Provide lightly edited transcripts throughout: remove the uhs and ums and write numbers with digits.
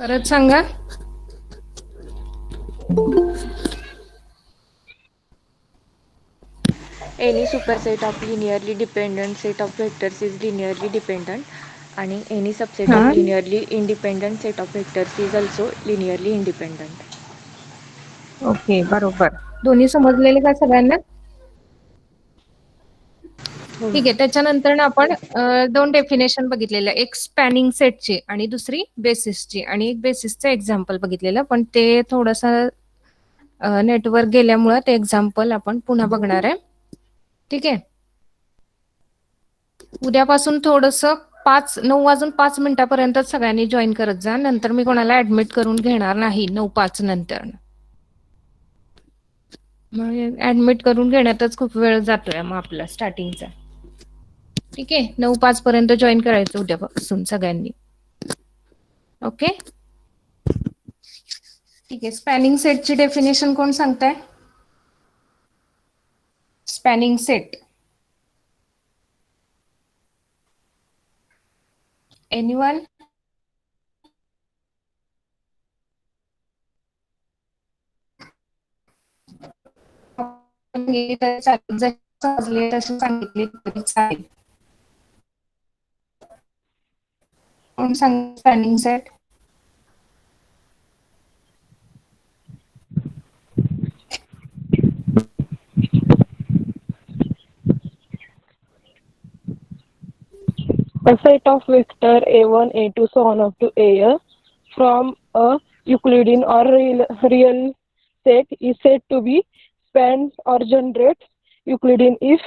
परत सांगा. Any superset of linearly dependent set of vectors is linearly dependent आणि any subset हा of linearly independent set of vectors is also linearly independent. Okay बरोबर. दोन्ही समजलेले का सगळ्यांना? हो. ठीक आहे. त्याच्यानंतर आपण दोन डेफिनेशन बघितलेल्या, एक स्पॅनिंग सेटची आणि दुसरी बेसिसची, आणि एक बेसिसचं एक्झाम्पल बघितलेलं, पण ते थोडंसं नेटवर्क गेल्यामुळे ते एक्झाम्पल आपण पुन्हा बघणार आहे. ठीक आहे. उद्यापासून थोडंसं 9:05 सगळ्यांनी जॉईन करत जा. नंतर मी कोणाला ऍडमिट करून घेणार नाही 9:05 नंतर. मग ऍडमिट करून घेण्यातच खूप वेळ जातोय मग आपला स्टार्टिंगचा. ठीक आहे. 9:05 जॉईन करायचं उद्यापासून सगळ्यांनी. ओके. ठीक आहे. स्पॅनिंग सेटची डेफिनेशन कोण सांगताय? Spanning set. एनीवन? समजले तसे सांगितले तरी चालेल. कोण सांग spanning set? A set of vector a1, a2, so on up to a from a Euclidean or real set is said to be spanned or generate Euclidean if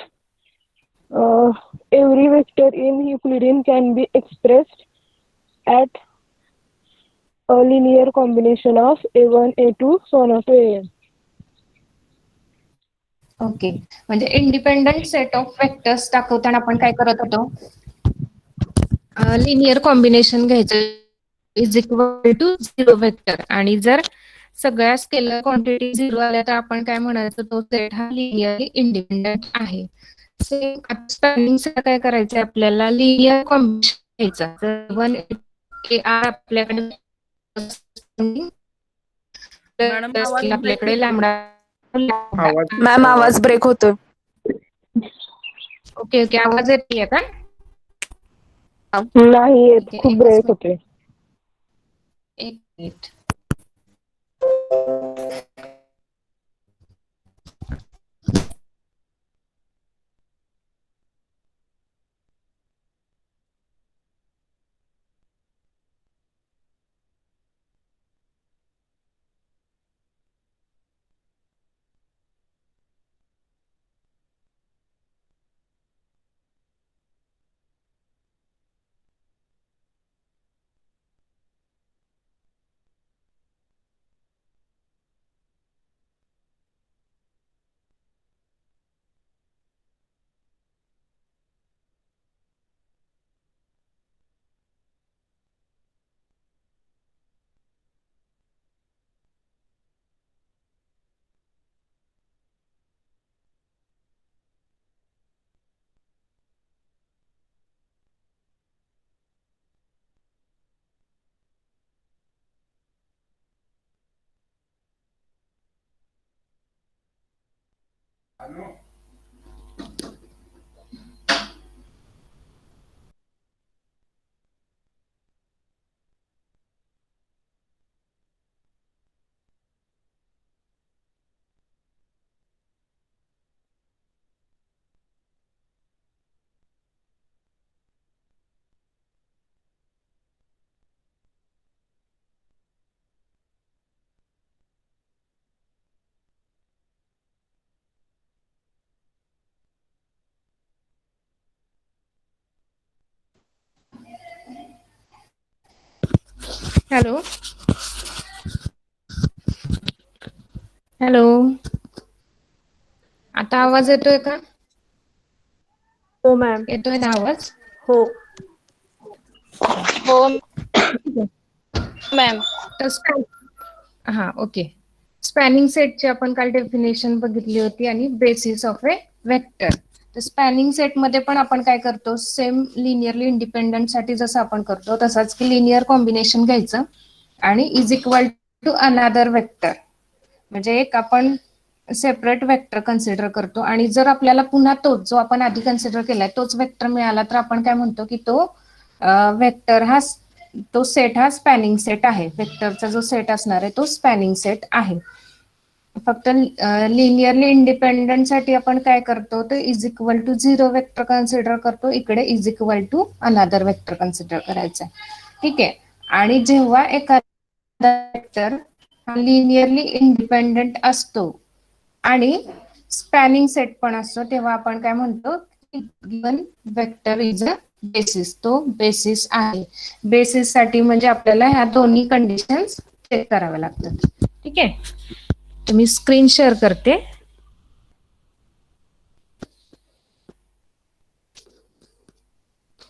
every vector in Euclidean can be expressed at a linear combination of a1, a2, so on up to an. Okay. म्हणजे independent set of vectors दाखवताना आपण काय करत होतो? Linear combination घ्यायचं is equal to 0 vector, आणि जर सगळ्या स्केलर क्वांटिटी 0 आल्या तर आपण काय म्हणायचं, तो सेट हा लिनियरली इंडिपेंडंट आहे. सेम स्पॅनिंग सेट काय करायचं आपल्याला, लिनियर कॉम्बिनेशन घ्यायचा. 1 आपल्याकडे मॅडम आवाज ब्रेक आपल्याकडे होतोय. लॅमडा. मॅम आवाज ब्रेक होतोय. Okay okay. आवाज येते का? नाही येत, ठीक आहे. खूप एकच ब्रेक मिनिट. होते. एक मिनिट. Hello hello. आता आवाज येतोय का? हो मॅम. येतोय ना आवाज? हो हो मॅम. हा ओके. स्पॅनिंग सेटची आपण काल डेफिनेशन बघितली होती आणि बेसिस ऑफ ए वेक्टर. तर स्पॅनिंग सेट मध्ये पण आपण काय करतो, सेम लिनियरली इंडिपेंडंट साठी जसं आपण करतो तसाच की लिनियर कॉम्बिनेशन घ्यायचं आणि is equal to another vector, म्हणजे एक आपण सेपरेट वेक्टर कन्सिडर करतो आणि जर आपल्याला पुन्हा तोच जो आपण आधी कन्सिडर केलाय तोच वेक्टर मिळाला तर आपण काय म्हणतो की तो वेक्टर हा तो सेट हा स्पॅनिंग सेट आहे. वेक्टरचा जो सेट असणार आहे तो स्पॅनिंग सेट आहे. फक्त लिनियरली इंडिपेंडंट साठी आपण काय करतो तर is equal to 0 vector consider करतो, इकडे is equal to another vector consider करायचं. ठीक आहे. आणि जेव्हा एखादा वेक्टर हा लिनियरली इंडिपेंडंट असतो आणि स्पॅनिंग सेट पण असतो तेव्हा आपण काय म्हणतो given vector is a basis, तो बेसिस आहे. बेसिस साठी म्हणजे आपल्याला ह्या दोन्ही कंडिशन्स चेक कराव्या लागतात. ठीक आहे. मी स्क्रीन शेअर करते.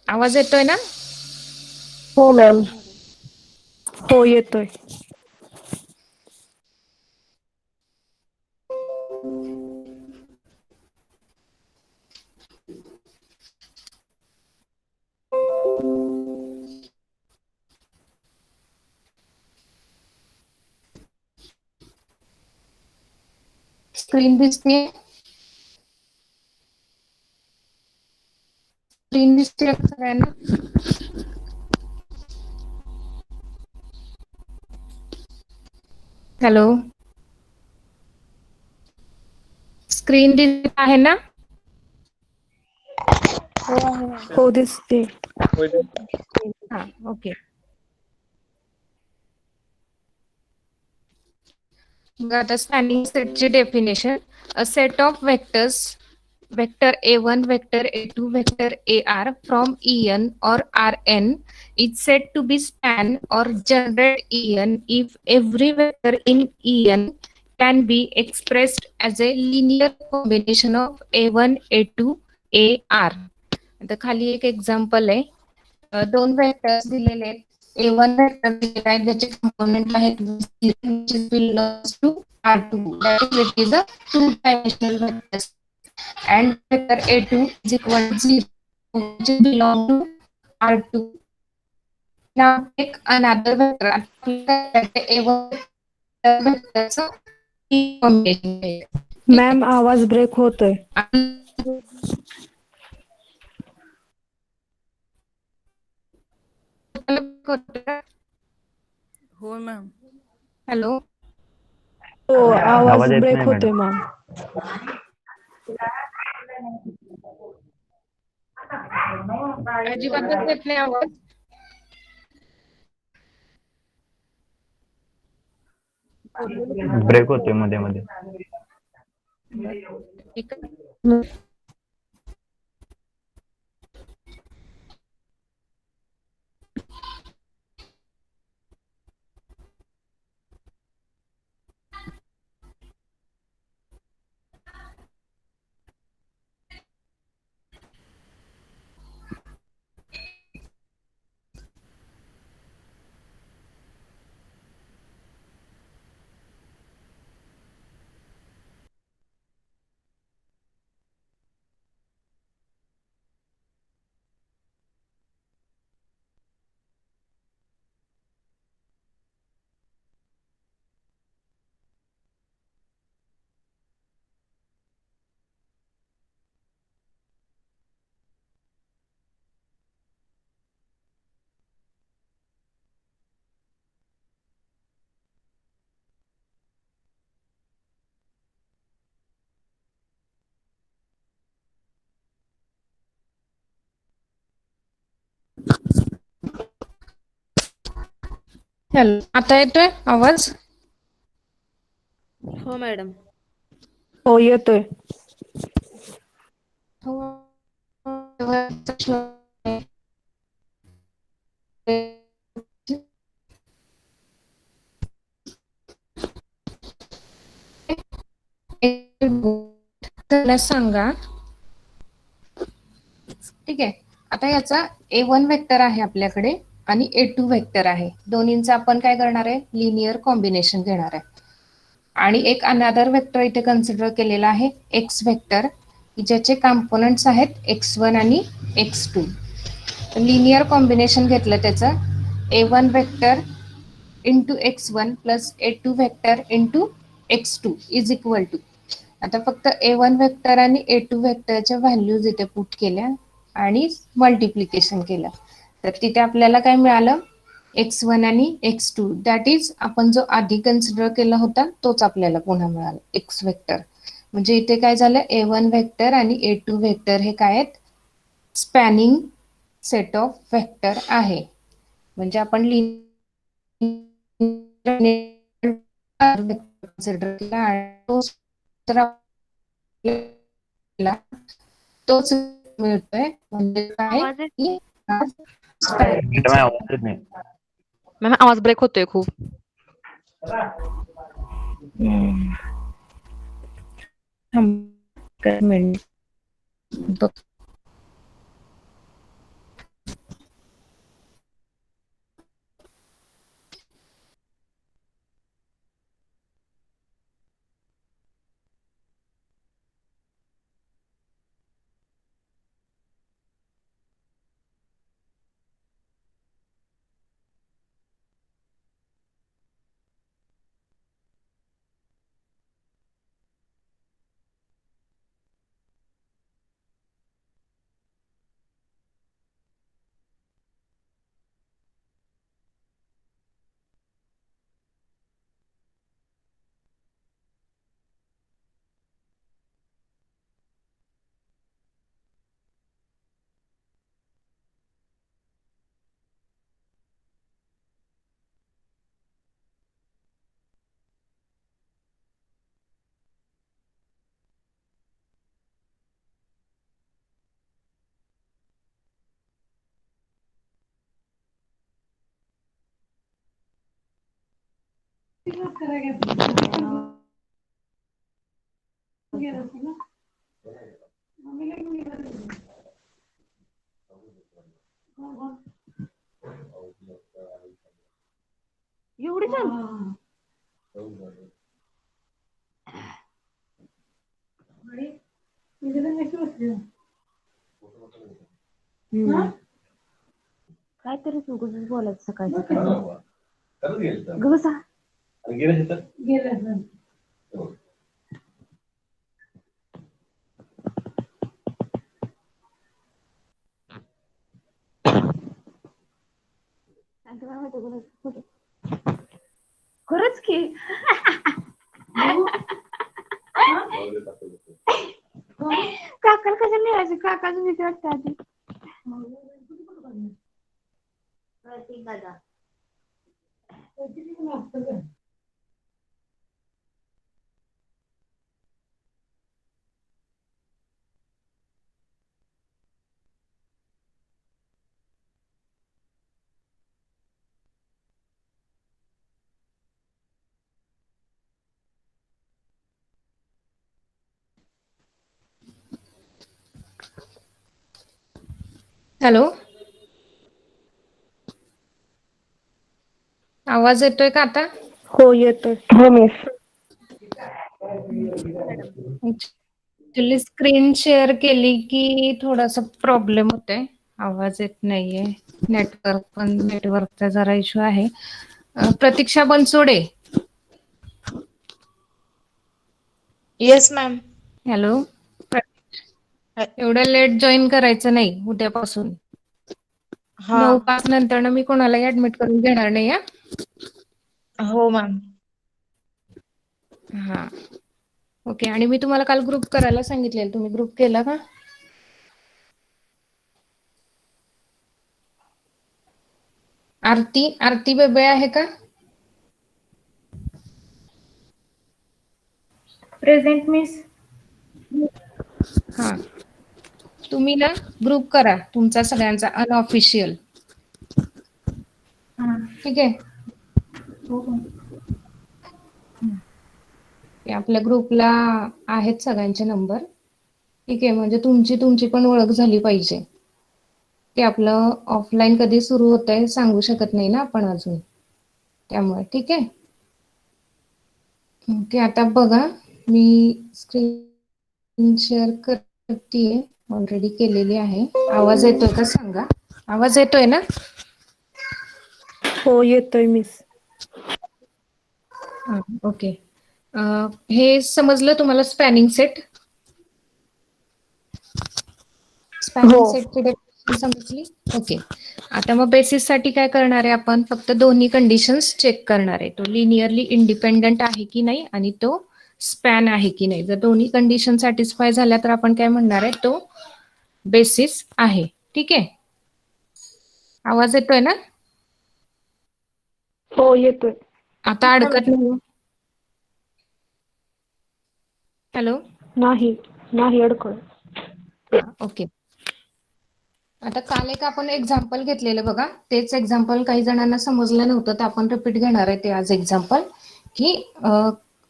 आवाज येतोय ना? हो मॅम. हो येतोय. स्क्रीन दिसते? स्क्रीन दिसते सगळ्यांना? हॅलो, स्क्रीन दिसत आहे ना? हो दिसते. हा, ओके. मग आता स्पॅनिंग सेटची definition, a set of vectors vector a1, vector a2, vector ar from en or rn is said to be span or generate en if every vector in en can be expressed as a linear combination of a1, a2, ar. आता खाली एक example आहे. दोन vectors दिलेले आहेत. A1 vector दिलेला आहे ज्याचे कंपोनेंट आहेत which belongs to R2, that is it is a two dimensional vector, and vector A2 is equal to 0 which belong to R2. Now take another vector, A1 vector combination. Ma'am आवाज break होतोय. हो ma'am. Hello, हो आवाज येत break नाही होतोय madam. Ma'am. अजिबातच येत नाही आवाज. ब्रेक होते मध्ये मध्ये. एक हॅलो, आता येतोय आवाज? हो मॅडम. हो येतोय. सांगा. ठीक आहे. आता याचा A1 वेक्टर आहे आपल्याकडे आणि A2 वेक्टर आहे. दोन्हींचा आपण काय करणार आहे लिनियर कॉम्बिनेशन घेणार आहे. आणि एक अनादर वेक्टर इथे कन्सिडर केलेला आहे एक्स वेक्टर, ज्याचे कंपोनेंट्स आहेत x1 आणि x2. लिनियर कॉम्बिनेशन घेतलं त्याचं A1 vector into x1 plus a2 vector into x2 is equal to, आता फक्त a1 व्हेक्टर आणि a2 व्हेक्टरच्या व्हॅल्यूज इथे पुट केल्या आणि मल्टिप्लिकेशन केलं, तर तिथे आपल्याला काय मिळालं, x1 आणि x2 दॅट इज आपण जो आधी कन्सिडर केला होता तोच आपल्याला पुन्हा मिळाला x व्हेक्टर. म्हणजे इथे काय झालं, a1 व्हेक्टर आणि a2 व्हेक्टर हे काय आहेत, स्पॅनिंग सेट ऑफ व्हेक्टर आहे. म्हणजे आपण कन्सिडर केला आणि तोच मिळतोय, म्हणजे काय आवाज येत की मॅडम आवाज येत नाही. मॅम आवाज ब्रेक होतोय खूप. एवढी काहीतरी उगाच बोलायचं सकाळी सकाळी. गबसा. खरंच की. काकाला कशाला लिहायचं, काकाचं भीती वाटते आधी. हॅलो, आवाज येतोय का आता? हो येतोय. हो मिस. ऍक्च्युली स्क्रीन शेअर केली की थोडासा प्रॉब्लेम होतोय, आवाज येत नाहीये. नेटवर्कचा जरा इश्यू आहे. Pratiksha Bansode. Yes ma'am. Hello, एवढं लेट जॉईन करायचं नाही उद्यापासून. हा 9:05 नंतर मी कोणालाही ऍडमिट करून घेणार नाही. हो मॅम. हा ओके. आणि मी तुम्हाला काल ग्रुप करायला सांगितलेलं, तुम्ही ग्रुप केला का? आरती बेबे आहे का? Present miss. हा, तुम्ही ना ग्रुप करा तुमचा सगळ्यांचा अनऑफिशियल. हा. ठीक आहे. हो हो. आपल्या ग्रुपला आहेत सगळ्यांचे नंबर. ठीक आहे, म्हणजे तुमची पण ओळख झाली पाहिजे. की आपलं ऑफलाईन कधी सुरू होतंय सांगू शकत नाही ना आपण अजून, त्यामुळे. ठीक आहे. ओके, आता बघा मी स्क्रीन शेअर करतेय, ऑलरेडी केलेली आहे. आवाज येतोय का सांगा, आवाज येतोय ना? हो येतोय मिस. ओके. हे समजलं तुम्हाला स्पॅनिंग सेट? स्पॅनिंग हो. सेटची डेफिनेशन समजली? ओके. आता मग बेसिस साठी काय करणार आहे आपण? फक्त दोन्ही कंडिशन्स चेक करणार आहे. तो लिनियरली इंडिपेंडंट आहे की नाही आणि तो स्पॅन आहे की नाही. जर दोन्ही कंडिशन सॅटिस्फाय झाल्या तर आपण काय म्हणणार आहे? तो बेसिस आहे. ठीक आहे. आवाज येतोय ना? हो येतोय. आता अडकत नाही. हॅलो. नाही अडकळ. ओके. आता काल एक आपण एक्झाम्पल घेतलेलं बघा. तेच एक्झाम्पल काही जणांना समजलं नव्हतं तर आपण रिपीट घेणार आहे ते आज एक्झाम्पल. की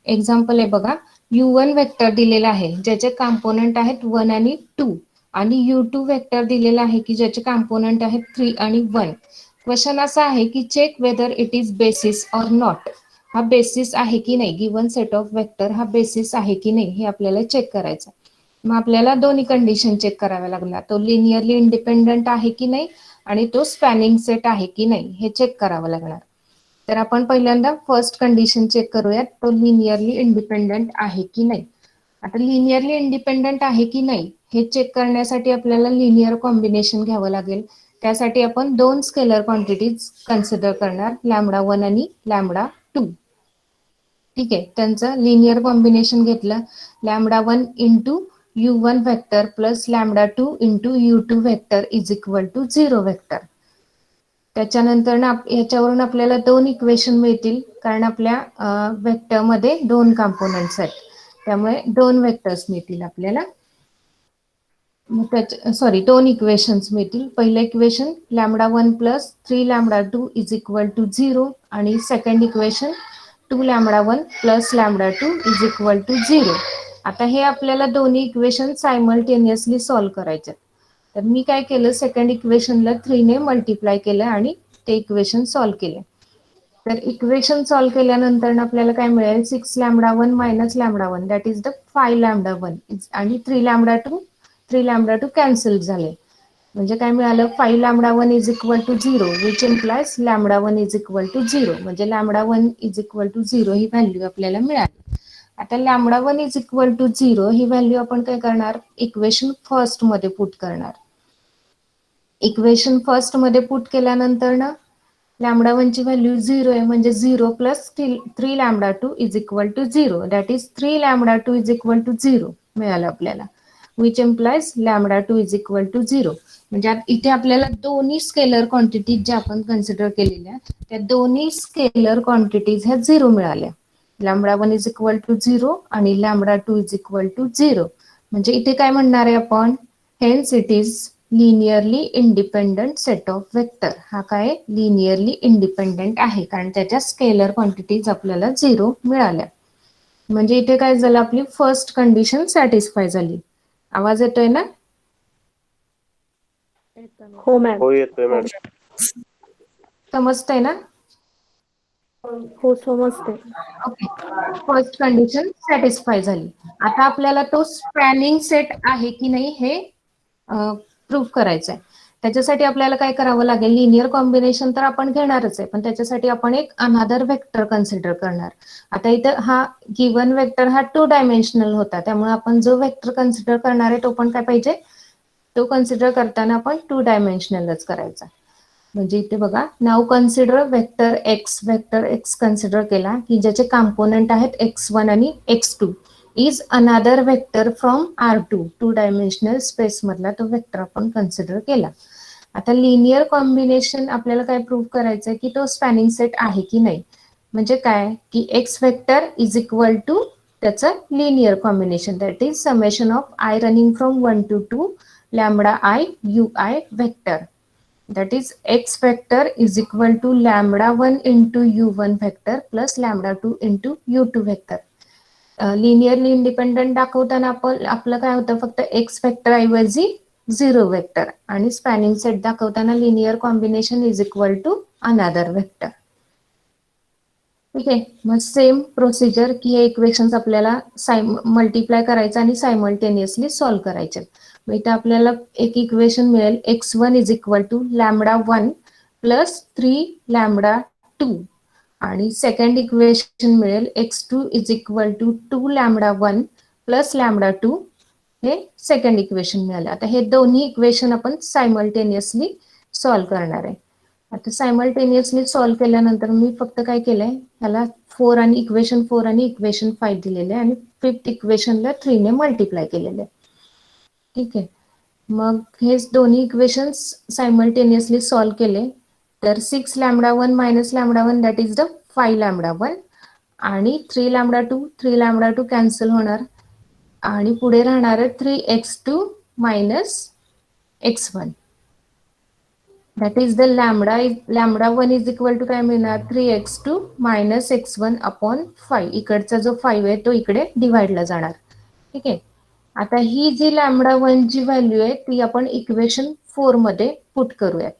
एक्झाम्पल आहे बघा. U1 वेक्टर दिलेला आहे ज्याचे कॉम्पोनंट आहेत 1 आणि 2 आणि U2 वेक्टर दिलेला आहे की ज्याचे कॉम्पोनंट आहेत 3 आणि 1. क्वेश्चन असा आहे की check whether it is basis or not. हा बेसिस आहे की नाही, गिवन सेट ऑफ वेक्टर हा बेसिस आहे की नाही हे आपल्याला चेक करायचं. मग आपल्याला दोन्ही कंडिशन चेक कराव्या लागणार. तो लिनियरली इंडिपेंडंट आहे की नाही आणि तो स्पॅनिंग सेट आहे की नाही हे चेक करावं लागणार. तर आपण पहिल्यांदा फर्स्ट कंडिशन चेक करूयात. तो लिनियरली इंडिपेंडंट आहे की नाही. आता लिनियरली इंडिपेंडंट आहे की नाही हे चेक करण्यासाठी आपल्याला लिनियर कॉम्बिनेशन घ्यावं लागेल. त्यासाठी आपण दोन स्केलर क्वांटिटीज कन्सिडर करणार, λ1 आणि λ2. ठीक आहे. त्यांचं लिनियर कॉम्बिनेशन घेतलं. λ1 into U1 vector plus λ2 into U2 vector is equal to 0 vector. त्याच्यानंतर याच्यावरून आपल्याला दोन इक्वेशन मिळतील कारण आपल्या वेक्टरमध्ये दोन कंपोनेंट्स आहेत. त्यामुळे दोन वेक्टर्स मिळतील आपल्याला. दोन इक्वेशन्स मिळतील. पहिलं equation λ1 plus 3 λ2 is equal to 0 आणि second equation 2 λ1 plus λ2 is equal to 0. आता हे आपल्याला दोन्ही इक्वेशन सायमल्टेनियसली सॉल्व्ह करायचे. तर मी काय केलं, सेकंड इक्वेशनला 3 ने मल्टिप्लाय केलं आणि ते इक्वेशन सॉल्व्ह केले. तर इक्वेशन सॉल्व्ह केल्यानंतर आपल्याला काय मिळेल, 6 λ1 मायनस λ1 दॅट इज द 5 λ1 आणि 3 λ2 कॅन्सल झाले. म्हणजे काय मिळालं, 5 λ1 is equal to 0 which implies λ1 is equal to 0. म्हणजे λ1 इज इक्वल टू 0 ही व्हॅल्यू आपल्याला मिळाली. आता λ1 इज इक्वल टू 0 ही व्हॅल्यू आपण काय करणार, इक्वेशन फर्स्ट मध्ये पुट करणार. इक्वेशन फर्स्ट मध्ये पुट केल्यानंतर ना λ1 ची व्हॅल्यू 0 आहे म्हणजे 0 plus 3 λ2 is equal to 0 that is 3 λ2 is equal to 0 मिळालं आपल्याला. Which implies λ2 is equal to 0. म्हणजे इथे आपल्याला दोन्ही स्केलर क्वांटिटीज ज्या आपण कन्सिडर केलेल्या त्या दोन्ही स्केलर क्वांटिटीज ह्या 0 मिळाल्या. λ1 इज इक्वल टू 0 आणि λ2 इज इक्वल टू 0. म्हणजे इथे काय म्हणणार आहे आपण, hence it is linearly independent set of vector. हा काय लिनियरली इंडिपेंडंट आहे कारण त्याच्या स्केलर क्वांटिटीज आपल्याला 0 मिळाल्या. म्हणजे इथे काय झालं, आपली फर्स्ट कंडिशन सॅटिस्फाय झाली. आवाज येतोय ना? हो मॅम. हो येतोय मॅडम. समजतंय ना? हो समजते. ओके. फर्स्ट कंडिशन सॅटिस्फाय झाली. आता आपल्याला तो स्पॅनिंग सेट आहे की नाही हे प्रूव्ह करायचं आहे. त्याच्यासाठी आपल्याला काय करावं लागेल, लिनियर कॉम्बिनेशन तर आपण घेणारच आहे पण त्याच्यासाठी आपण एक अनादर वेक्टर कन्सिडर करणार. आता इथं हा गिवन वेक्टर हा 2 डायमेन्शनल होता त्यामुळे आपण जो वेक्टर कन्सिडर करणार आहे तो पण काय पाहिजे, तो कन्सिडर करताना आपण 2 डायमेन्शनलच करायचा. म्हणजे इथे बघा, नाव कन्सिडर वेक्टर एक्स कन्सिडर केला की ज्याचे कॉम्पोनंट आहेत x1 आणि x2 is another vector from R2 2 dimensional space मधला तो वेक्टर आपण कन्सिडर केला. आता लिनियर कॉम्बिनेशन आपल्याला काय प्रूव्ह करायचंय की तो स्पॅनिंग सेट आहे की नाही. म्हणजे काय की X vector is equal to त्याचं linear combination that is summation of I running from 1 to 2 λi ui vector. That is x vector is equal to λ1 into u1 vector plus λ2 into u2 vector. Linearly independent दाखवताना आपलं काय होतं, फक्त x vector ऐवजी 0 vector आणि spanning set दाखवताना linear combination is equal to another vector. ठीक आहे. मग सेम प्रोसिजर की हे इक्वेशन्स आपल्याला मल्टिप्लाय करायचं आणि सायमल्टेनियसली सॉल्व्ह करायचे. मग इथे आपल्याला एक इक्वेशन मिळेल, x1 is equal to λ1 plus 3 λ2 आणि सेकंड इक्वेशन मिळेल x2 is equal to 2 lambda 1 plus lambda 2 हे सेकंड इक्वेशन मिळालं. आता हे दोन्ही इक्वेशन आपण सायमल्टेनियसली सॉल्व्ह करणार आहे. आता सायमल्टेनियसली सॉल्व्ह केल्यानंतर मी फक्त काय केलंय, ह्याला 4 आणि इक्वेशन 4 आणि इक्वेशन 5 दिलेले आहे आणि फिफ्थ इक्वेशनला 3 ने मल्टिप्लाय केलेले आहे. ठीक आहे, मग हे दोन्ही इक्वेशन्स सायमल्टेनियसली सॉल्व्ह केले तर 6 lambda 1 minus lambda 1 that is the 5 lambda 1 आणि 3 लॅमडा 2 कॅन्सल होणार आणि पुढे राहणार आहे 3x2 minus x1 that is the lambda 1 is equal to काय मिळणार 3x2 मायनस x1 अपॉन 5. इकडचा जो 5 आहे तो इकडे डिवाइडला जाणार. ठीक आहे, आता ही जी लॅमडा 1 ची व्हॅल्यू आहे ती आपण इक्वेशन 4 मध्ये पुट करूयात.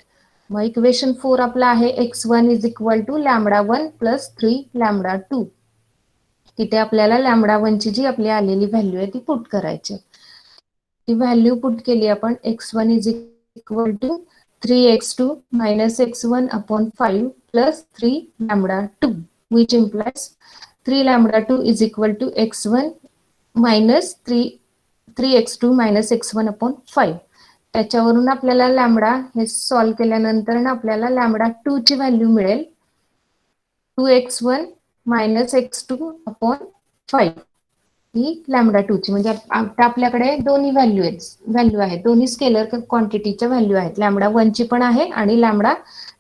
मग इक्वेशन 4 आपला आहे x1 is equal to lambda 1 plus 3 lambda 2. तिथे आपल्याला लॅमडा 1 ची जी आपली आलेली व्हॅल्यू आहे ती पुट करायची. ती व्हॅल्यू पुट केली आपण x1 is equal to 3x2 minus x1 upon 5 plus 3 lambda 2, which implies 3 lambda 2 is equal to x1 minus 3x2 minus x1 upon 5. त्याच्यावरून आपल्याला लॅमडा हे सॉल्व्ह केल्यानंतर ना आपल्याला लॅमडा 2 ची व्हॅल्यू मिळेल 2x1 minus x2 upon 5. ही लॅमडा 2 ची, म्हणजे आता आपल्याकडे दोन्ही व्हॅल्यू आहेत, दोन्ही स्केलर क्वांटिटीच्या व्हॅल्यू आहेत. लॅमडा 1 ची पण आहे आणि लॅमडा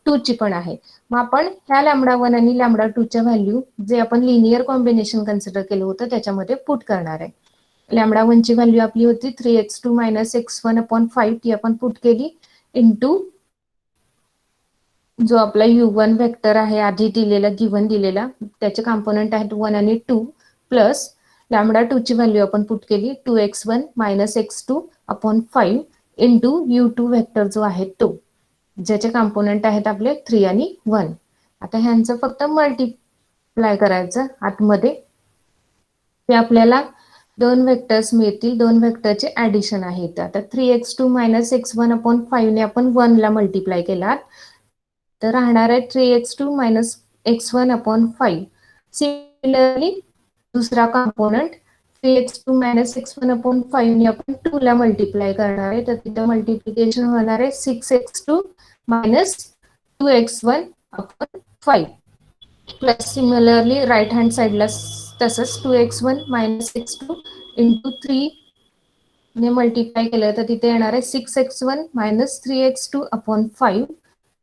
2 ची पण आहे. मग आपण ह्या लॅमडा 1 आणि लॅमडा 2 च्या व्हॅल्यू जे आपण लिनियर कॉम्बिनेशन कन्सिडर केलं होतं त्याच्यामध्ये पुट करणार आहे. लॅमडा 1 ची व्हॅल्यू आपली होती 3x2 मायनस x1 अपॉन 5, ती आपण पुट केली इंटू जो आपला u1 वेक्टर आहे आधी दिलेला गिव्हन दिलेला, त्याचे कॉम्पोनंट आहेत 1 आणि 2 प्लस लॅमडा 2 ची व्हॅल्यू आपण पुट केली 2x1 minus x2 upon 5 into u2 vector जो आहे तो, ज्याचे कॉम्पोनंट आहेत आपले 3 आणि 1. आता ह्यांचं फक्त मल्टिप्लाय करायचं आतमध्ये, ते आपल्याला दोन वेक्टर्स मिळतील, दोन वेक्टरचे ऍडिशन आहे. आता 3x2 मायनस x1 अपॉन 5 ने आपण 1 ला मल्टिप्लाय केला तर राहणार आहे 3x2 minus x1 upon 5. Similarly दुसरा component 3x2 minus x1 upon 5 ने आपण 2 ला मल्टिप्लाय करणार आहे, तर तिथं मल्टिप्लिकेशन होणार आहे 6x2 minus 2x1 upon 5 plus similarly right hand साइडला तसंच 2x1 मायनस x2 इंटू 3 ने मल्टिप्लाय केलं तर तिथे येणार आहे 6x1 मायनस 3x2 अपॉन 5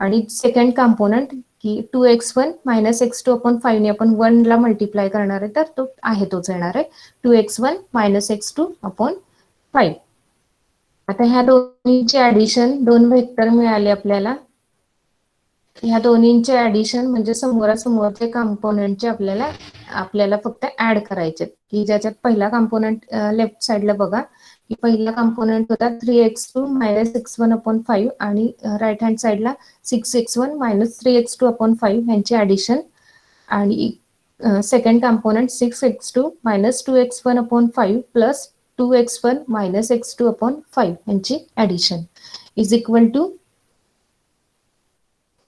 आणि सेकंड कॉम्पोनंट की 2x1 मायनस x2 अपॉन 5 ने आपण 1 ला मल्टिप्लाय करणार आहे, तर तो आहे तोच येणार आहे 2x1 मायनस x2 अपॉन 5. आता ह्या दोन्हीचे ऍडिशन, दोन वेक्टर मिळाले आपल्याला, ह्या दोन्हींचे ऍडिशन म्हणजे समोरासमोरचे कॉम्पोनंटचे आपल्याला फक्त ऍड करायचे, की ज्याच्यात पहिला कॉम्पोनंट लेफ्ट साइडला बघा की पहिला कॉम्पोनंट होता 3x2 मायनस x1 अपॉन 5 आणि राईट हँड साइडला 6x1 मायनस 3x2 अपॉन 5 यांचे ऍडिशन आणि second component 6x2 minus 2x1 upon 5 plus 2x1 minus x2 upon 5 यांची addition is equal to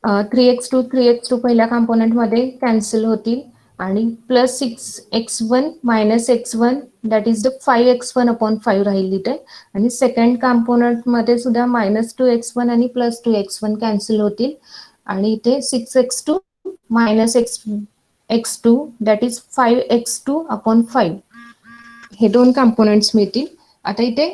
3x2 पहिल्या कॉम्पोनंट मध्ये कॅन्सल होतील आणि plus 6x1 minus x1 that is the 5x1 upon 5 राहील इथे, आणि सेकंड कॉम्पोनंट मध्ये सुद्धा मायनस 2x1 आणि प्लस 2x1 कॅन्सल होतील आणि इथे 6x2 minus x2 that is 5x2 upon 5 हे दोन कॉम्पोनंट्स मिळतील. आता इथे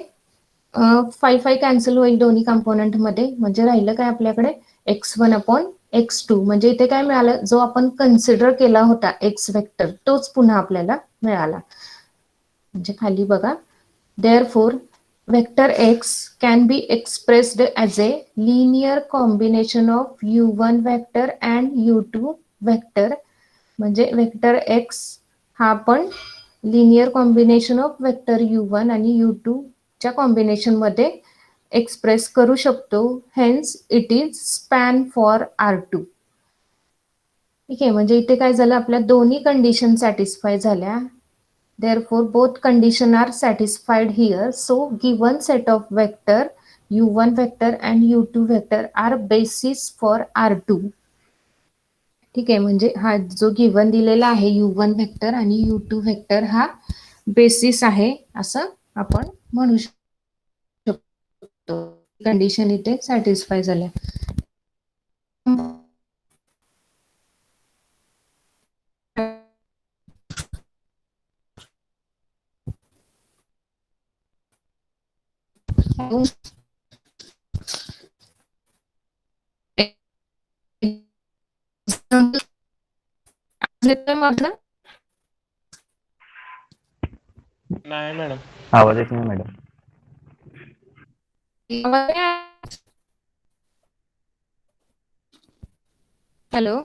5 कॅन्सल होईल दोन्ही कॉम्पोनंट मध्ये, म्हणजे राहिलं काय आपल्याकडे x1 अपॉन x2, म्हणजे इथे काय मिळालं, जो आपण कन्सिडर केला होता x वेक्टर तोच पुन्हा आपल्याला मिळाला. म्हणजे खाली बघा, therefore vector x can be expressed as A linear combination of u1 vector and u2 vector. म्हणजे वेक्टर x हा आपण linear combination of vector u1 आणि u2 च्या कॉम्बिनेशन मध्ये एक्सप्रेस करू शकतो. Hence it is span for R2. ठीक आहे, म्हणजे इथे काय झालं, आपल्या दोन्ही कंडिशन सॅटिस्फाय झाल्या. Therefore both condition are satisfied here, so given set of vector u1 vector and u2 vector are basis for R2. ठीक आहे. म्हणजे हा जो गिव्हन दिलेला आहे U1 व्हेक्टर आणि U2 व्हेक्टर हा बेसिस आहे असं आपण म्हणू शकतो. कंडिशन इथे सॅटिस्फाय झाल्या. माझं नाही मॅडम. आवाज येत नाही मॅडम. हॅलो.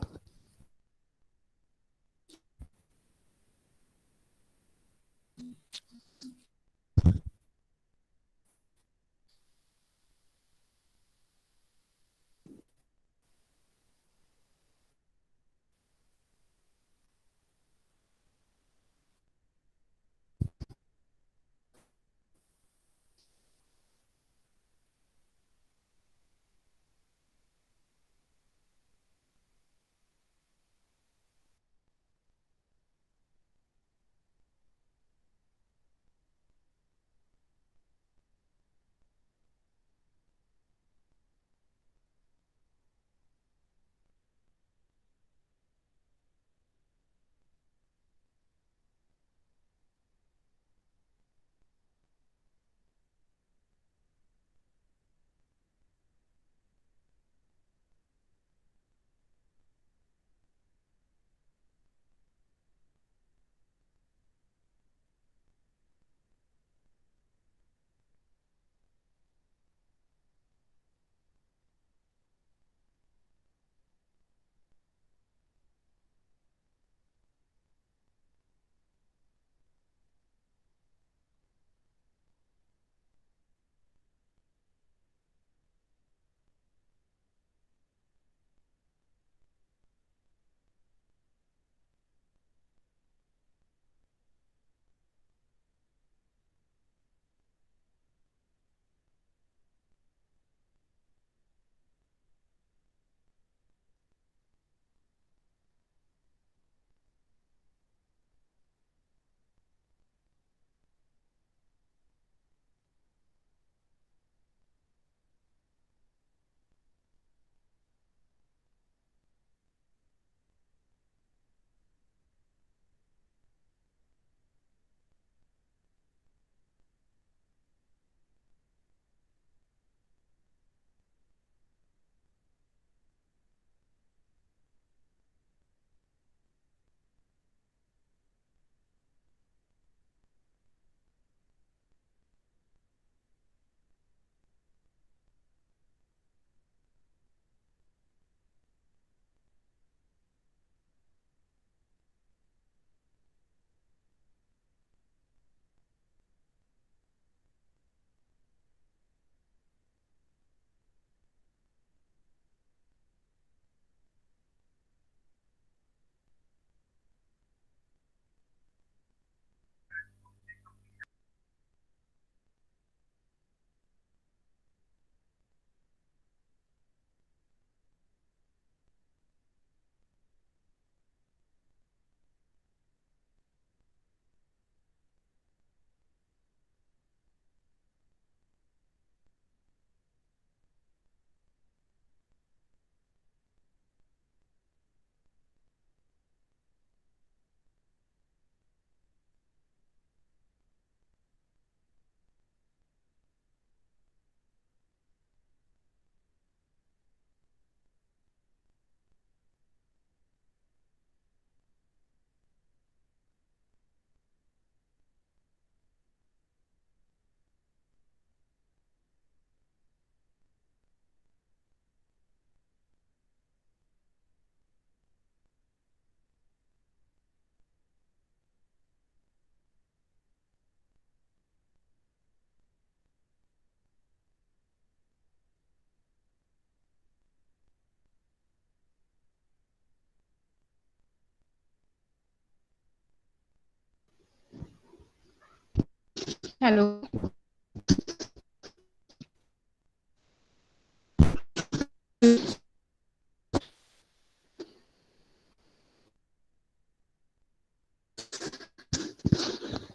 हॅलो.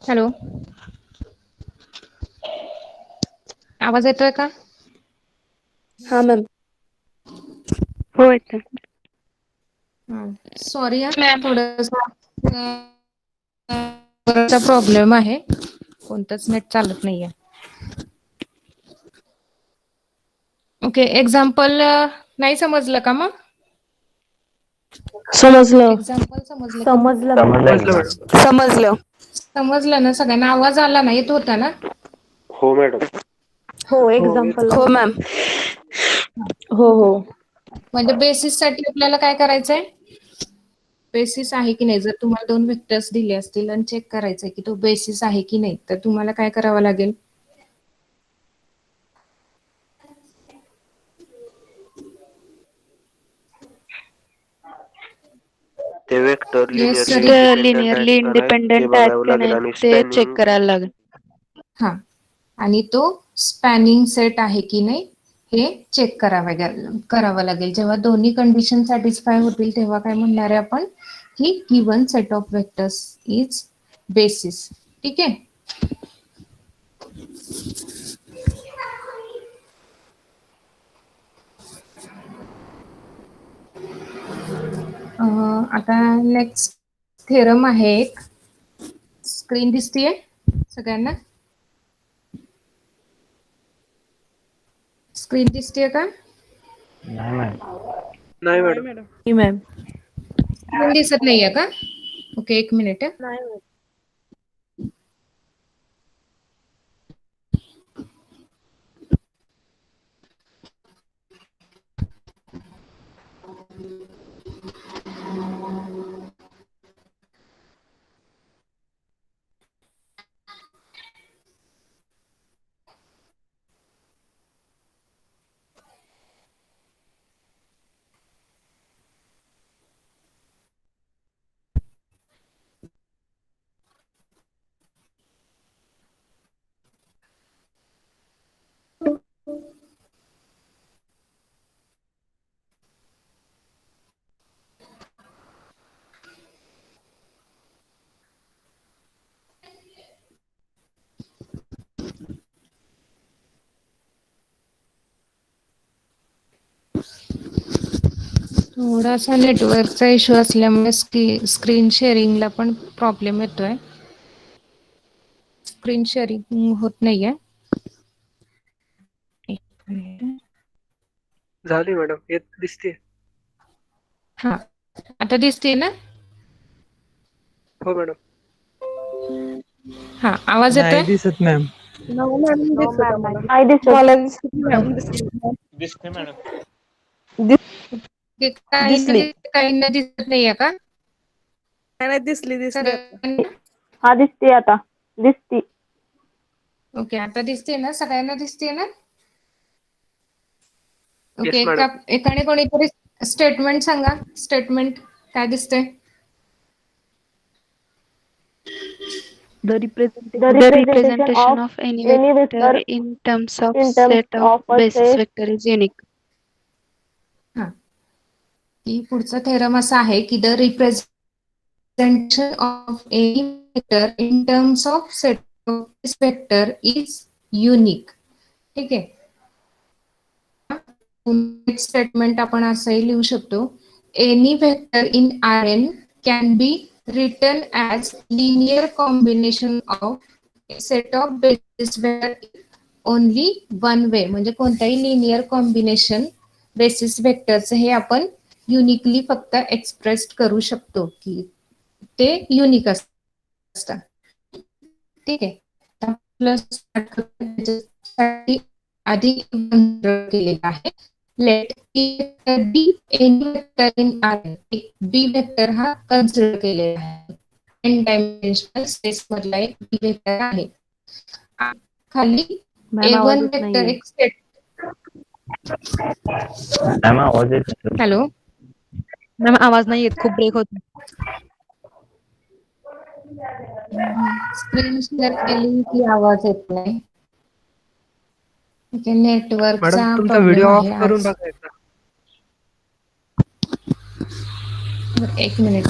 हॅलो, आवाज येतोय का? हा मॅम. हो येतं. सॉरी थोडंसं प्रॉब्लेम आहे. कोणतंच नेट चालत नाहीये. ओके, एक्झाम्पल नाही समजलं का मग? समजलं. एक्झाम्पल समजलं की नाही? समजलं मॅम. समजलं मॅडम. समजलं. समजलं ना सगळ्यांना? आवाज आला ना? येत होता ना? हो मॅडम. हो, एक्झाम्पल. हो मॅम. हो हो. म्हणजे बेसिस साठी आपल्याला काय करायचंय? बेसिस आहे की नाही, जर तुम्हाला 2 व्हेक्टर्स दिले असतील आणि चेक करायचंय की तो बेसिस आहे की नाही, तर तुम्हाला काय करावं लागेल? ते vector yes linearly sir. Independent आहेत लिनियरली का नाही ते इंडिपेंडेंट आहेत बघावं की लागेल नाही आणि ते चेक स्पॅनिंग करायला लागेल. हा, आणि तो स्पॅनिंग सेट आहे की नाही हे चेक करावं लागेल. जेव्हा दोन्ही कंडिशन सॅटिस्फाय होतील तेव्हा काय म्हणणार आहे आपण? ही given set of vectors is basis. ठीक आहे. आता नेक्स्ट थेरम आहे एक. स्क्रीन दिसतीये सगळ्यांना? स्क्रीन दिसतीये का? नाही मॅडम. नाही मॅडम. मॅम. स्क्रीन दिसत नाहीये का? Okay, 1 minute. नाही मॅम. थोडासा नेटवर्कचा इश्यू असल्यामुळे स्क्रीन शेअरिंगला पण प्रॉब्लेम येतोय. स्क्रीन शेअरिंग होत नाहीये. एक मिनिट. झाली मॅडम. येत दिसते. हा, आता दिसते ना? हो मॅडम. हा, आवाज येतोय? दिसत मॅम. नो मॅम, नाही दिसत. मला दिसत मॅम. दिसते मॅडम. काहींना दिसली. दिसते, काहींना दिसत नाहीये का? नाही दिसली आता. सगळ्यांना? हा, दिसते आता. दिसती. ओके, आता दिसते ना? सगळ्यांना दिसते ना? Yes okay, madam. एकाने कोणीतरी स्टेटमेंट सांगा. स्टेटमेंट काय दिसतंय? The The representation representation of of any any vector vector in terms of in terms set of of a basis set. vector is unique. हा, की पुढचा थेरम असा आहे की the representation of any vector in terms of set of this vector is unique. ठीक आहे. Statement आपण असंही लिहू शकतो. Any vector in R N can be written as linear combination of set of basis vector only one way. म्हणजे कोणताही linear combination basis वेक्टरचं हे आपण युनिकली फक्त एक्सप्रेस करू शकतो की ते युनिक असतात. ठीक आहे. प्लस आधी केलेला आहे. Let be any vector in R B vector हा कन्सिडर केलेला आहे. एन डायमेन्शनल स्पेस मधला एक बी वेक्टर आहे. खाली मॅम, A1 आवाजच वेक्टर नाहीये. एक सेट. मॅम आवाज येत असेल. हॅलो, मॅम आवाज नाही येत, खूप ब्रेक होतो. स्क्रीन शेअर केली की आवाज येत नाही. मॅडम नेटवर्कचा तुमचा व्हिडिओ प्रॉब्लेम ऑफ आहे करून आज. बघायचा. 1 मिनिट.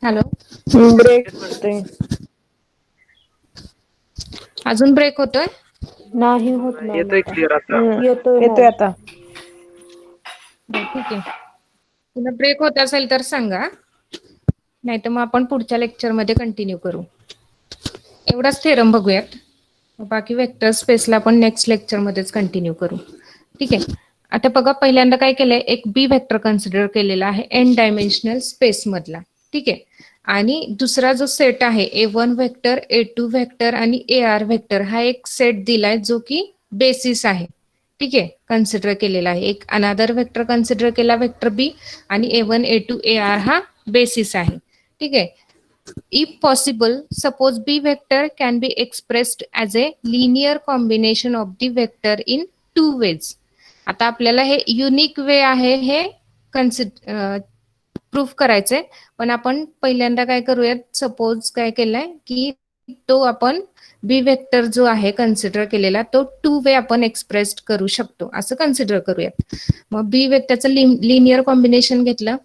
हॅलो, ब्रेक होते. अजून ब्रेक होतोय? नाही होत मॅम येतोय आता. क्लिअर आता. येतोय आता. ठीक आहे. तुला ब्रेक होत असेल तर सांगा, नाही तर मग आपण पुढच्या लेक्चरमध्ये कंटिन्यू करू. एवढाच थेरम बघूयात. बाकी वेक्टर स्पेसला आपण नेक्स्ट लेक्चरमध्येच कंटिन्यू करू. ठीक आहे. आता बघा, पहिल्यांदा काय केलंय, एक बी वेक्टर कन्सिडर केलेला आहे एन डायमेन्शनल स्पेस मधला. ठीक आहे. आणि दुसरा जो सेट आहे A1 वेक्टर, A2 वेक्टर आणि AR वेक्टर, हा एक सेट दिलाय जो की बेसिस आहे. ठीक आहे, कन्सिडर केलेला आहे. एक अनादर वेक्टर कन्सिडर केला वेक्टर बी, आणि A1, A2, AR हा बेसिस आहे. ठीक आहे. If possible, suppose B vector can be expressed as a linear combination of the vector in two ways. आता आपल्याला हे युनिक वे आहे हे प्रूफ करायचंय, पण आपण पहिल्यांदा काय करूयात, सपोज काय केलंय की तो आपण बी वेक्टर जो आहे कन्सिडर केलेला तो टू वे आपण एक्सप्रेस करू शकतो असं कन्सिडर करूयात. मग बी वेक्टरचं लिनियर कॉम्बिनेशन घेतलं.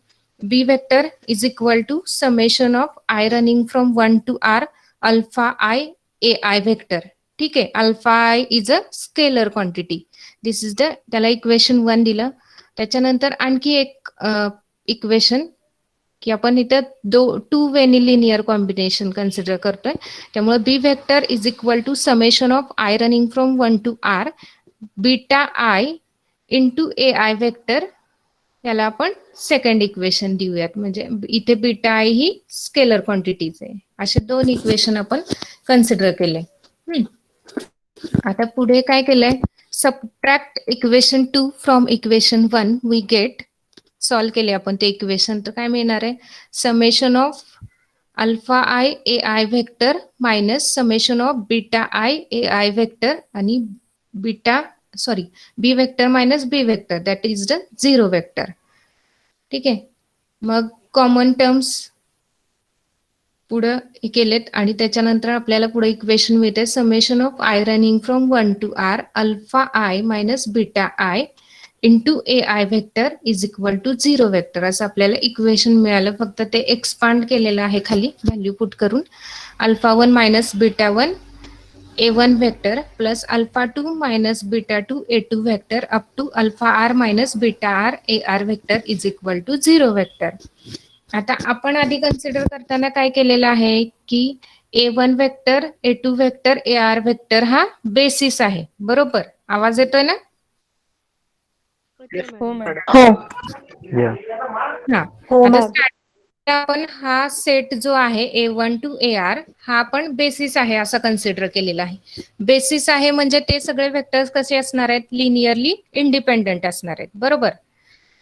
B vector is equal to summation of I running from 1 to r alpha I A I vector. ठीक आहे. Alpha I is a scalar quantity. This is the, त्याला इक्वेशन 1 दिलं. त्याच्यानंतर आणखी एक इक्वेशन की आपण इथं टू वेनी लिनियर कॉम्बिनेशन कन्सिडर करतोय. त्यामुळे B vector is equal to summation of I running from 1 to r beta I into A I vector, याला आपण सेकंड इक्वेशन देऊयात. म्हणजे इथे beta I he scalar quantities आहे. असे दोन इक्वेशन आपण कन्सिडर केले. आता पुढे काय केलंय, subtract equation 2 from equation 1 we get. Solve केले आपण ते इक्वेशन, तर काय मिळणार आहे, summation of alpha I A I vector minus summation of beta I A I vector आणि B vector minus B vector, that is the zero vector. ठीक आहे. मग कॉमन टर्म्स पुढं केलेत आणि त्याच्यानंतर आपल्याला पुढे इक्वेशन मिळते, summation of I running from 1 to r alpha I minus beta I into A I vector is equal to zero vector, असं आपल्याला इक्वेशन मिळालं. फक्त ते एक्सपांड केलेलं आहे खाली व्हॅल्यू पुट करून. Alpha 1 minus beta 1 A1 vector plus alpha 2 minus beta 2 A2 vector up to alpha R minus beta R A R vector is equal to zero vector. आता आपण आधी कन्सिडर करताना काय केलेलं आहे की A1 vector, A2 vector, AR vector हा basis आहे. बरोबर, आवाज येतोय ना? हो मॅडम. हो. हा. हो आता मॅम. स्टार्टिंग आपण हा सेट जो आहे A1 to AR हा आपण बेसिस आहे असं कन्सिडर केलेला आहे. बेसिस आहे म्हणजे ते सगळे वेक्टर्स कसे असणार आहेत, लिनियरली इंडिपेंडंट असणार आहेत. बरोबर,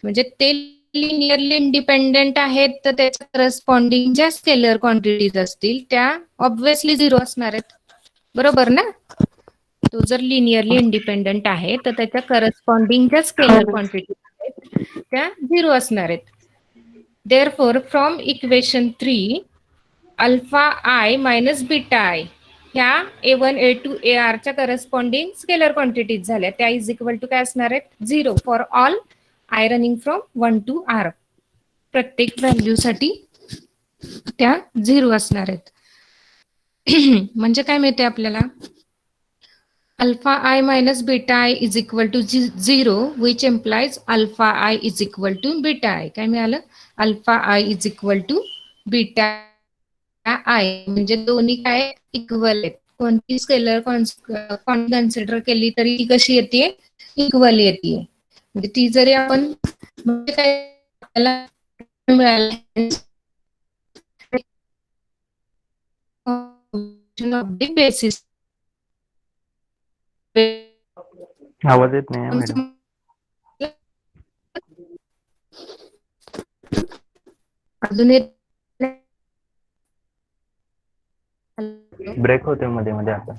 म्हणजे ते लिनियरली इंडिपेंडंट आहेत, तर त्याच्या करस्पॉन्डिंग ज्या स्केलर क्वांटिटीज असतील त्या ऑब्व्हियसली झिरो असणार आहेत. बरोबर ना? तो जर लिनियरली इंडिपेंडंट आहे तर त्याच्या करस्पॉन्डिंग ज्या स्केलर क्वांटिटीज आहेत त्या झिरो असणार आहेत. Therefore, from equation 3, alpha I minus beta I ह्या A1, A2, AR च्या करस्पॉन्डिंग स्केलर क्वांटिटीज झाल्या, त्या इज इक्वल टू काय असणार आहेत, zero for all I running from 1 to r. प्रत्येक व्हॅल्यूसाठी त्या झिरो असणार आहेत. म्हणजे काय मिळते आपल्याला, alpha I minus beta I is equal to zero which implies alpha I is equal to beta I. काय मिळालं, alpha I is equal to beta I, म्हणजे दोन्ही काय इक्वल आहेत. कोणती स्केलर कन्सिडर केली तरी ती कशी येते, इक्वल येते. म्हणजे ती जरी आपण म्हणजे काय आपल्याला मिळालं बेसिस. आवाज येत नाही मॅडम. अजून एक ब्रेक होते मध्ये मध्ये आता.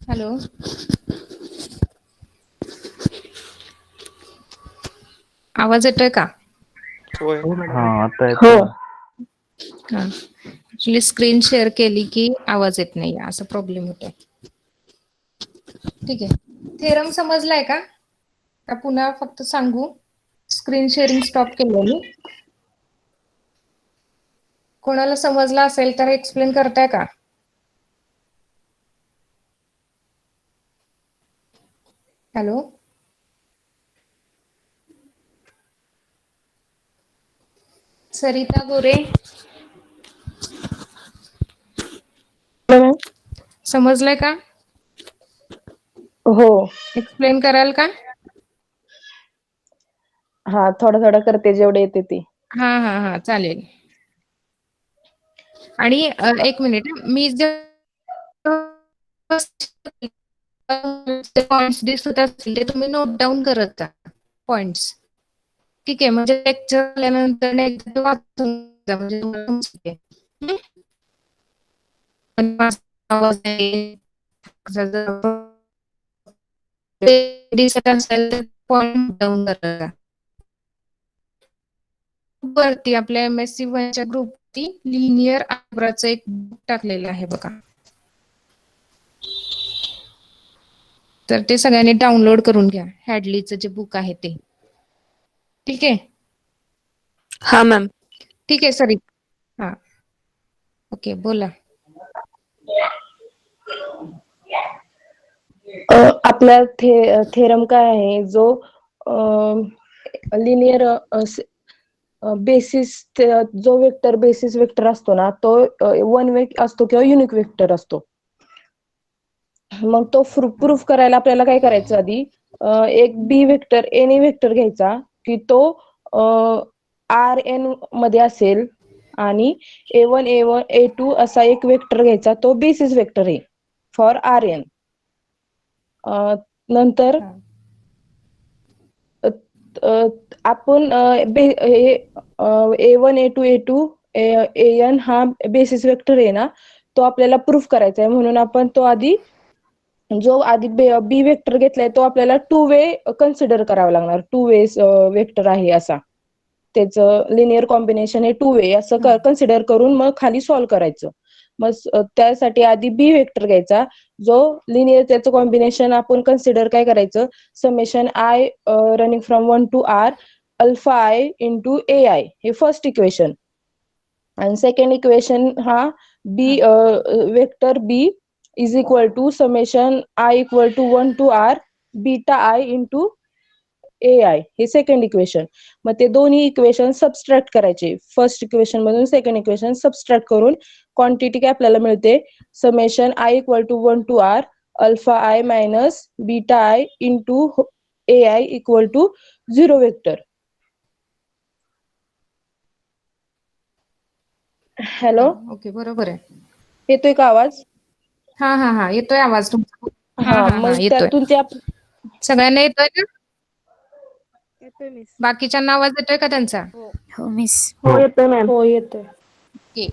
हॅलो. आवाज येतोय का? होय. हा आता येतोय. हा. ऍक्च्युली स्क्रीन शेअर केली की आवाज येत नाही, असा प्रॉब्लेम होतोय. ठीक आहे. थेरम समजलाय का? का पुन्हा फक्त सांगू? स्क्रीन शेअरिंग स्टॉप केलं मी. कोणाला समजला असेल तर एक्सप्लेन करताय का? हॅलो. सरिता गोरे. समजलंय का? हो. एक्सप्लेन कराल का? हा, थोडं थोडं करते जेवढे येते ते. हा चालेल. आणि एक मिनिट, मी पॉइंट्स दिसत असतील ते तुम्ही नोट डाऊन करत जा. पॉइंट्स. ठीक आहे, म्हणजे लेक्चर झाल्यानंतर एकदा वाचून जा, म्हणजे तुम्हाला समजेल. हं? आवाज आहे, दिसत असेल तर पॉइंट डाऊन करा. वरती आपल्या MSc 1च्या ग्रुपवरती लिनियर अल्जेब्राचं एक बुक टाकलेलं आहे बघा. तर ते सगळ्यांनी डाउनलोड करून घ्या. हॅडलीचं जे बुक आहे ते. ठीक आहे. हा मॅम. ठीक आहे सरी. हा. ओके, बोला. आपला थेरम काय आहे, जो लिनियर बेसिस, जो वेक्टर बेसिस वेक्टर असतो ना, तो वन वे असतो किंवा युनिक वेक्टर असतो. मग तो प्रूफ करायला आपल्याला काय करायचं, आधी एक बी वेक्टर, एनी वेक्टर घ्यायचा की तो Rn मध्ये असेल, आणि A1 A1 A2 असा एक वेक्टर घ्यायचा, तो बेसिस वेक्टर आहे फॉर Rn. नंतर आपण हे A1 A2 A2 An हा बेसिस वेक्टर आहे ना, तो आपल्याला प्रूफ करायचा आहे. म्हणून आपण तो आधी बी वेक्टर घेतलाय तो आपल्याला टू वे कन्सिडर करावा लागणार. टू वे वेक्टर आहे असा, त्याचं लिनियर कॉम्बिनेशन हे टू वे असं कन्सिडर करून मग खाली सॉल्व्ह करायचं. मग त्यासाठी आधी बी वेक्टर घ्यायचा, जो लिनियर त्याचं कॉम्बिनेशन आपण कन्सिडर काय करायचं, summation I running from 1 to R alpha I into AI हे फर्स्ट इक्वेशन. आणि सेकंड इक्वेशन हा B vector B is equal to summation I equal to 1 to R beta I into AI हे second equation. मग ते दोन्ही equation subtract करायचे. First equation मधून second equation subtract करून क्वांटिटी काय आपल्याला मिळते, summation I equal to 1 to R alpha I minus beta I into AI equal to 0 vector. Hello. Okay, बरोबर आहे. येतोय का आवाज? हा येतोय आवाज तुमचा. हा, हा मग येतोय. त्यातून ते सगळ्यांना येतोय ना? येतोय मिस. बाकीच्यांना आवाज येतोय का त्यांचा? हो मिस. हो येतोय मॅम. हो येतोय.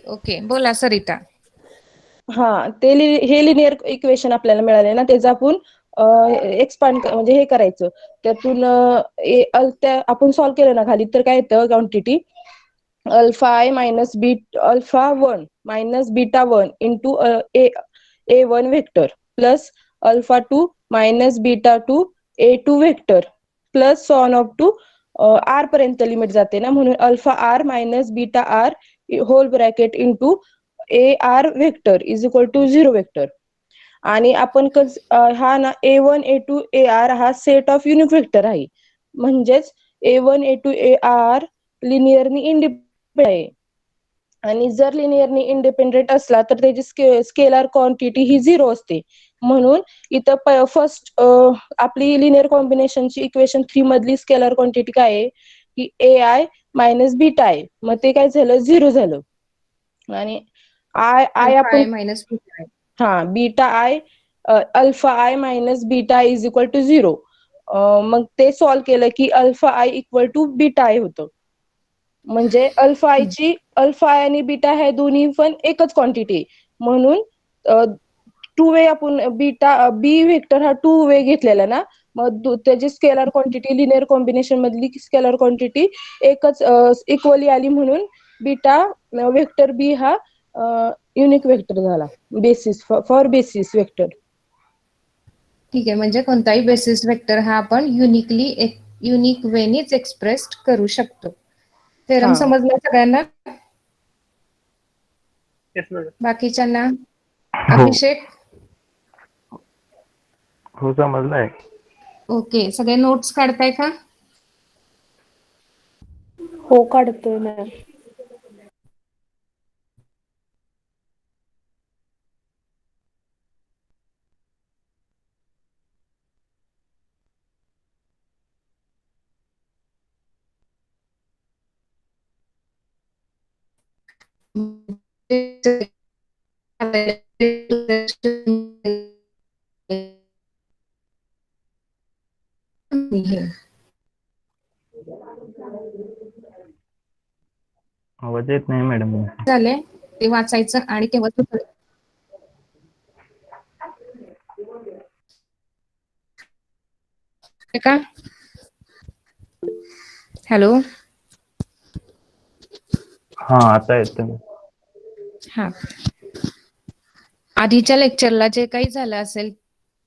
ओके, बोला सरिता. हा, हे लिनियर इक्वेशन आपल्याला मिळाले ना, त्याचं आपण एक्सपांड म्हणजे हे करायचं. त्यातून आपण सॉल्व्ह केलं ना खाली, तर काय येतं quantity, alpha I minus alpha 1 minus beta 1 into A1 vector plus alpha 2 minus beta 2 A2 vector plus sum of to R पर्यंत लिमिट जाते ना, म्हणून alpha R minus beta R whole bracket into AR vector is equal to 0 vector. आणि आपण हा ना A1 A2 AR हा set of unique vector आहे. म्हणजेच A1 A2 AR linearly independent आहे. आणि जर लिनियरली इंडिपेंडेंट असला तर त्याची स्केलर क्वांटिटी ही 0 असते. म्हणून इथं फर्स्ट आपली लिनियर कॉम्बिनेशनची इक्वेशन 3 मधली स्केलर क्वांटिटी काय आहे की AI मायनस बीटा आहे. मग ते काय झालं, 0 झालं. आणि आय आपण मायनस बीटा. हा, beta I alpha I minus beta is equal to 0. मग ते सॉल्व्ह केलं की alpha I equal to beta I होतं. म्हणजे अल्फा आय आणि बीटा ह्या दोन्ही पण एकच क्वांटिटी, म्हणून टू वे आपण बी व्हेक्टर हा टू वे घेतलेला ना, मग त्याची स्केलर क्वांटिटी लिनियर कॉम्बिनेशन मधली स्केलर क्वांटिटी एकच इक्वली आली म्हणून बीटा व्हेक्टर बी हा युनिक व्हेक्टर झाला, बेसिस फॉर बेसिस व्हेक्टर. ठीक आहे, म्हणजे कोणताही बेसिस वेक्टर हा आपण युनिक वेनीच एक्सप्रेस करू शकतो. थेरम हा. समजला सगळ्यांना? Yes madam. बाकीच्यांना? हो अभिषेक? हो समजलंय. ओके, सगळे नोट्स काढताय का? हो काढतोय मॅम. आवाज येत नाही मॅडम. झाले ते वाचायचं आणि तेव्हा का? हॅलो. हा आता येतं. हा, आधीच्या लेक्चरला जे काही झालं असेल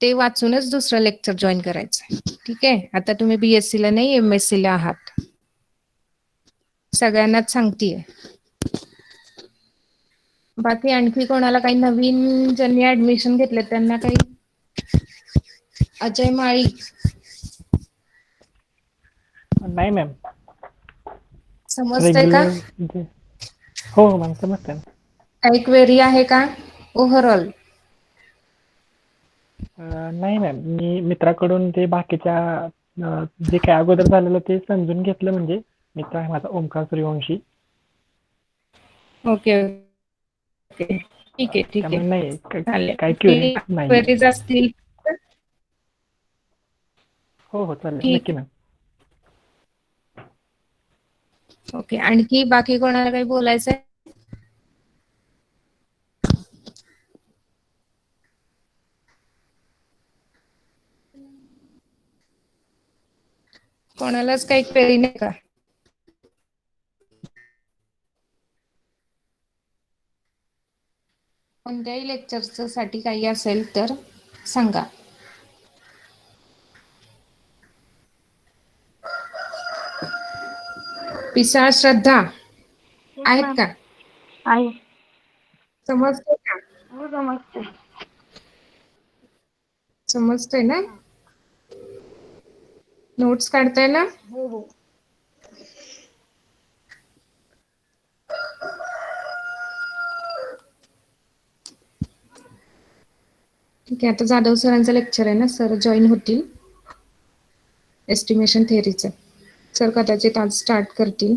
ते वाचूनच दुसरं लेक्चर जॉईन करायचं. ठीक आहे, आता तुम्ही BSc ला नाही MSc ला आहात, सगळ्यांनाच सांगतेय. बाकी आणखी कोणाला काही नवीन ज्यांनी ऍडमिशन घेतले त्यांना काही? अजय माळी? नाही मॅम. समजतंय का? रेग्युलर हो मॅम समजतंय. काही क्वेरी आहे का ओव्हरऑल? नाही मॅम, मी मित्राकडून ते बाकीच्या जे काय अगोदर झालेलं ते समजून घेतलं. म्हणजे मित्र आहे माझा ओमकार सूर्यवंशी. ओके ओके, ठीक आहे ठीक त्यामुळे आहे, नाही चालेल. काय क्युरी नाही. क्वेरीज असतील? हो हो चालेल, ठीक. नक्की मॅम. ओके, आणखी बाकी कोणाला काही बोलायचंय? कोणालाच काही क्वेरी नाही का? कोणत्याही लेक्चरच्या साठी काही असेल तर सांगा. पिसाळ श्रद्धा आहेत का? आहे. समजतंय का? हो समजते. समजतंय ना? नोट्स काढताय ना? हो हो. ठीक आहे, आता जाधव सरांचं लेक्चर आहे ना, सर जॉईन होतील एस्टिमेशन थेअरीचं. सर कदाचित आज स्टार्ट करतील.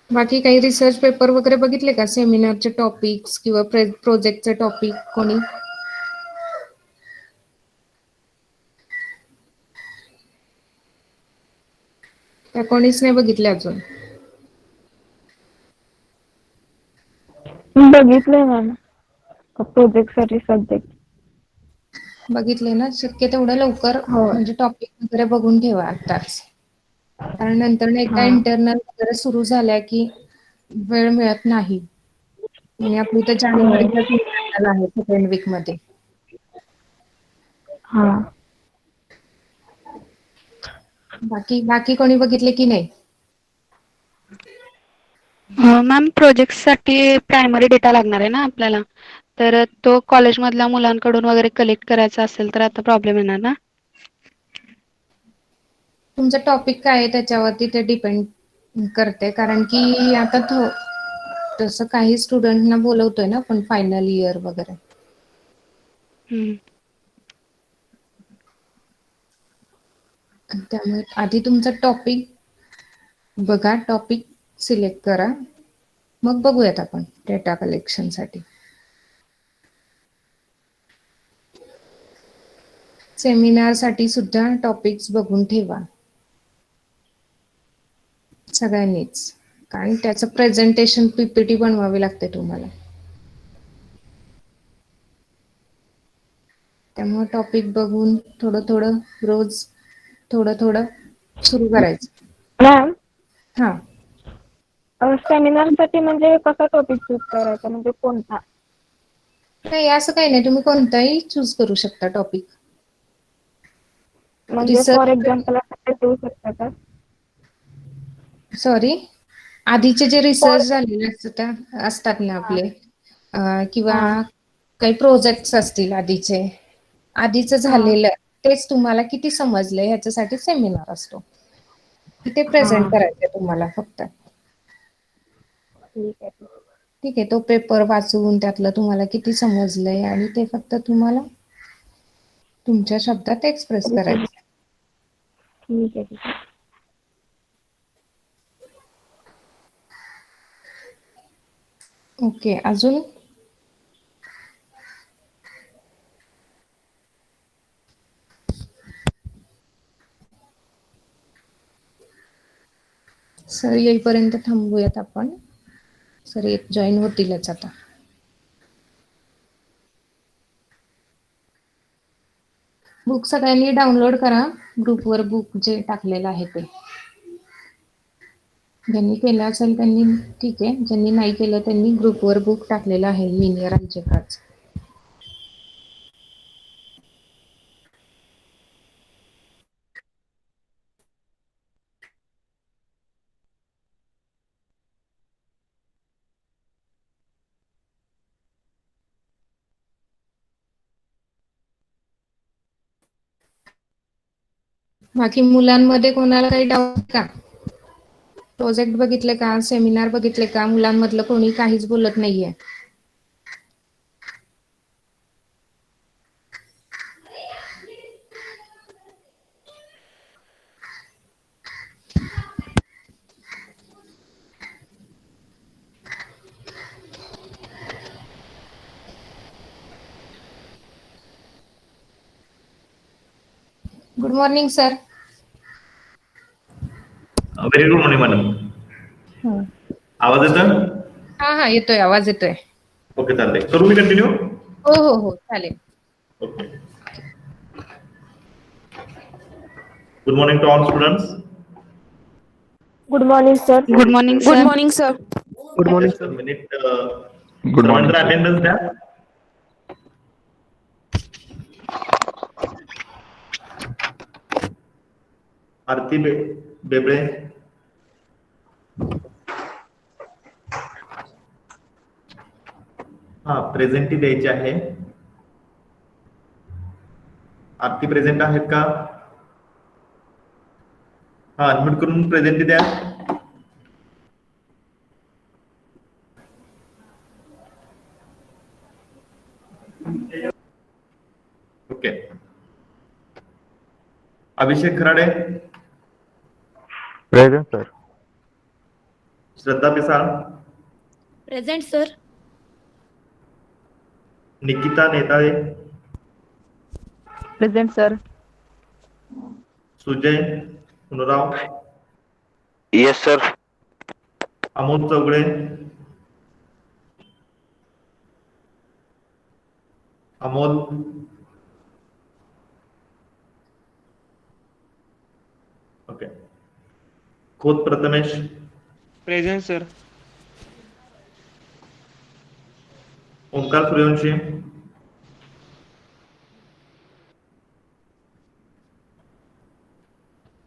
बाकी काही रिसर्च पेपर वगैरे बघितले का? सेमिनारचे टॉपिक्स किंवा प्रोजेक्टचे टॉपिक कोणी? त्या कोणीच नाही बघितले अजून? बघितलंय मॅम, प्रोजेक्ट साठी सब्जेक्ट. बघितले ना? शक्य तेवढं लवकर हो. म्हणजे टॉपिक वगैरे बघून ठेवा आत्ताच, कारण नंतर एकदा हा. इंटरनल वगैरे सुरू झाल्या की वेळ मिळत नाही. आणि आपली तर जानेवारीतच इंटरनल आहे सेकंड वीक मध्ये. हा. बाकी कोणी बघितले की नाही? मॅम प्रोजेक्टसाठी प्रायमरी डेटा लागणार आहे ना आपल्याला, तर तो कॉलेजमधल्या मुलांकडून वगैरे कलेक्ट करायचा असेल तर आता प्रॉब्लेम येणार ना? तुमचा टॉपिक काय आहे त्याच्यावरती ते डिपेंड करते, कारण की आता तसं काही स्टुडंटना बोलवतोय ना आपण फायनल इयर वगैरे. त्यामुळे आधी तुमचा टॉपिक बघा, टॉपिक सिलेक्ट करा, मग बघूयात आपण डेटा कलेक्शन साठी. सेमिनार साठी सुद्धा टॉपिक्स बघून ठेवा सगळ्यांनीच, आणि त्याचं प्रेझेंटेशन पीपीटी बनवावी लागते तुम्हाला. त्यामुळे टॉपिक बघून थोडं थोडं रोज थोडं थोडं सुरू करायचं. मॅम हा, सेमिनारसाठी म्हणजे कसा टॉपिक चूज करायचा, म्हणजे कोणता? नाही असं काही नाही, तुम्ही कोणताही चूज करू शकता टॉपिक. म्हणजे फॉर रिसर्च, एक्झाम्पल असं देऊ शकता का? सॉरी, आधीचे जे फॉर रिसर्च झालेले असतात ना आपले, किंवा हां काही प्रोजेक्ट्स असतील आधीचं हां झालेलं, तेच तुम्हाला किती समजलंय ह्याच्यासाठी सेमिनार असतो. ते प्रेझेंट हां करायचं तुम्हाला फक्त. ठीक आहे. ठीक आहे, तो पेपर वाचून त्यातलं तुम्हाला किती समजलंय आणि ते फक्त तुम्हाला तुमच्या शब्दात एक्सप्रेस करायचं. ठीक आहे. ओके, अजून? सर येईपर्यंत थांबूयात आपण. सर जॉईन होतीलच आता. बुक सगळ्यांनी डाउनलोड करा, ग्रुपवर बुक जे टाकलेलं आहे ते. ज्यांनी केलं असेल त्यांनी ठीक आहे, ज्यांनी नाही केलं त्यांनी ग्रुपवर बुक टाकलेलं आहे लिनियर अल्जेब्राचं. बाकी मुलांमध्ये कोणाला काही डाऊट का? प्रोजेक्ट बघितले का? सेमिनार बघितले का? मुलांमधलं कोणी काहीच बोलत नाहीये. Good morning sir. Very good morning madam. आवाज येतोय? हा येतोय, आवाज येतोय. ओके, चालतंय. करू मी कंटिन्यू? हो चालेल. Okay. Good morning to all students. Good morning sir. Good morning good sir. Morning sir. Good morning just sir. Minute. Good morning सर्वांना अटेंडन्स द्या. आरती बेबळे, प्रेझेंटी द्यायची आहे. आरती प्रेझेंट आहेत का? अनम्यूट करून प्रेझेंटी द्या. Okay. Abhishek Kharade, present sir. Shraddha Pisal, present sir. Nikita Netale, present sir. Sujay Hunrao, yes sir. Amol Chougale, Amol, okay. Khot Prathamesh, present sir. Omkar Suryavanshi,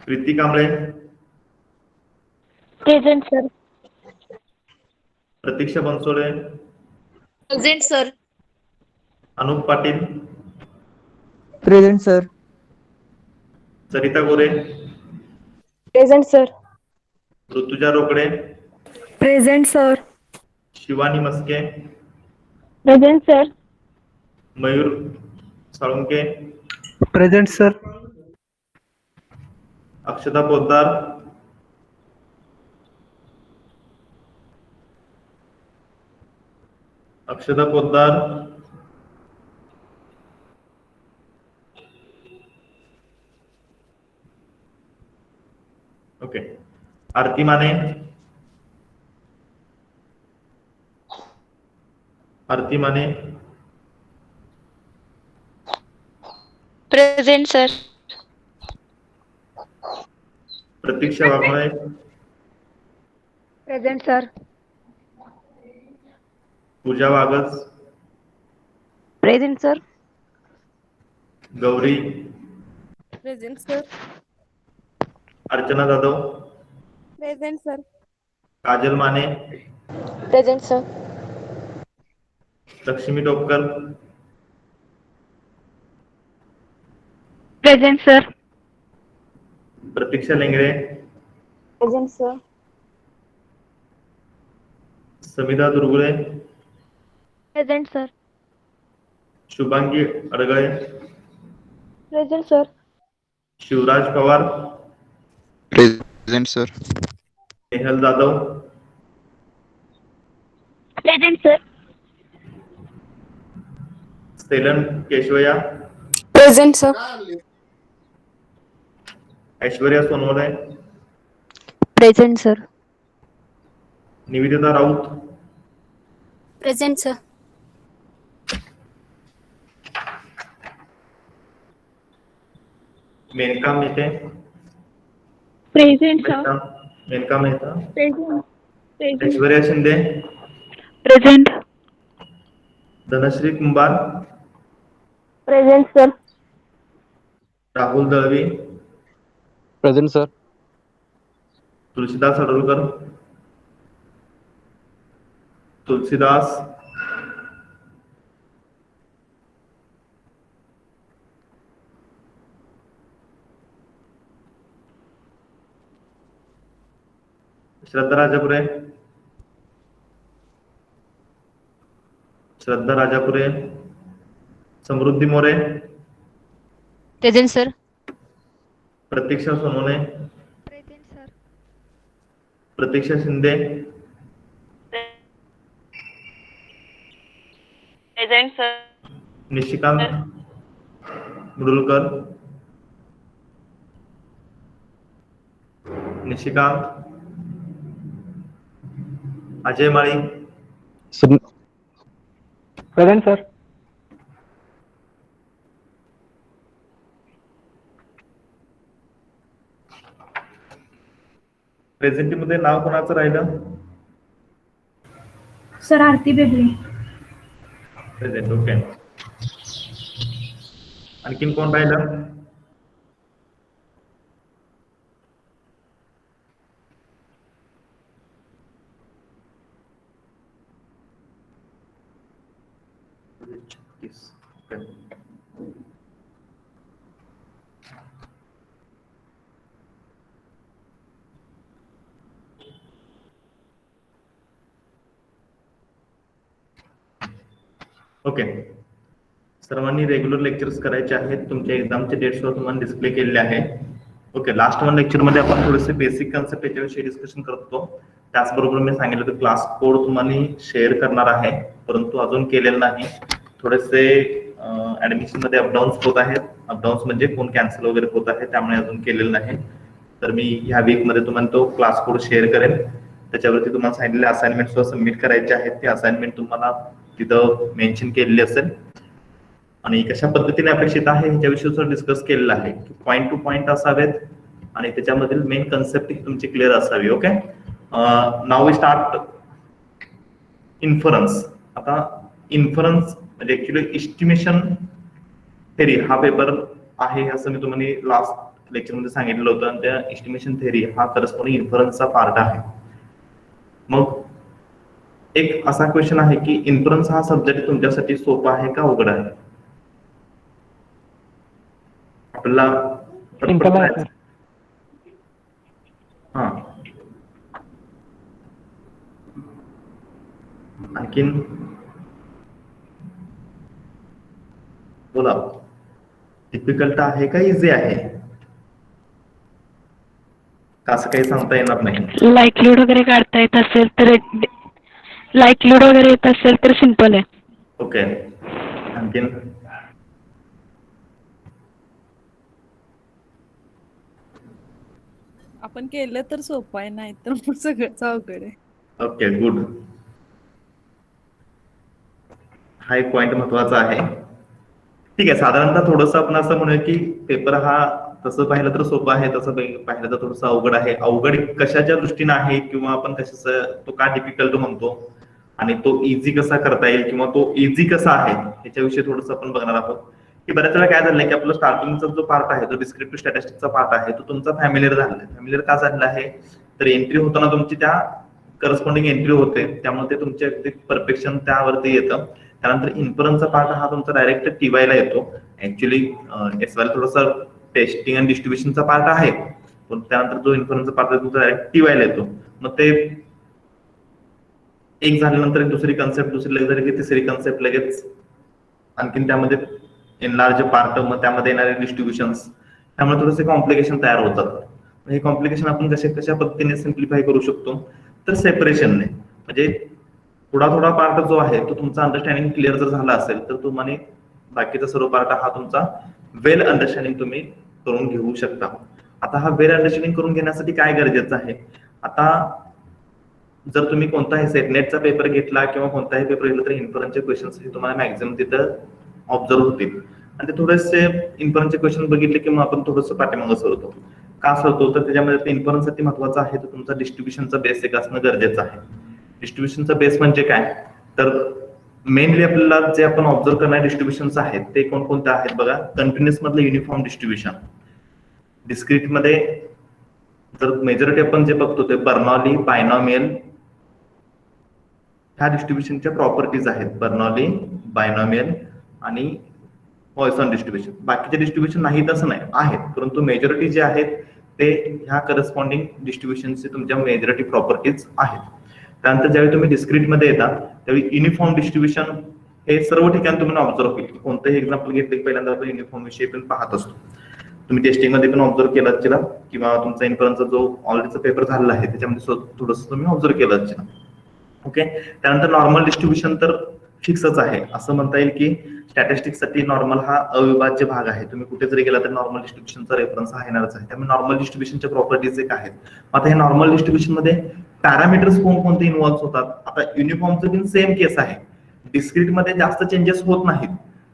Preeti Kamble, present sir. Pratiksha Bansode, present sir. Anup Patil, present sir. Sarita Gore, present sir. Rutuja Rokade, present sir. Shivani Maske, present sir. Mayur Salunke, present sir. Akshata Poddar, okay. Aarti Mane, Aarti Mane, present sir. Pratiksha Waghmare, present sir. Pooja Wagaj, present sir. Gauri, present sir. Archana Jadhav, present sir. Kajal Mane, present sir. Lakshmi Topkar, present sir. Pratiksha Lengare, present sir. Samidha Durgule, present sir. Shubhangi Adagale, present sir. Shivraj Pawar, present sir. Nehal Jadhav, present sir. Selan Keshavaya, present sir. Aishwarya Sonawane, present sir. Nivedita Raut, present sir. Menka Mehte, present sir. Menka Mehta, present. Aishwarya Shinde, present. Dhanashree Kumbhar, present sir. Rahul Dalvi, present sir. Tulsidas अडोलकर, Tulsidas, श्रद्धा राजापुरे, श्रद्धा राजापुरे, समृद्धी More, present sir. प्रतीक्षा Sonawane, present sir. प्रतीक्षा Shinde, present sir. Nishikant मुडुलकर, Nishikant, Ajay माळी, present sir. Presenty मध्ये नाव कोणाचं राहिलं? Sir आरती बेबले. Present. Okay. आणखीन कोण राहिलं? Okay. Okay, सर्वांनी regular lectures करायचे आहेत. तुमच्या एक्झामचे डेट्स तुम्हाला डिस्प्ले केलेले आहे. ओके, लास्ट वन लेक्चर मध्ये आपण थोडेसे बेसिक कन्सेप्ट याच्याविषयी डिस्कशन करतो. त्याचबरोबर मी सांगितलं की क्लास कोड तुम्हाला शेअर करणार आहे, परंतु अजून केलेलं नाही. थोडेसे ऍडमिशन मध्ये अपडाऊन्स होत आहेत. अपडाऊन्स म्हणजे कोण कॅन्सल वगैरे होत आहे, त्यामुळे अजून केलेलं नाही. तर मी ह्या वीक मध्ये तुम्हाला तो क्लास कोड शेअर करेन. त्याच्यावरती तुम्हाला सांगितलेले असाइनमेंट सबमिट करायचे आहेत. ते असाइनमेंट तुम्हाला तिथं मेन्शन केलेली असेल आणि कशा पद्धतीने अपेक्षित आहे ह्याच्याविषयी डिस्कस केलेलं आहे. पॉईंट टू पॉईंट असावेत आणि त्याच्यामधील मेन कन्सेप्ट ही तुमची क्लिअर असावी. Okay, now we start inference. आता इन्फरन्स म्हणजे ऍक्च्युली एस्टिमेशन थेरी हा पेपर आहे असं मी तुम्हाला लास्ट लेक्चर मध्ये सांगितलं होतं. आणि त्या एस्टिमेशन थेरी हा करस्पॉन्डिंग इन्फरन्सचा पार्ट आहे. मग एक असा क्वेश्चन आहे की इन्फरन्स हा सब्जेक्ट तुमच्यासाठी सोपा आहे का अवघड आहे? आपल्याला हा आणखीन बोला, डिफिकल्ट आहे का इझी आहे? असं काही सांगता येणार नाही. लाईकलीहुड वगैरे काढता येत असेल तर लाईकलीहुड वगैरे येत असेल तर सिंपल आहे. ओके, आणखीन आपण केलं तर सोपं आहे, नाही तर मग सगळंच अवघड आहे. Okay, good. हा एक पॉइंट महत्वाचा आहे. ठीक आहे, साधारणतः थोडंसं आपण असं म्हणूया की पेपर हा तसं पाहिलं तर सोपं आहे, तसं पाहिलं तर थोडंसं अवघड आहे. अवघड कशाच्या दृष्टीने आहे किंवा आपण कशाचं तो का डिफिकल्ट म्हणतो आणि तो इझी कसा करता येईल किंवा तो इझी कसा आहे याच्याविषयी थोडंसं आपण बघणार आहोत. की बऱ्याच वेळा काय झालंय की आपलं स्टार्टिंगचा जो पार्ट आहे, जो डिस्क्रिप्टिव्ह स्टॅटिस्टिक्सचा पार्ट आहे, तो तुमचा फॅमिलियर झालेला आहे. फॅमिलियर का झालेला आहे, तर एंट्री होताना तुमची त्या करस्पॉन्डिंग एंट्री होते, त्यामुळे ते तुमचे परफेक्शन त्यावरती येतं. त्यानंतर इन्फरन्सचा पार्ट हा तुमचा डायरेक्ट टीवायला येतो. ऍक्च्युअली एसवायला थोडासा टेस्टिंग आणि डिस्ट्रीब्युशनचा पार्ट आहे, पण त्यानंतर जो इन्फरन्सचा पार्ट आहे तुमचा डायरेक्ट टीवायला येतो. मग ते एक झाल्यानंतर दुसरी कन्सेप्ट, दुसरी लगेच झाली की तिसरी कन्सेप्ट, लगेच आणखीन त्यामध्ये एनलार्ज पार्ट, मग त्यामध्ये येणारे डिस्ट्रीब्युशन्स, त्यामुळे थोडेसे कॉम्प्लिकेशन तयार होतात. हे कॉम्प्लिकेशन आपण कशा पद्धतीने सिम्प्लिफाय करू शकतो, तर सेपरेशनने. म्हणजे थोडा थोडा पार्ट जो आहे तो तुमचा अंडरस्टँडिंग क्लिअर जर झाला असेल तर तुम्हाला बाकीचा सर्व पार्ट हा तुमचा वेल अंडरस्टँडिंग तुम्ही करून घेऊ शकता. आता हा वेल अंडरस्टँडिंग करून घेण्यासाठी काय गरजेचं आहे, आता जर तुम्ही कोणताही सेटनेटचा पेपर घेतला किंवा कोणताही पेपर घेतला तर इन्फरन्सचे क्वेश्चन्स हे तुम्हाला मॅक्झिमम तिथं ऑब्झर्व होतील आणि ते थोडेसे इन्फरन्सचे क्वेश्चन बघितले किंवा आपण थोडंसं पाठीमागं सरतो. का सरतो, तर त्याच्यामध्ये इन्फरन्ससाठी महत्वाचं आहे तर तुमचा डिस्ट्रीब्युशनचा बेस एक असणं गरजेचं आहे. डिस्ट्रीब्युशनचा बेस म्हणजे काय, तर मेनली आपल्याला जे आपण ऑब्झर्व करणारे डिस्ट्रीब्युशन्स आहेत ते कोणकोणते आहेत बघा. कंटिन्युअस मधलं युनिफॉर्म डिस्ट्रीब्युशन, डिस्क्रीट मध्ये जर मेजॉरिटी आपण जे बघतो ते बर्नॉली, बायनॉमियल ह्या डिस्ट्रीब्युशनच्या प्रॉपर्टीज आहेत. बर्नॉली, बायनॉमियल आणि पॉइसन डिस्ट्रीब्युशन. बाकीचे डिस्ट्रीब्युशन नाहीत असं नाही, आहेत, परंतु मेजॉरिटी जे आहेत ते ह्या करस्पॉन्डिंग डिस्ट्रीब्युशनचे तुमच्या मेजॉरिटी प्रॉपर्टीज आहेत. त्यानंतर ज्यावेळी तुम्ही डिस्क्रीट मध्ये येता त्यावेळी युनिफॉर्म डिस्ट्रीब्युशन हे सर्व ठिकाणी तुम्ही ऑब्झर्व केली. कोणतंही एक्झाम्पल घेतलं पहिल्यांदा आपण युनिफॉर्म विषयी पण पाहत असतो. तुम्ही टेस्टिंग मध्ये पण ऑब्झर्व केला असेल किंवा तुमचा इन्फरन्सचा जो ऑलरेडीचा पेपर झालेला आहे त्याच्यामध्ये थोडंसं तुम्ही ऑब्झर्व केलं असेल. ओके, त्यानंतर नॉर्मल डिस्ट्रीब्युशन तर फिक्सच आहे. असं म्हणता येईल की स्टॅटिस्टिक्स साठी नॉर्मल हा अविभाज्य भाग आहे. तुम्ही कुठे जरी गेला तर नॉर्मल डिस्ट्रीब्युशनचा रेफरन्स हा येणारच आहे. त्यामुळे नॉर्मल डिस्ट्रीब्युशनच्या प्रॉपर्टीज एक आहेत. आता हे नॉर्मल डिस्ट्रीब्युशन मध्ये पॅरामीटर्स कोणकोणते इन्व्हॉल्व्ह होतात. आता युनिफॉर्मचं पण सेम केस आहे. डिस्क्रीट मध्ये जास्त चेंजेस होत नाहीत.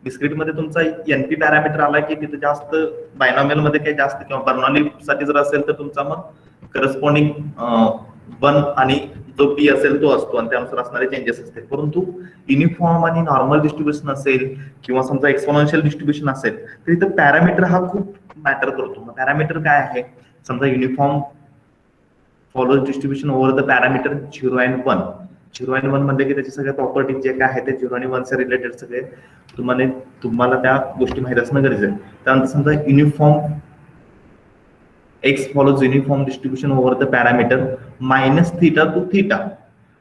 डिस्क्रीट मध्ये तुमचा एनपी पॅरामीटर आला की तिथे जास्त, बायनॉमियल मध्ये काही जास्त किंवा बर्नॉली साठी जर असेल तर तुमचा मग करस्पॉन्डिंग 1 आणि जो पी असेल तो असतो आणि त्यानुसार असणारे चेंजेस असते. परंतु युनिफॉर्म आणि नॉर्मल डिस्ट्रीब्युशन असेल किंवा समजा एक्सपोनेन्शियल डिस्ट्रीब्युशन असेल तर इथं पॅरामीटर हा खूप मॅटर करतो. मग पॅरामीटर काय आहे, समजा uniform follows distribution over the parameter 0 and 1. 0 and 1 म्हणजे की त्याचे सगळे प्रॉपर्टीज जे काय आहेत ते 0 आणि 1 चे रिलेटेड सगळे तुम्हाला त्या गोष्टी माहित असणं गरजेचं आहे. त्यानंतर समजा uniform X follows uniform distribution over the parameter -θ to θ.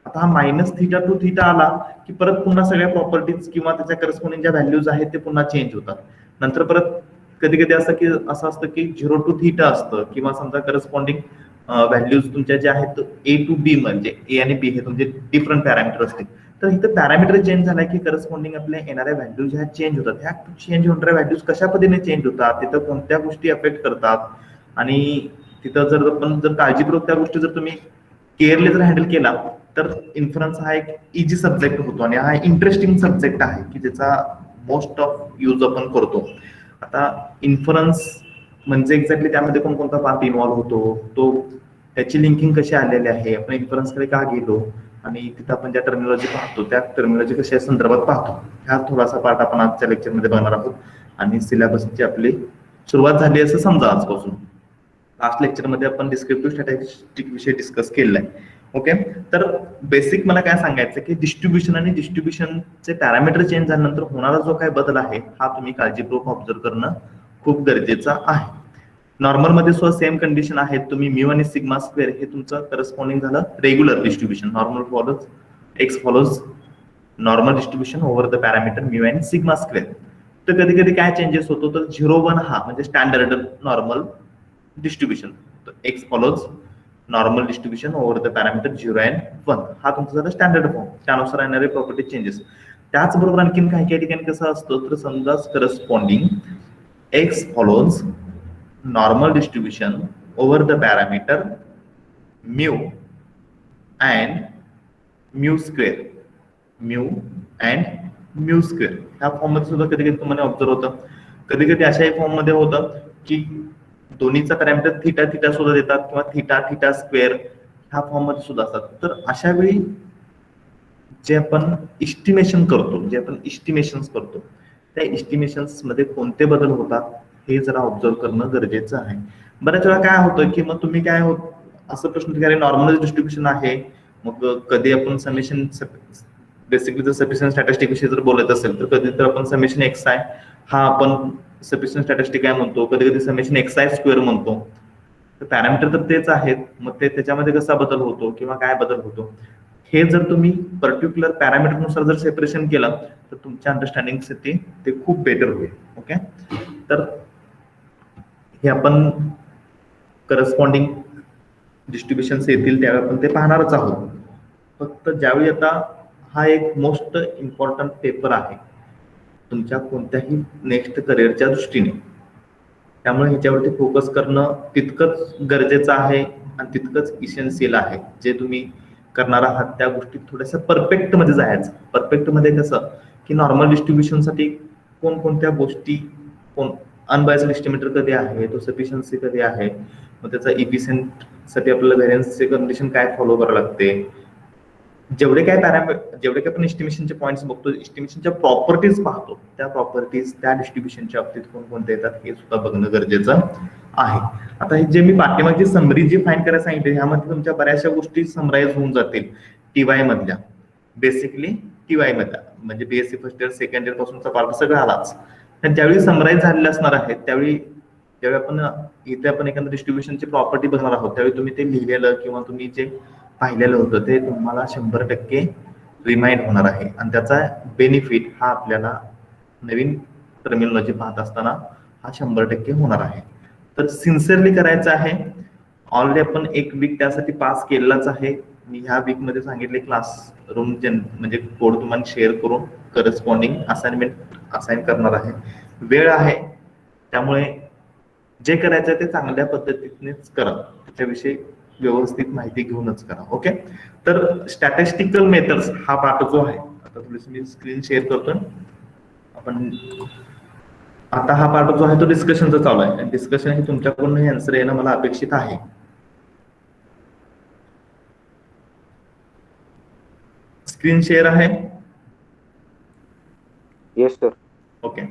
आता हा -θ to θ आला की परत पुन्हा सगळ्या प्रॉपर्टीज किंवा त्याच्या करस्पॉन्डिंग ज्या व्हॅल्यूज आहेत ते पुन्हा चेंज होतात. नंतर परत कधी कधी असं असतं की 0 to θ असतं किंवा समजा करस्पॉन्डिंग व्हॅल्यूज तुमच्या ज्या आहेत A to B म्हणजे A आणि B हे तुमचे डिफरंट पॅरामीटर असतील. तर इथं पॅरामीटर चेंज झाला की करस्पॉन्डिंग आपल्या येणाऱ्या व्हॅल्यूज ह्या चेंज होतात. ह्या चेंज होणाऱ्या व्हॅल्यूज कशा पद्धतीने चेंज होतात, तिथं कोणत्या गोष्टी अफेक्ट करतात आणि तिथं जर आपण काळजीपूर्वक त्या गोष्टी जर तुम्ही केअरली जर हँडल केला तर इन्फरन्स हा एक इझी सब्जेक्ट होतो आणि हा इंटरेस्टिंग सब्जेक्ट आहे की ज्याचा मोस्ट ऑफ यूज आपण करतो. आता इन्फरन्स म्हणजे एक्झॅक्टली त्यामध्ये कोणकोणता पार्ट इन्व्हॉल्व्ह होतो, तो त्याची लिंकिंग कशी आलेली आहे, आपण इन्फरन्सकडे का गेलो आणि तिथं आपण ज्या टर्मिनॉलॉजी पाहतो त्या टर्मिनॉलॉजी कशा संदर्भात पाहतो, हा थोडासा पार्ट आपण आजच्या लेक्चरमध्ये बघणार आहोत. आणि सिलेबसची आपली सुरुवात झाली असं समजा आजपासून. लास्ट लेक्चरमध्ये आपण डिस्क्रिप्टिव्ह स्टॅटिस्टिक विषय डिस्कस केलेला आहे. ओके, तर बेसिक मला काय सांगायचं की डिस्ट्रीब्युशन आणि डिस्ट्रीब्युशनचे पॅरामीटर चेंज झाल्यानंतर होणारा जो काय बदल आहे हा तुम्ही काळजीपूर्वक ऑब्झर्व करणं खूप गरजेचं आहे. नॉर्मल मध्ये सुद्धा सेम कंडिशन आहेत. तुम्ही म्यू आणि सिग्मा स्क्वेअर हे तुमचं करस्पॉन्डिंग झालं regular distribution. Normal follows x follows normal distribution over the parameter mu आणि सिग्मा स्क्वेअर. तर कधी कधी काय चेंजेस होतो तर 0-1 हा म्हणजे standard normal distribution. X follows normal distribution over the parameter 0 and 1 हा तुमचा झाला स्टँडर्ड फॉर्म. त्यानुसार येणारे प्रॉपर्टी चेंजेस. त्याचबरोबर आणखीन काही काही ठिकाणी कसं असतं तर समजा corresponding x follows normal distribution over the parameter mu and mu square mu square ह्या फॉर्म मध्ये सुद्धा कधी कधी तुम्हाला ऑब्झर्व होतं. कधी कधी अशाही फॉर्म मध्ये होतं की दोन्हीचा पॅरामीटर थिटा थिटा सुद्धा देतात किंवा थिटा थिटा स्क्वेअर ह्या फॉर्म मध्ये सुद्धा असतात. तर अशा वेळी जे आपण इस्टिमेशन करतो त्या इस्टिमेशन्स मध्ये कोणते बदल होतात हे जरा ऑब्झर्व करणं गरजेचं आहे. बऱ्याच वेळा काय होतं की मग तुम्ही काय असं प्रश्न की अरे नॉर्मल डिस्ट्रीब्युशन आहे, मग कधी आपण समेशन बेसिकली जर सफिशियंट स्टॅटिस्टिक विषयी जर बोलत असेल तर कधी तर आपण समेशन एक्स आय हा आपण सफिशियंट स्टॅटिस्टिक काय म्हणतो, कधी कधी समेशन एक्स आय स्क्वेअर म्हणतो. तर पॅरामीटर तर तेच आहेत, मग ते त्याच्यामध्ये कसा बदल होतो किंवा काय बदल होतो हे जर तुम्ही पर्टिक्युलर पॅरामीटरनुसार जर सेपरेशन केलं तर तुमच्या अंडरस्टँडिंगसाठी ते खूप बेटर होईल. ओके, तर हे आपण करस्पॉन्डिंग डिस्ट्रीब्युशन्स येतील त्यावेळी आपण ते पाहणारच आहोत. फक्त ज्यावेळी आता हा एक मोस्ट इम्पॉर्टंट पेपर आहे तुमच्या कोणत्याही नेक्स्ट करिअरच्या दृष्टीने, त्यामुळे ह्याच्यावरती फोकस करणं तितकंच गरजेचं आहे आणि तितकंच इसेन्शियल आहे. जे तुम्ही करणार आहात त्या गोष्टी थोड्याशा परफेक्ट मध्ये जायचं. परफेक्ट मध्ये कसं की नॉर्मल डिस्ट्रीब्युशनसाठी कोणकोणत्या गोष्टी, अनबायस्ड एस्टिमेटर कधी आहे, तो सफिशियन्सी कधी आहे, मग त्याचा इफिशियंट साठी आपल्याला व्हेरियन्सचे कंडिशन काय फॉलो करावं लागते, जेवढे काय आपण एस्टिमेशनचे पॉईंट्स बघतो, एस्टिमेशनच्या प्रॉपर्टीज पाहतो, त्या प्रॉपर्टीज त्या डिस्ट्रीब्युशनच्या बाबतीत कोणकोणते येतात हे सुद्धा बघणं गरजेचं आहे. आता हे जे मी पाठीमागची समरी जी फाईंड करायला सांगितली ह्यामध्ये तुमच्या बऱ्याचशा गोष्टी समराईज होऊन जातील टीवाय मधल्या. बेसिकली टीवाय मधल्या म्हणजे BSc first year second year पासूनचा पार्ट सगळं आलाच. ज्यावेळी समराईज झालेले असणार आहेत त्यावेळी आपण इथे आपण एखाद्या डिस्ट्रीब्युशनची प्रॉपर्टी बघणार आहोत त्यावेळी तुम्ही ते लिहिलेलं किंवा तुम्ही जे पाहिलेलं होतं ते तुम्हाला 100% रिमाइंड होणार आहे आणि त्याचा बेनिफिट हा आपल्याला नवीन टर्मिनॉलॉजी पाहत असताना हा 100% होणार आहे. तर सिन्सिअरली करायचं आहे. ऑलरेडी आपण एक वीक त्यासाठी पास केलेलाच आहे. मी ह्या वीक मध्ये सांगितले क्लासरूम म्हणजे कोड तुम्हाला शेअर करून करस्पॉन्डिंग असाइनमेंट असाइन करणार आहे. वेळ आहे त्यामुळे जे करायचं ते चांगल्या पद्धतीनेच करा, त्याच्याविषयी व्यवस्थित माहिती घेऊनच करा. ओके, तर स्टॅटिस्टिकल मेथड्स हा पार्ट जो आहे, आता थोडीशी मी स्क्रीन शेअर करतोय. आपण आता हा पार्ट जो आहे तो डिस्कशनचा चालू आहे. डिस्कशन हे तुमच्याकडून आन्सर येणं मला अपेक्षित आहे. स्क्रीन शेअर आहे? Yes sir. ओके,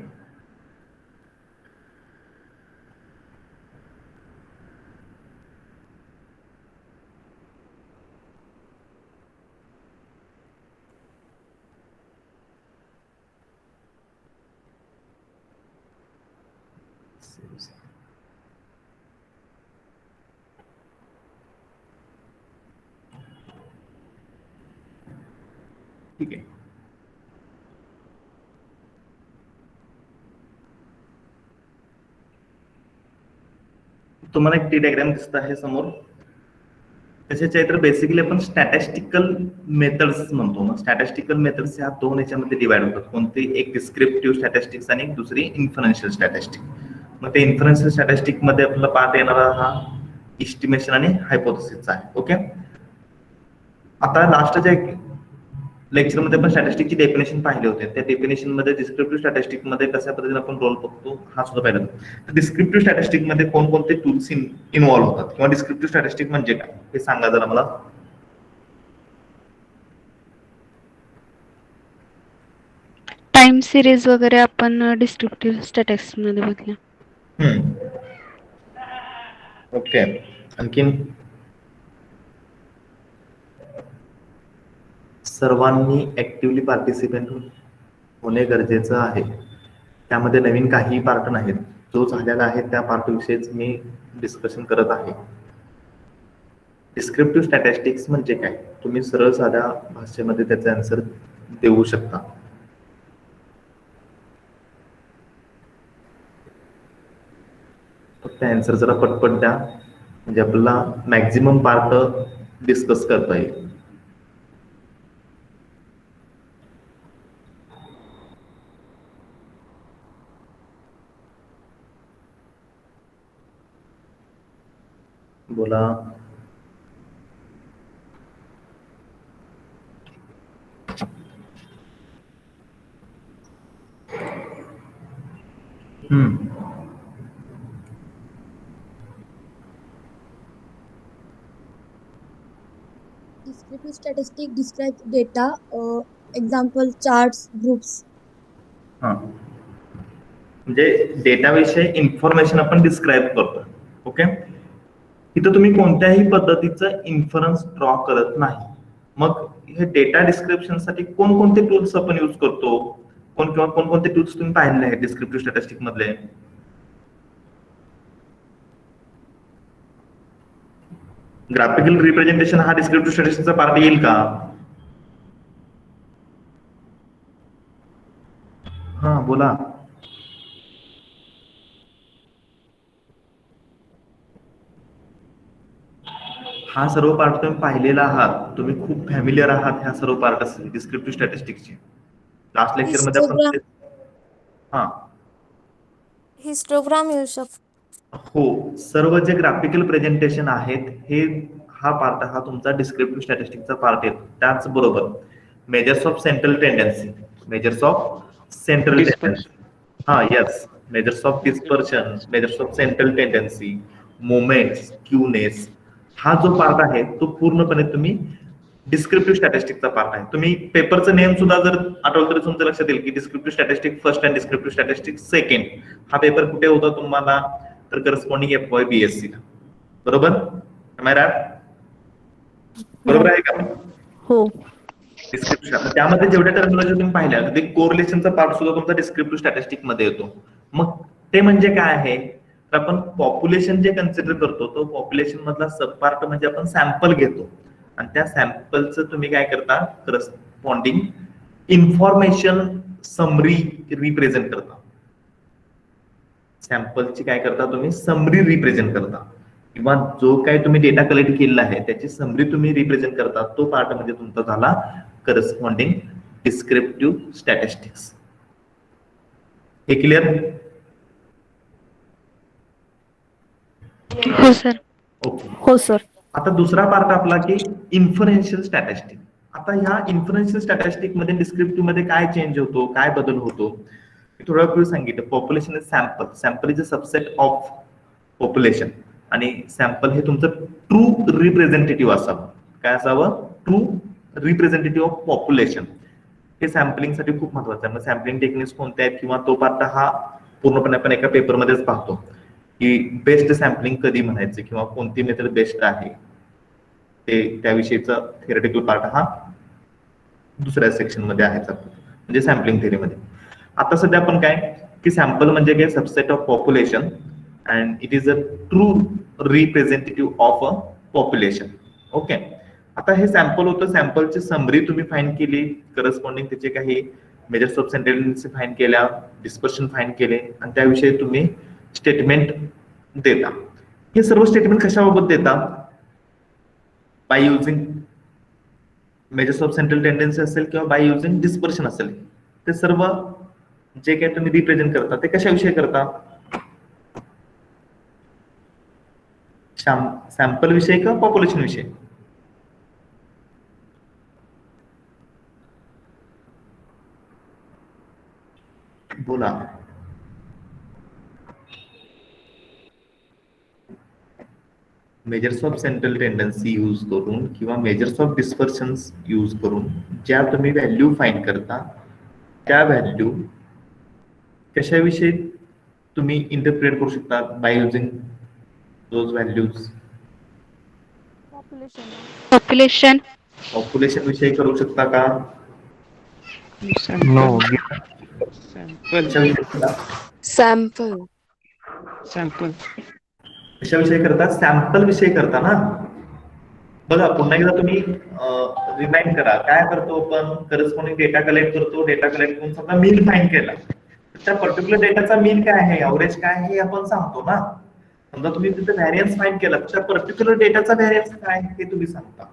ठीक आहे. तुम्हाला एक टी डायग्राम दिसत आहे समोर. त्याच्या तर बेसिकली आपण स्टॅटिस्टिकल मेथड्स म्हणतो. मग स्टॅटिस्टिकल मेथड्स ह्या दोन याच्यामध्ये डिवाइड होतात. कोणती? एक डिस्क्रिप्टिव्ह स्टॅटिस्टिक्स आणि दुसरी इन्फरन्शियल स्टॅटिस्टिक. मग ते इन्फरन्शियल स्टॅटिस्टिक मध्ये आपल्याला पार्ट येणारा हा इस्टिमेशन आणि हायपोथेसिसचा आहे. ओके, आता लास्टच्या लेक्चर मध्ये आपण स्टॅटिस्टिकची डेफिनेशन पाहिले होते. त्या डेफिनेशन मध्ये डिस्क्रिप्टिव्ह स्टॅटिस्टिक मध्ये कशा पद्धतीने आपण रोल बघतो हा सुद्धा पाहिला. तर डिस्क्रिप्टिव्ह स्टॅटिस्टिक मध्ये कोणकोणते टूल्स इन्व्हॉल्व होतात किंवा डिस्क्रिप्टिव्ह स्टॅटिस्टिक म्हणजे काय हे सांगा जरा मला. टाइम सिरीज वगैरे आपण डिस्क्रिप्टिव्ह स्टॅटिस्टिक्स मध्ये बघूया. ओके, आणखीन सर्वांनी ऍक्टिव्हली पार्टिसिपेंट होणे गरजेचं आहे. त्यामध्ये नवीन काही पार्ट नाहीत. जो झालेला आहे त्या पार्ट विषयीच मी डिस्कशन करत आहे. डिस्क्रिप्टिव्ह स्टॅटिस्टिक्स म्हणजे काय तुम्ही सरळ साध्या भाषेमध्ये त्याचे आन्सर देऊ शकता. फक्त आन्सर जरा पटपट द्या म्हणजे आपल्याला मॅक्झिमम पार्ट डिस्कस करता येईल. बोला. Descriptive statistic describes data, example charts, groups. हा, म्हणजे डेटा विषयी इन्फॉर्मेशन आपण डिस्क्राईब करतो. ओके, इथं तुम्ही कोणत्याही पद्धतीचं इन्फरन्स ड्रॉ करत नाही. मग हे डेटा डिस्क्रिप्शन साठी कोणकोणते टूल्स आपण यूज करतो, किंवा कोणकोणते टूल्स तुम्ही पाहिले आहेत डिस्क्रिप्टिव्ह स्टॅटिस्टिक मधले? ग्राफिकल रिप्रेझेंटेशन हा डिस्क्रिप्टिव्ह स्टॅटिस्टिक्सचा पार्ट येईल का? हा बोला. हा सर्व पार्ट तुम्ही पाहिलेला आहात, तुम्ही खूप फॅमिलियर आहात ह्या सर्व पार्ट असेल डिस्क्रिप्टिव्ह स्टॅटिस्टिक्सचे. लास्ट लेक्चर मध्ये आपण हा हिस्टोग्राम यूज शकतो. हो, सर्व जे ग्राफिकल प्रेझेंटेशन आहेत हे हा पार्ट हा तुमचा डिस्क्रिप्टिव्ह स्टॅटिस्टिक्सचा पार्ट येतो. त्याचबरोबर measures of central tendency, measures of central tendency, हा yes, measures of dispersion, measures of central tendency, moments, skewness, हा जो पार्ट आहे तो पूर्णपणे तुम्ही डिस्क्रिप्टिव्ह स्टॅटिस्टिक्सचा पार्ट आहे. तुम्ही पेपरचं नेम सुद्धा जर आठवलं तरी तुमच्या लक्षात येईल की descriptive statistics first and descriptive statistics second. हा पेपर कुठे होता तुम्हाला? तर करस्पॉन्डिंग FY BSc ला. बरोबर? बरोबर आहे का? हो. डिस्क्रिप्शन त्यामध्ये जेवढ्या टर्मिनॉलॉजी तुम्ही पाहिल्या ते कोरिलेशनचा पार्ट सुद्धा तुमचा डिस्क्रिप्टिव्ह स्टॅटिस्टिक मध्ये येतो. मग ते म्हणजे काय आहे? तर आपण पॉप्युलेशन जे कन्सिडर करतो तो पॉप्युलेशन मधला सब पार्ट म्हणजे आपण सॅम्पल घेतो आणि त्या सॅम्पलचं तुम्ही काय करता? करस्पॉन्डिंग इन्फॉर्मेशन समरी रिप्रेझेंट करता. सॅम्पलची काय करता तुम्ही? समरी रिप्रेझेंट करता, किंवा जो काही तुम्ही डेटा कलेक्ट केलेला आहे त्याची समरी तुम्ही रिप्रेझेंट करता. तो पार्ट म्हणजे तुमचा झाला करस्पॉन्डिंग डिस्क्रिप्टिव्ह स्टॅटिस्टिक्स. हे क्लिअर? हो सर. ओके. हो सर. आता दुसरा पार्ट आपला की इन्फरन्शियल स्टॅटिस्टिक. आता ह्या इन्फरन्शियल स्टॅटिस्टिक मध्ये डिस्क्रिप्टिव्ह मध्ये काय चेंज होतो, काय बदल होतो, थोडा वेळ सांगितलं. Population is sample, sample is a subset of population, आणि सॅम्पल हे तुमचं ट्रू रिप्रेझेंटेटिव्ह असावं. काय असावं? True representative of population. हे सॅम्पलिंग साठी खूप महत्वाचं आहे. मग सॅम्पलिंग टेक्निक्स कोणत्या आहेत किंवा तो पार्ट हा पूर्णपणे आपण एका पेपरमध्येच पाहतो की बेस्ट सॅम्पलिंग कधी म्हणायचं किंवा कोणती मेथड बेस्ट आहे, ते त्याविषयीचा थिअरेटिकल पार्ट हा दुसऱ्या सेक्शन मध्ये आहे म्हणजे सॅम्पलिंग थिअरीमध्ये. आता सध्या आपण काय की सॅम्पल म्हणजे काय? Subset of population and it is a true representative of a population. Okay. आता हे सॅम्पल होतं, सॅम्पलची समरी तुम्ही फाईंड केली, करस्पॉन्डिंग त्याचे काही measures of central tendency find केल्या, डिस्पर्शन फाईंड केले, आणि त्याविषयी तुम्ही स्टेटमेंट देता. हे सर्व स्टेटमेंट कशाबाबत देता? By using measures of central tendency असेल किंवा बाय युझिंग डिस्पर्शन असेल. ते सर्व जे काही तुम्ही रिप्रेझेंट करता ते कशाविषयी करता? सॅम्पल विषयी का पॉप्युलेशन विषयी? बोला. Measures of central tendency use करून किंवा मेजर्स ऑफ डिस्पर्शन्स यूज करून ज्या तुम्ही व्हॅल्यू फाइंड करता त्या व्हॅल्यू कशाविषयी तुम्ही इंटरप्रेट करू शकता by using those values? Population. Population विषयी करू शकता का? नो. सॅम्पल. सॅम्पल कशाविषयी करता? सॅम्पल विषयी करता ना. बघा पुन्हा एकदा तुम्ही रिमाइंड करा. काय करतो आपण? करस्पॉन्डिंग डेटा कलेक्ट करतो. डेटा कलेक्ट करून समजा मीन फाइंड केला, त्या पर्टिक्युलर डेटाचा मीन काय आहे, एव्हरेज काय आहे हे आपण सांगतो ना. समजा तुम्ही तिथे व्हॅरियन्स फाइंड केला, त्या पर्टिक्युलर डेटाचा व्हॅरियन्स काय आहे हे तुम्ही सांगता.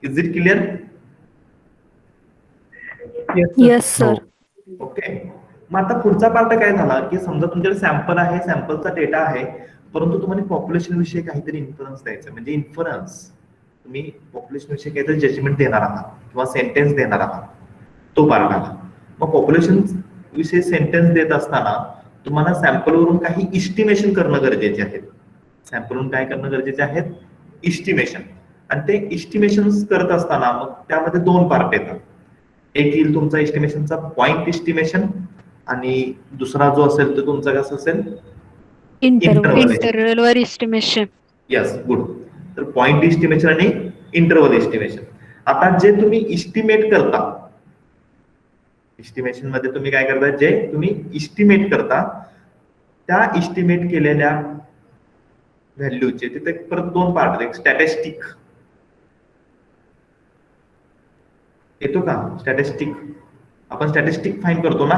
Is it clear? Yes sir. Okay. मग आता पुढचा पार्ट काय झाला की समजा तुमच्याकडे सॅम्पल आहे, सॅम्पलचा डेटा आहे, परंतु तुम्हाला पॉप्युलेशन विषयी काहीतरी इन्फरन्स द्यायचं. म्हणजे इन्फरन्स तुम्ही पॉप्युलेशन विषयी काहीतरी जजमेंट देणार आहात किंवा सेंटेन्स देणार आहात, तो पार्ट आला. मग पॉप्युलेशन विषयी सेंटेन्स देत असताना तुम्हाला सॅम्पलवरून काही इस्टिमेशन करणं गरजेचे आहे. सॅम्पलवरून काय करणं गरजेचे आहेत? इस्टिमेशन. आणि ते इस्टिमेशन करत असताना मग त्यामध्ये 2 पार्ट येतात. एक येईल तुमचा इस्टिमेशनचा पॉइंट इस्टिमेशन आणि दुसरा जो असेल तो तुमचा कसा असेल? इंटरवल वर एस्टिमेशन. Yes, good. तर पॉइंट इस्टिमेशन आणि इंटरवल एस्टिमेशन. आता जे तुम्ही इस्टिमेट करता, एस्टिमेशन मध्ये तुम्ही काय करता? जे तुम्ही इस्टिमेट करता त्या इस्टिमेट केलेल्या व्हॅल्यूचे तिथे परत 2 पार्ट. एक स्टॅटिस्टिक येतो का? स्टॅटिस्टिक आपण स्टॅटिस्टिक फाईंड करतो ना?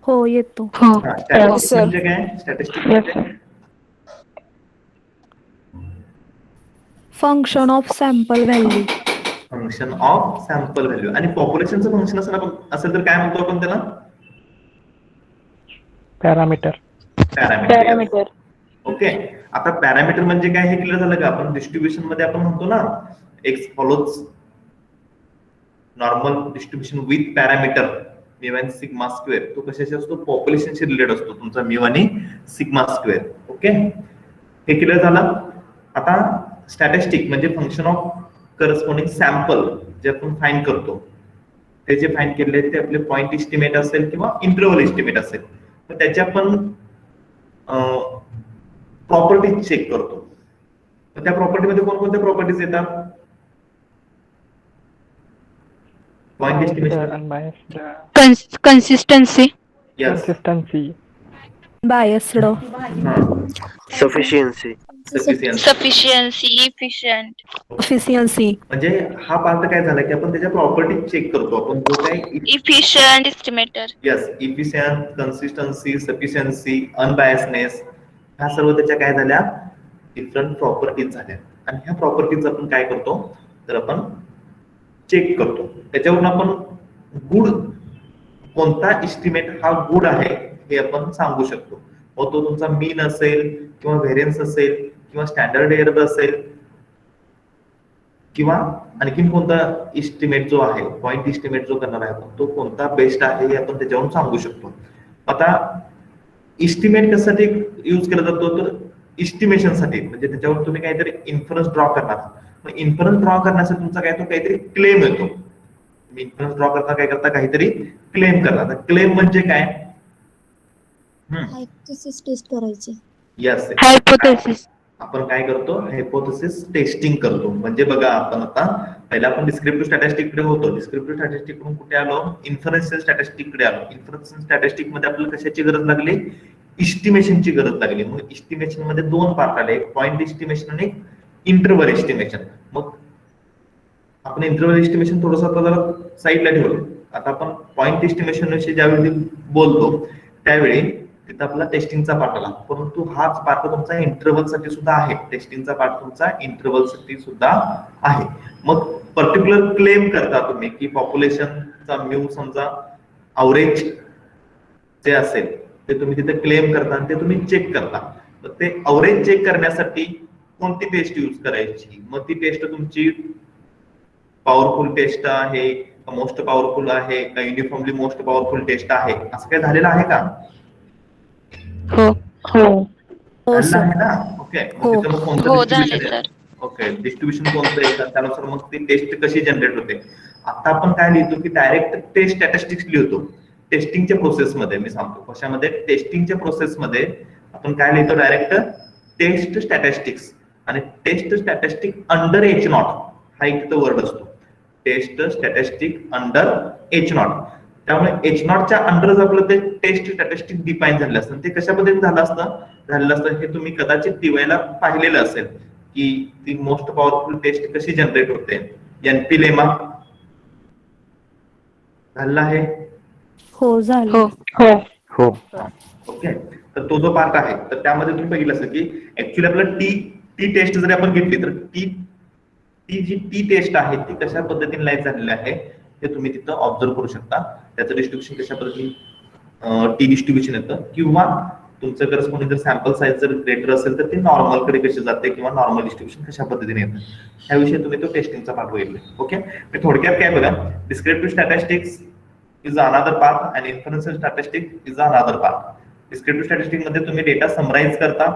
हो, येतो. स्टॅटिस्टिक म्हणजे काय? स्टॅटिस्टिक म्हणजे function of sample value. Function of sample value. आणि पॉप्युलेशनचं फंक्शन असेल तर काय म्हणतो आपण त्याला? पॅरामीटर. पॅरामीटर. ओके. आता पॅरामीटर म्हणजे काय हे क्लिअर झालं का? आपण डिस्ट्रीब्युशन मध्ये आपण म्हणतो ना x follows normal distribution with parameter mu आणि सिग्मा स्क्वेअर. तो कशाशी असतो? पॉप्युलेशनशी रिलेटेड असतो तुमचा म्यू आणि सिग्मा स्क्वेअर. ओके, हे क्लिअर झालं. आता स्टॅटिस्टिक म्हणजे फंक्शन ऑफ करस्पॉन्डिंग सॅम्पल जे आपण फाइंड करतो, ते जे फाइंड केले ते आपले पॉइंट इस्टिमेट असेल किंवा इंटरवल इस्टिमेट असेल, तर त्याच्या आपण प्रॉपर्टीज चेक करतो. त्या प्रॉपर्टीमध्ये कोणकोणत्या प्रॉपर्टीज येतात? Point estimation, consistency, consistency, biased, sufficiency, sufficiency, efficiency. म्हणजे हा पार्ट काय झाला की आपण त्याच्या प्रॉपर्टीज चेक करतो. आपण जो काय efficient estimator. Yes, efficient, consistency, sufficiency, unbiasedness, ह्या सर्व त्याच्या काय झाल्या? डिफरंट प्रॉपर्टीज झाल्या. आणि ह्या प्रॉपर्टीज आपण काय करतो? तर आपण चेक करतो. त्याच्यावरून आपण गुड कोणता इस्टिमेट हा गुड आहे हे आपण सांगू शकतो. मग तो तुमचा मीन असेल किंवा व्हेरियन्स असेल किंवा स्टँडर्ड एरर असेल किंवा आणखीन कोणता इस्टिमेट जो आहे, पॉइंट इस्टिमेट जो करणार आहे आपण, तो कोणता बेस्ट आहे हे आपण त्याच्यावरून सांगू शकतो. आता इस्टिमेट कशासाठी यूज केला जातो? तर इस्टिमेशन साठी. म्हणजे त्याच्यावर तुम्ही काहीतरी इन्फरन्स ड्रॉ करणार. मग इन्फरन्स ड्रॉ करण्यासाठी तुमचा काय तो काहीतरी क्लेम येतो. तुम्ही इन्फरन्स ड्रॉ करता काय करता? काहीतरी क्लेम करता. क्लेम म्हणजे काय? हायपोथेसिस टेस्ट करायची. Yes, hypothesis. आपण काय करतो? हायपोथेसिस टेस्टिंग करतो. म्हणजे बघा, आपण आता पहिला आपण डिस्क्रिप्टिव्ह स्टॅटिस्टिक कडे होतो. डिस्क्रिप्टिव्ह स्टॅटिस्टिक कडून कुठे आलो? इन्फरन्शियल स्टॅटिस्टिक कडे आलो. इन्फरन्शियल स्टॅटिस्टिक मध्ये आपल्याला कशाची गरज लागली? इस्टिमेशनची गरज लागली. मग इस्टिमेशन मध्ये 2 पार्ट आले, एक पॉइंट इस्टिमेशन आणि इंटरवल एस्टिमेशन. मग आपण इंटरवल एस्टिमेशन थोडंसं आता जरा साईडला ठेवलं. आता आपण पॉइंट एस्टिमेशन विषयी ज्यावेळी बोलतो त्यावेळी तिथं आपला टेस्टिंगचा पार्ट आला. परंतु हाच पार्ट तुमचा इंटरवल साठी सुद्धा आहे. टेस्टिंगचा पार्ट तुमचा इंटरवल साठी सुद्धा आहे. मग पर्टिक्युलर क्लेम करता तुम्ही की पॉप्युलेशनचा म्यू समजा अवरेज जे असेल ते तुम्ही तिथे क्लेम करता आणि ते तुम्ही चेक करता. तर ते अवरेज चेक करण्यासाठी कोणती टेस्ट यूज करायची? मग ती टेस्ट तुमची पॉवरफुल टेस्ट आहे का मोस्ट पॉवरफुल आहे का युनिफॉर्मली मोस्ट पॉवरफुल टेस्ट आहे? असं काय झालेलं आहे का? हो हो सर. आहे ना? ओके. हो. हो, झाले सर. ओके, डिस्ट्रीब्युशन कोणतं येतं त्यानुसार मग ती टेस्ट कशी जनरेट होते. आता आपण काय लिहितो की डायरेक्ट टेस्ट स्टॅटिस्टिक्स लिहितो. टेस्टिंगच्या प्रोसेसमध्ये मी सांगतो कशामध्ये? टेस्टिंगच्या प्रोसेसमध्ये आपण काय लिहितो? Direct test statistics. आणि टेस्ट स्टॅटिस्टिक अंडर H0 हा एक वर्ड असतो. Test statistic under H0. त्यामुळे H0च्या अंडर आपलं ते टेस्ट स्टॅटिस्टिक डिफाईन झालं असतं. ते कशा पद्धतीने झालं असतं हे तुम्ही कदाचित टीवायला पाहिलेलं असेल की ती मोस्ट पॉवरफुल टेस्ट कशी जनरेट होते. NP लेमा झाला आहे. हो, झालं. हो हो. ओके. तर तो जो पार्ट आहे तर त्यामध्ये तुम्ही बघितलं असं की ऍक्च्युली आपलं टी टेस्ट जरी आपण घेतली तर ती जी टी टेस्ट आहे ती कशा पद्धतीने लाईट झालेली आहे ते तुम्ही तिथं ऑब्झर्व करू शकता. त्याचं डिस्ट्रीब्युशन कशा पद्धतीने टी डिस्ट्रीब्युशन येतं किंवा तुमचं करस्पॉन्डिंग जर सॅम्पल साईज जर ग्रेटर असेल तर ते नॉर्मल कडे कशी जाते किंवा नॉर्मल डिस्ट्रीब्युशन कशा पद्धतीने येतं ह्याविषयी तुम्ही तो टेस्टिंगचा पार्ट बघितला. ओके. मी थोडक्यात काय बघा, descriptive statistics is another part and inferential statistic is another part. Descriptive statistic मध्ये तुम्ही डेटा समराईज करता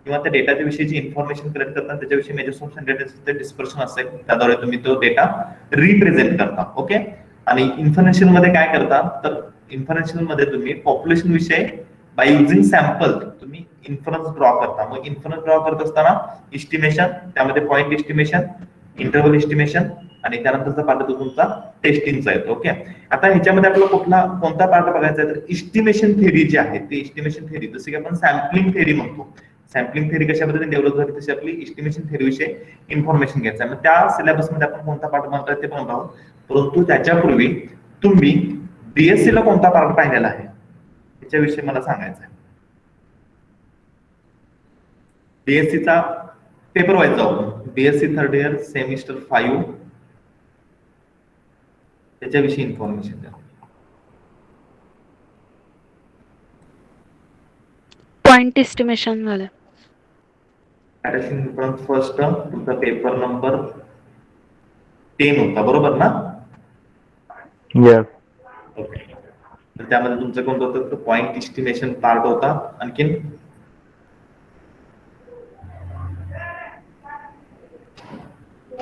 किंवा त्या डेटाच्या विषयीची इन्फॉर्मेशन कलेक्ट करता, त्याच्याविषयी मेजर्स ऑफ स्टँडर्ड डिस्पर्शन असेल त्याद्वारे तुम्ही तो डेटा रिप्रेझेंट करता. ओके. आणि इन्फॉर्मेशन मध्ये काय करता तर इन्फॉर्मेशन मध्ये तुम्ही पॉप्युलेशन विषय बाय युझिंग सॅम्पल तुम्ही इन्फरन्स ड्रॉ करता. मग इन्फरन्स ड्रॉ करत असताना इस्टिमेशन, त्यामध्ये पॉइंट इस्टिमेशन, इंटरव्हल इस्टिमेशन आणि त्यानंतरचा पार्ट तुमचा टेस्टिंगचा येतो. ओके. आता ह्याच्यामध्ये आपल्याला कोणता पार्ट बघायचा आहे तर इस्टिमेशन थेरी जी आहे ती इस्टिमेशन थेरी, जसं की आपण सॅम्पलिंग थेरी म्हणतो. सॅम्पलिंग थेरी कशा पद्धतीने डेव्हलप झाली तशी आपली इस्टिमेशन थेरी विषयी इन्फॉर्मेशन घ्यायचं आहे. मग त्या सिलेबसमध्ये आपण कोणता पार्ट म्हणतोय ते पण पाहू. परंतु त्याच्यापूर्वी तुम्ही बीएससी ला कोणता पार्ट पाहिलेला आहे त्याच्याविषयी मला सांगायचं आहे. बीएससी चा पेपर वाईज जाऊ. बीएससी थर्ड इयर सेमिस्टर 5 त्याच्याविषयी इन्फॉर्मेशन द्या. पॉइंट एस्टिमेशन झालं. फर्स्ट तुमचा पेपर नंबर 10 होता बरोबर ना? Yes. ओके. तर त्यामध्ये तुमचं कोणतं होतं तर पॉइंट एस्टिमेशन पार्ट होता. आणखीन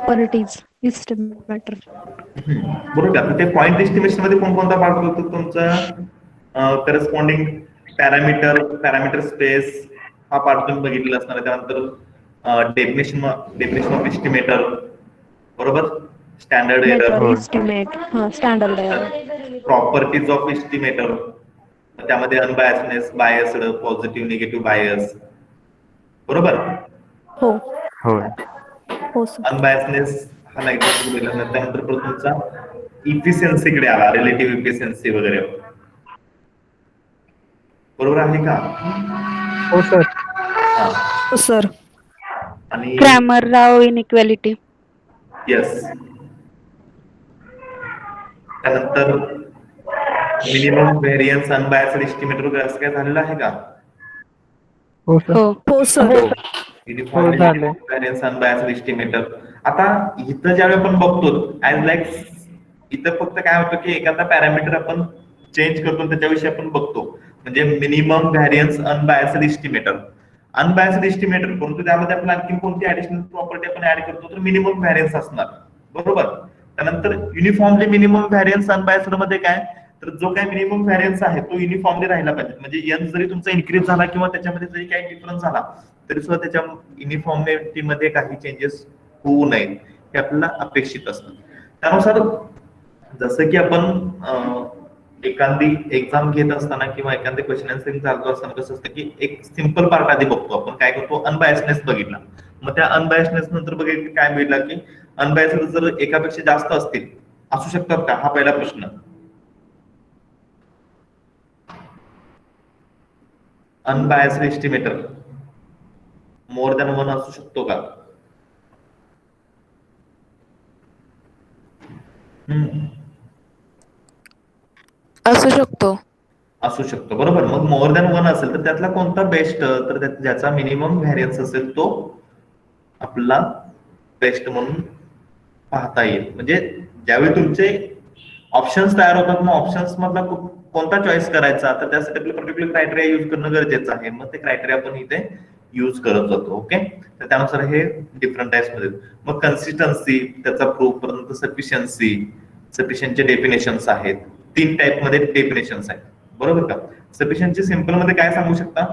Quantities, estimator. बरोबर का. ते पॉइंट एस्टिमेशन मध्ये कोणता पार्ट होतो तुमचा करस्पॉन्डिंग पॅरामीटर स्पेस हा पार्ट तुम्ही बघितलेला असणार आहे. त्यानंतर डेफिनेशन ऑफ एस्टिमेटर बरोबर, standard error, Estimate. Standard error. Properties of estimator, त्यामध्ये unbiasness, biased, positive, negative bias बरोबर. हो. होय. हो सर. अनबायसनेस हा नाही त्यानंतर तुमचा इफिशियन्सीकडे आला, रिलेटिव्ह इफिशियन्सी वगैरे बरोबर आहे का? हो सर. हो सर. आणि क्रॅमर राव इनइक्वॅलिटी. येस. त्यानंतर मिनिमम व्हेरियन्स अनबायस्ड एस्टिमेटर वगैरे असं काय झालेलं आहे का? हो सर. हो sir. Uniform variance unbiased estimator. आता इथं ज्यावेळी आपण बघतो ऍज लाईक इथं फक्त काय होतं की एखादा पॅरामीटर आपण चेंज करतो त्याच्याविषयी आपण बघतो, म्हणजे minimum variance unbiased estimator. Unbiased estimator परंतु त्यामध्ये आपण आणखी कोणती ऍडिशनल प्रॉपर्टी आपण ऍड करतो तर मिनिमम व्हेरियन्स असणार बरोबर. त्यानंतर युनिफॉर्मली मिनिमम व्हेरियन्स अनबायस्ड मध्ये काय तर जो काय मिनिमम व्हेरियन्स आहे तो युनिफॉर्मली राहिला पाहिजे. म्हणजे एन जरी तुमचा इन्क्रीज झाला किंवा त्याच्यामध्ये जरी काही डिफरन्स झाला तरी सुद्धा त्याच्या युनिफॉर्मिटी मध्ये काही चेंजेस होऊ नयेत हे आपल्याला अपेक्षित असतं. त्यानुसार जसं की आपण एखादी एक्झाम घेत असताना किंवा एखादी क्वेश्चन आन्सरिंग चालतो असताना कसं असतं की एक सिंपल पार्ट आधी बघतो आपण, काय करतो अनबायसनेस बघितला. मग त्या अनबायसनेस नंतर बघितलं काय मिळालं की अनबायस्ड जर एकापेक्षा जास्त असतील असू शकतात का, हा पहिला प्रश्न. अनबायस्ड एस्टिमेटर मोर दॅन 1 असू शकतो का? असू शकतो. असू शकतो बरोबर. मग मोर दॅन 1 असेल तर त्यातला कोणता बेस्ट तर ज्याचा मिनिमम व्हेरियन्स असेल तो आपला बेस्ट म्हणून पाहता येईल. म्हणजे ज्यावेळी तुमचे ऑप्शन्स तयार होतात मग ऑप्शन्स मधला कोणता चॉईस करायचा तर त्यासाठी आपलं पर्टिक्युलर क्रायटेरिया युज करणं गरजेचं आहे. मग ते क्रायटेरिया आपण इथे युज करत जातो. ओके. तर त्यानुसार हे डिफरंट टाइप्स मध्ये. मग कन्सिस्टन्सी त्याचा प्रूफ, परंतु सफिशियंटचे डेफिनेशन्स आहेत. 3 टाइप मध्ये डेफिनेशन्स आहेत बरोबर का. सफिशियंटची सिंपल मध्ये काय सांगू शकता?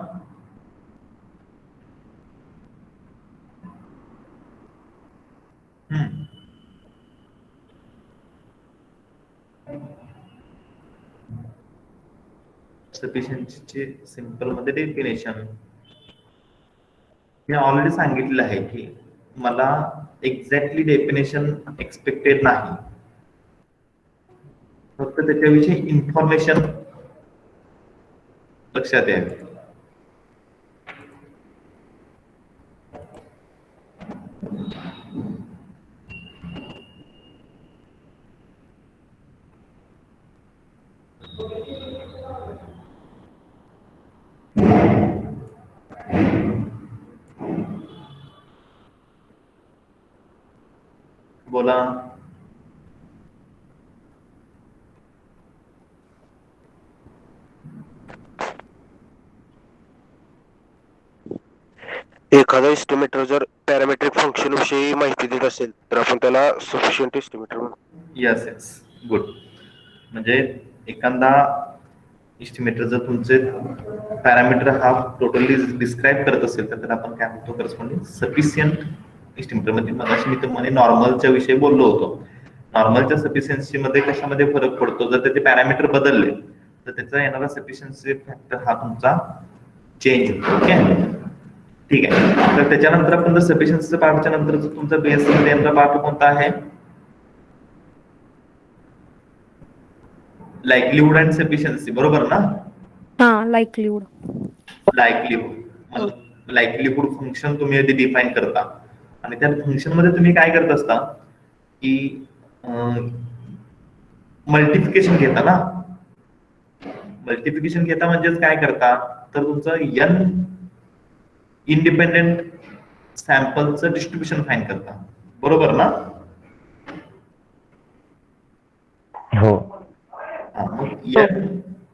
सफिशियंटचे सिंपल मध्ये डेफिनेशन मी ऑलरेडी सांगितलेलं आहे की मला एक्झॅक्टली डेफिनेशन एक्सपेक्टेड नाही, फक्त त्याच्याविषयी इन्फॉर्मेशन लक्षात यावी. बोला. एखादा एस्टिमेटर जर पॅरामेट्रिक फंक्शन विषयी माहिती देत असेल तर आपण त्याला सफिशियंट एस्टिमेटर म्हणतो. Yes yes good. म्हणजे एखादा एस्टिमेटर जर तुमचे पॅरामीटर हा टोटली डिस्क्राईब करत असेल तर त्याला आपण काय म्हणतो करस्पॉन्डिंग सफिशियंट एस्टिमेटर. म्हणजे मगाशी मी तुम्हाला नॉर्मलच्या विषयी बोललो होतो. नॉर्मलच्या सफिशियन्सी मध्ये कशामध्ये फरक पडतो, जर त्याचे पॅरामीटर बदलले तर त्याचा येणारा सफिशियन्सी फॅक्टर हा तुमचा चेंज होतो. ओके ठीक आहे. तर त्याच्यानंतर आपण जर सफिशियन्सीच्या पार्टच्या नंतर जर तुमचा बेस मध्ये येणारा पार्ट कोणता आहे, लाईकलीहुड अँड सफिशियन्सी, बरोबर ना? हा लाईकलीहुड. लाईकलीहुड फंक्शन तुम्ही आधी डिफाईन करता आणि त्या फंक्शन मध्ये तुम्ही काय करत असता की मल्टिप्लिकेशन घेता ना. मल्टिप्लिकेशन घेता म्हणजेच काय करता तर तुमचं n इंडिपेंडेंट सॅम्पलचं डिस्ट्रीब्युशन फाईन करता, बरोबर ना? हो.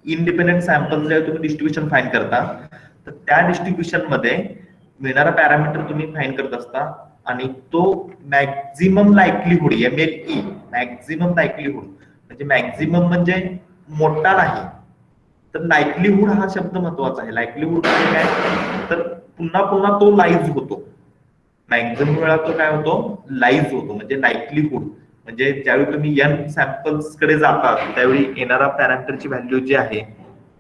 इंडिपेंडेंट सॅम्पल जे तुम्ही डिस्ट्रीब्युशन फाईन करता तर त्या डिस्ट्रीब्युशन मध्ये मिळणारा पॅरामीटर तुम्ही फाईन करत असता आणि तो मॅक्झिमम लाईकलीहुड MLE मॅक्झिमम लाईकलीहुड म्हणजे मॅक्झिमम म्हणजे मोठा नाही तर लाईकलीहुड हा शब्द महत्वाचा आहे. लाईकलीहुड म्हणजे काय तर पुन्हा पुन्हा तो लाईज होतो. मॅक्झिमम वेळा तो काय होतो लाईज होतो. म्हणजे लाईकलीहुड म्हणजे ज्यावेळी तुम्ही n सॅम्पल्स कडे जाता त्यावेळी येणारा पॅरामीटरची व्हॅल्यू जी आहे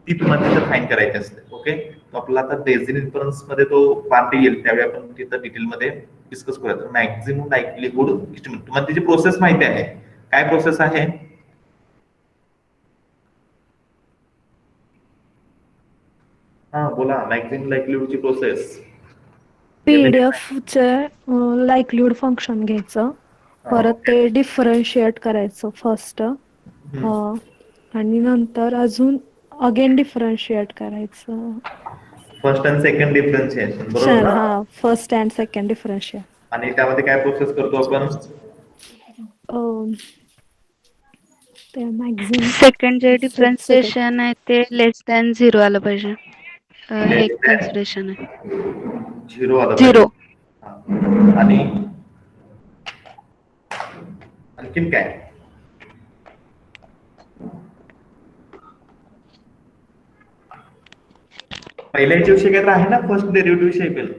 ती तुम्हाला तिथं फाईन करायची असते. ओके आपला आता बेसिक इन्फरन्स मध्ये तो पार्ट येईल त्यावेळी आपण तिथं डिटेल मध्ये डिस्कस करूया. तर मॅक्झिमम लाईकलीहुड एस्टिमेट तुम्हाला त्याची प्रोसेस माहिती आहे. काय प्रोसेस आहे? हा बोला. मॅक्झिमम लाईकलीहुडची प्रोसेस पीडीएफचे लाईकलीहुड फंक्शन घ्यायचं, परत ते डिफरन्शिएट करायचं फर्स्ट, आणि नंतर अजून अगेन डिफरन्शिएट करायचं. फर्स्ट अँड सेकंड डिफरन्शिएशन, बरोबर ना? हा फर्स्ट अँड सेकंड डिफरन्शिएट. आणि त्यामध्ये काय प्रोसेस करतो आपण? ते मॅक्झिमम सेकंड जे डिफरन्सिएशन आहे ते लेस दॅन 0 आलं पाहिजे. हे कन्सिडरेशन आहे. 0 आलं 0. आणि आणखीन काय? पहिल्या विषय काय आहे ना फर्स्ट डेरिव्हेटिव्ह विषय पहिला.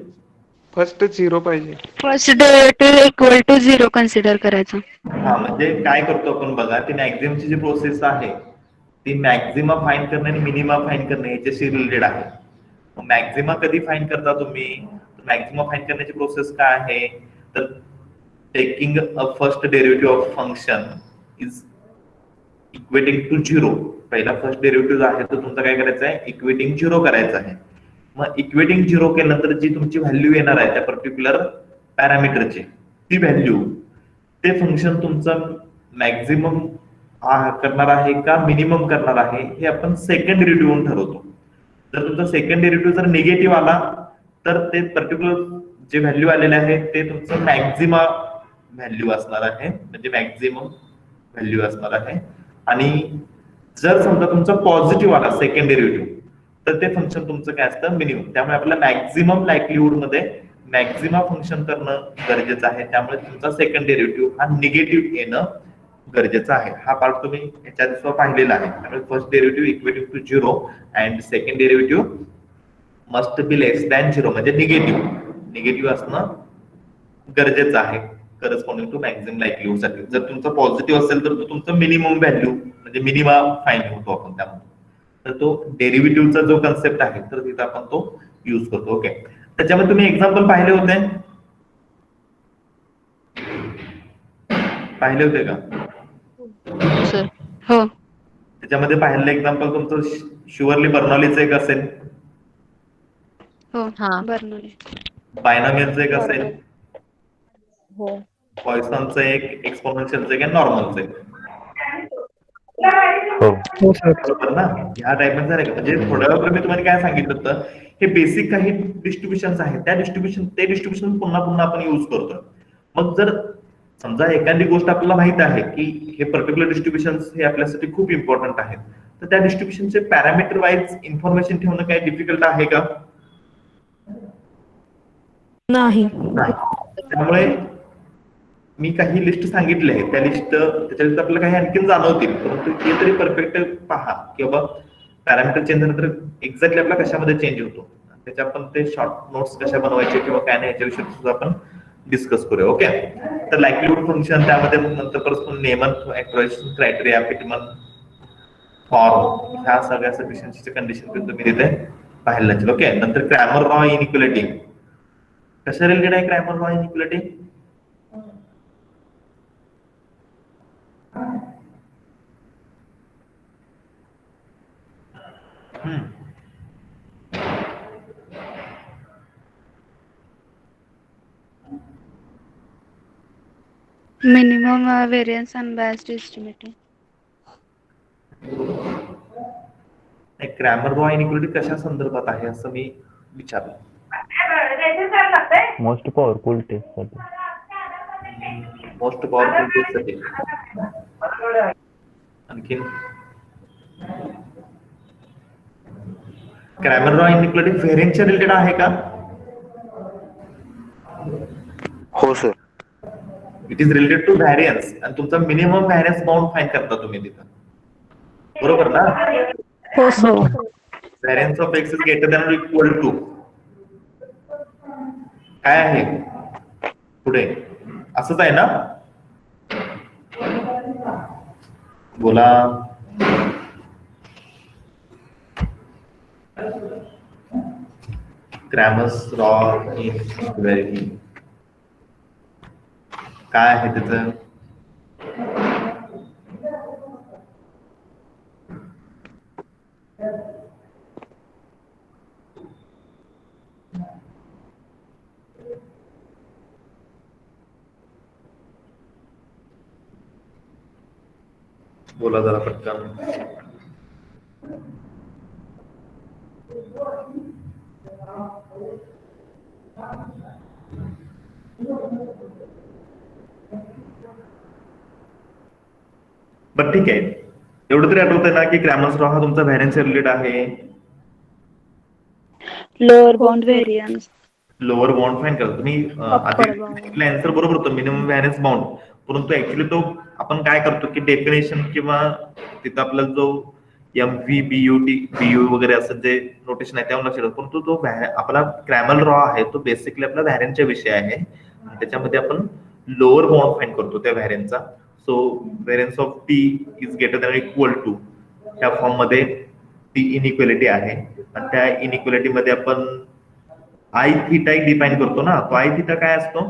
फर्स्ट 0 पाहिजे. First derivative equal to 0 consider करायचं. हा म्हणजे काय करतो आपण बघा, ती मॅक्झिममची जी प्रोसेस आहे ती मॅक्झिमा फाईन करणे आणि मिनिमा फाईन करणे याच्याशी रिलेटेड आहे. मॅक्झिमा कधी फाईन करता तुम्ही? मॅक्झिमा फाईन करण्याची प्रोसेस काय आहे तर taking a first derivative of function is equating to 0. पहिला फर्स्ट डेरिव्हेटिव्ह आहे तर तुमचं काय करायचं आहे इक्वेटिंग 0 करायचं आहे. मग इक्वेटिंग 0 केल्यानंतर जी तुमची व्हॅल्यू येणार आहे त्या पर्टिक्युलर पॅरामीटरची ती व्हॅल्यू ते फंक्शन तुमचं मॅक्झिमम करणार आहे का मिनिमम करणार आहे हे आपण सेकंड डेरिव्हेटिव्ह ठरवतो. जर तुमचा सेकंड डेरिव्हेटिव्ह जर निगेटिव्ह आला तर ते पर्टिक्युलर जे व्हॅल्यू आलेले आहे ते तुमचं मॅक्झिमा व्हॅल्यू असणार आहे, म्हणजे मॅक्झिमम व्हॅल्यू असणार आहे. आणि जर समजा तुमचा पॉझिटिव्ह आला सेकंड डेरिव्हेटिव्ह तर ते फंक्शन तुमचं काय असतं मिनिमम. त्यामुळे आपल्याला मॅक्झिमम लाईकलीहुड मध्ये मॅक्झिमा फंक्शन करणं गरजेचं आहे. त्यामुळे तुमचा सेकंड डेरिव्हेटिव्ह हा निगेटिव्ह येणं गरजेचं आहे. हा पार्ट तुम्ही याच्या आधी पाहिलेला आहे. त्यामुळे first derivative equated to 0 and second derivative must be less than 0 म्हणजे निगेटिव्ह असणं गरजेचं आहे करस्पॉन्डिंग टू मॅक्झिमम लाईकलीहुड साठी. जर तुमचा पॉझिटिव्ह असेल तर तो तुमचा मिनिमम व्हॅल्यू म्हणजे मिनिमा फाईन होतो आपण त्यामध्ये. तर तो डेरिव्हेटिव्हचा जो कन्सेप्ट आहे तर तिथं आपण तो यूज करतो. ओके त्याच्यामध्ये तुम्ही एक्झाम्पल पाहिले होते का? सर हो. त्याच्यामध्ये पाहिलेलं एक्झाम्पल तुमचं शुअरली बर्नॉलीचं एक असेल, हो बर्नॉली. बायनॉमियलचं एक असेल, हो. पॉइसनचं एक, एक्सपोनेन्शियलचं एक आणि नॉर्मलचं एक. बरोबर ना? ह्या टाइपमध्ये झालं का? म्हणजे थोड्या वेळ मी तुम्हाला काय सांगितलं होतं हे बेसिक काही डिस्ट्रीब्युशन आहेत त्या डिस्ट्रीब्युशन पुन्हा पुन्हा आपण युज करतो. मग जर समजा एखादी गोष्ट आपल्याला माहित आहे की हे पर्टिक्युलर डिस्ट्रीब्युशन हे आपल्यासाठी खूप इम्पॉर्टंट आहेत तर त्या डिस्ट्रीब्युशनचे पॅरामीटर वाईज इन्फॉर्मेशन ठेवणं काही डिफिकल्ट आहे का? नाही. त्यामुळे मी काही लिस्ट सांगितले आहे, त्या लिस्ट त्याच्यात आपल्याला काही आणखीन जाणवतील, परंतु ते तरी परफेक्ट पहा की बाबा पॅरामीटर चेंज झालं तर एक्झॅक्टली आपला कशामध्ये चेंज होतो, त्याच्या आपण ते शॉर्ट नोट्स कशा बनवायचे किंवा काय नाही याच्याविषयी सुद्धा आपण डिस्कस करूया. ओके, तर लाईकलीहूड फंक्शन, त्यामध्ये नंतर परत नेमन, ऍक्च्युएशन क्रायटेरिया, फिटमन फॉर्म, ह्या सगळ्या सफिशियन्सीच्या कंडिशन तुम्ही तिथे पाहायला लागेल. ओके, नंतर क्रॅमर लॉ इनइक्वालिटी, कशा रिलेटेड आहे Cramer Rao inequality? Minimum variance unbiased estimating. Cramer Rao inequality कशा संदर्भात आहे असं मी विचारलं. मोस्ट पॉवरफुल टेस्ट साठी. मोस्ट पॉवरफुल टेस्ट साठी. आणखीन क्रॅमर लॉ इनइक्वालिटी व्हेरियन्सच्या रिलेटेड आहे का? हो sir. It is related to variance, आणि तुमचा मिनिमम व्हॅरियन्स बाउंड फाइंड करता तुम्ही तिथं, बरोबर ना? हो sir. Variance of X is greater than equal to काय आहे पुढे, असंच आहे ना? बोला. क्रॅमर्स लॉ इनइक्वालिटी काय आहे त्याचं? बोला जरा पटकन. बर ठीक आहे, एवढं तरी आठवतंय ना की क्रॅमर्स लॉ हा तुमचा व्हॅरियन्स रिलेटेड आहे. Lower bound variance. Lower bound find करा तुम्ही. आन्सर बरोबर होतं, मिनिमम व्हॅरियन्स बाउंड, परंतु ऍक्च्युली तो आपण काय करतो की डेफिनेशन किंवा तिथं आपला जो MVBU वगैरे असं जे नोटेशन आहे त्यावर लक्ष ठेवतो, परंतु तो आपला क्रॅमर लॉ आहे तो बेसिकली आपला व्हॅरियन्सचा विषय आहे, त्याच्यामध्ये आपण लोअर बाउंड फाइंड करतो त्या व्हॅरियन्सचा. So variance of T is greater than equal to, त्या फॉर्म मध्ये ती इनइक्वालिटी आहे, आणि त्या इनइक्वालिटी मध्ये आपण आय थिटा एक डिफाइन करतो ना. तो आय थिटा काय असतो?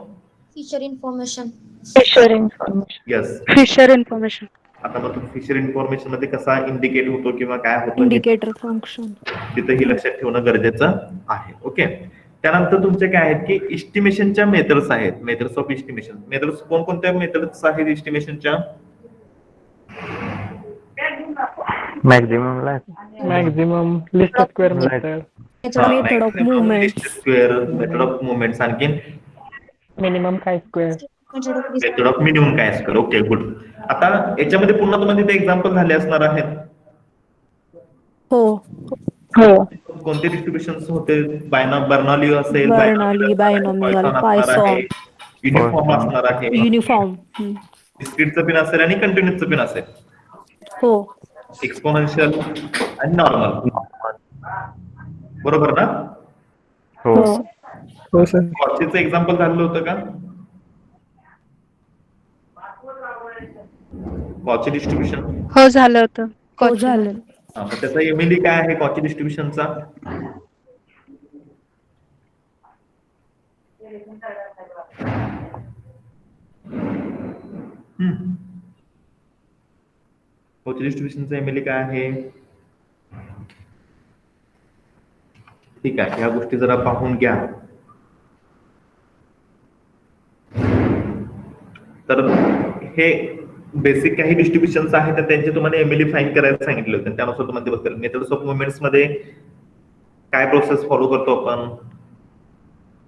Fisher information. Yes, Fisher information. आता मग फिशर इन्फॉर्मेशन मध्ये कसा इंडिकेट होतो किंवा काय होतो इंडिकेटर फंक्शन तिथंही लक्षात ठेवणं गरजेचं आहे. ओके, त्यानंतर तुमचे काय आहेत की इस्टिमेशनच्या मेथड्स आहेत. Methods of estimation. मेथड्स कोणकोणत्या मेथड्स आहेत इस्टिमेशनच्या? Maximum list square method, method of movement, square method of movements, आणखीन मिनिमम काय स्क्वेअर, मेथड ऑफ मिनिमम काय स्क्वेअर. Okay, good. आता याच्यामध्ये पुन्हा तुम्हाला तिथे एक्झाम्पल झाले असणार आहेत. हो कोणते डिस्ट्रीब्युशन होते? बर्नौली असेल, बर्नौली, बायनॉमियल, पॉइसन, युनिफॉर्म असणार आहे, युनिफॉर्म, डिस्क्रीटचं पिन असेल आणि कंटिन्यूचं पिन असेल. हो, एक्सपोनेन्शियल आणि नॉर्मल, बरोबर ना? हो हो सर. कॉचीचं एक्झाम्पल झालेलं होतं का? कॉची डिस्ट्रीब्युशन हो झालं होतं. हो झालं. त्याचा एमएलई काय आहे कॉची डिस्ट्रीब्युशनचा? कॉची डिस्ट्रीब्युशनचा एमएलई काय आहे? ठीक आहे, ह्या गोष्टी जरा पाहून घ्या. तर हे बेसिक काही डिस्ट्रीब्युशन्स आहेत तर त्यांचे तुम्हाला एमएलई फाइंड करायला सांगितले होते, त्यानुसार तुम्हाला ते बघेल. मेथड्स ऑफ मुवमेंट्स मध्ये काय प्रोसेस फॉलो करतो आपण?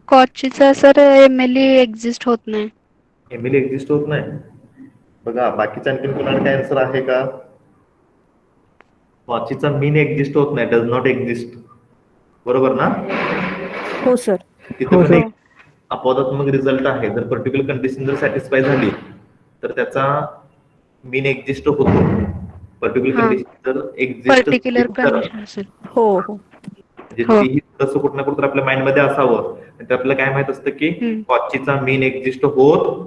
कॉचीचा सर एमएलई एक्झिस्ट होत नाही. एमएलई एक्झिस्ट होत नाही. बघा बाकीच्या आणखी कोणाला काय आन्सर आहे का? कॉचीचा मीन एक्झिस्ट होत नाही, डज नॉट एक्झिस्ट, बरोबर ना? हो सर. तिथे अपवादात्मक रिझल्ट आहे, जर पर्टिक्युलर कंडिशन जर सॅटिस्फाय झाली तर त्याचा मीन एक्झिस्ट होतो. पर्टिक्युलर हा. कंडिशन जर एक्झिस्ट पर्टिक्युलर कंडिशन असेल. हो हो म्हणजे हो. तेही तसं कुठं ना कुठं आपल्या माइंड मध्ये असावं. तर आपल्याला काय माहित असतं की कॉचीचा मीन एक्झिस्ट होत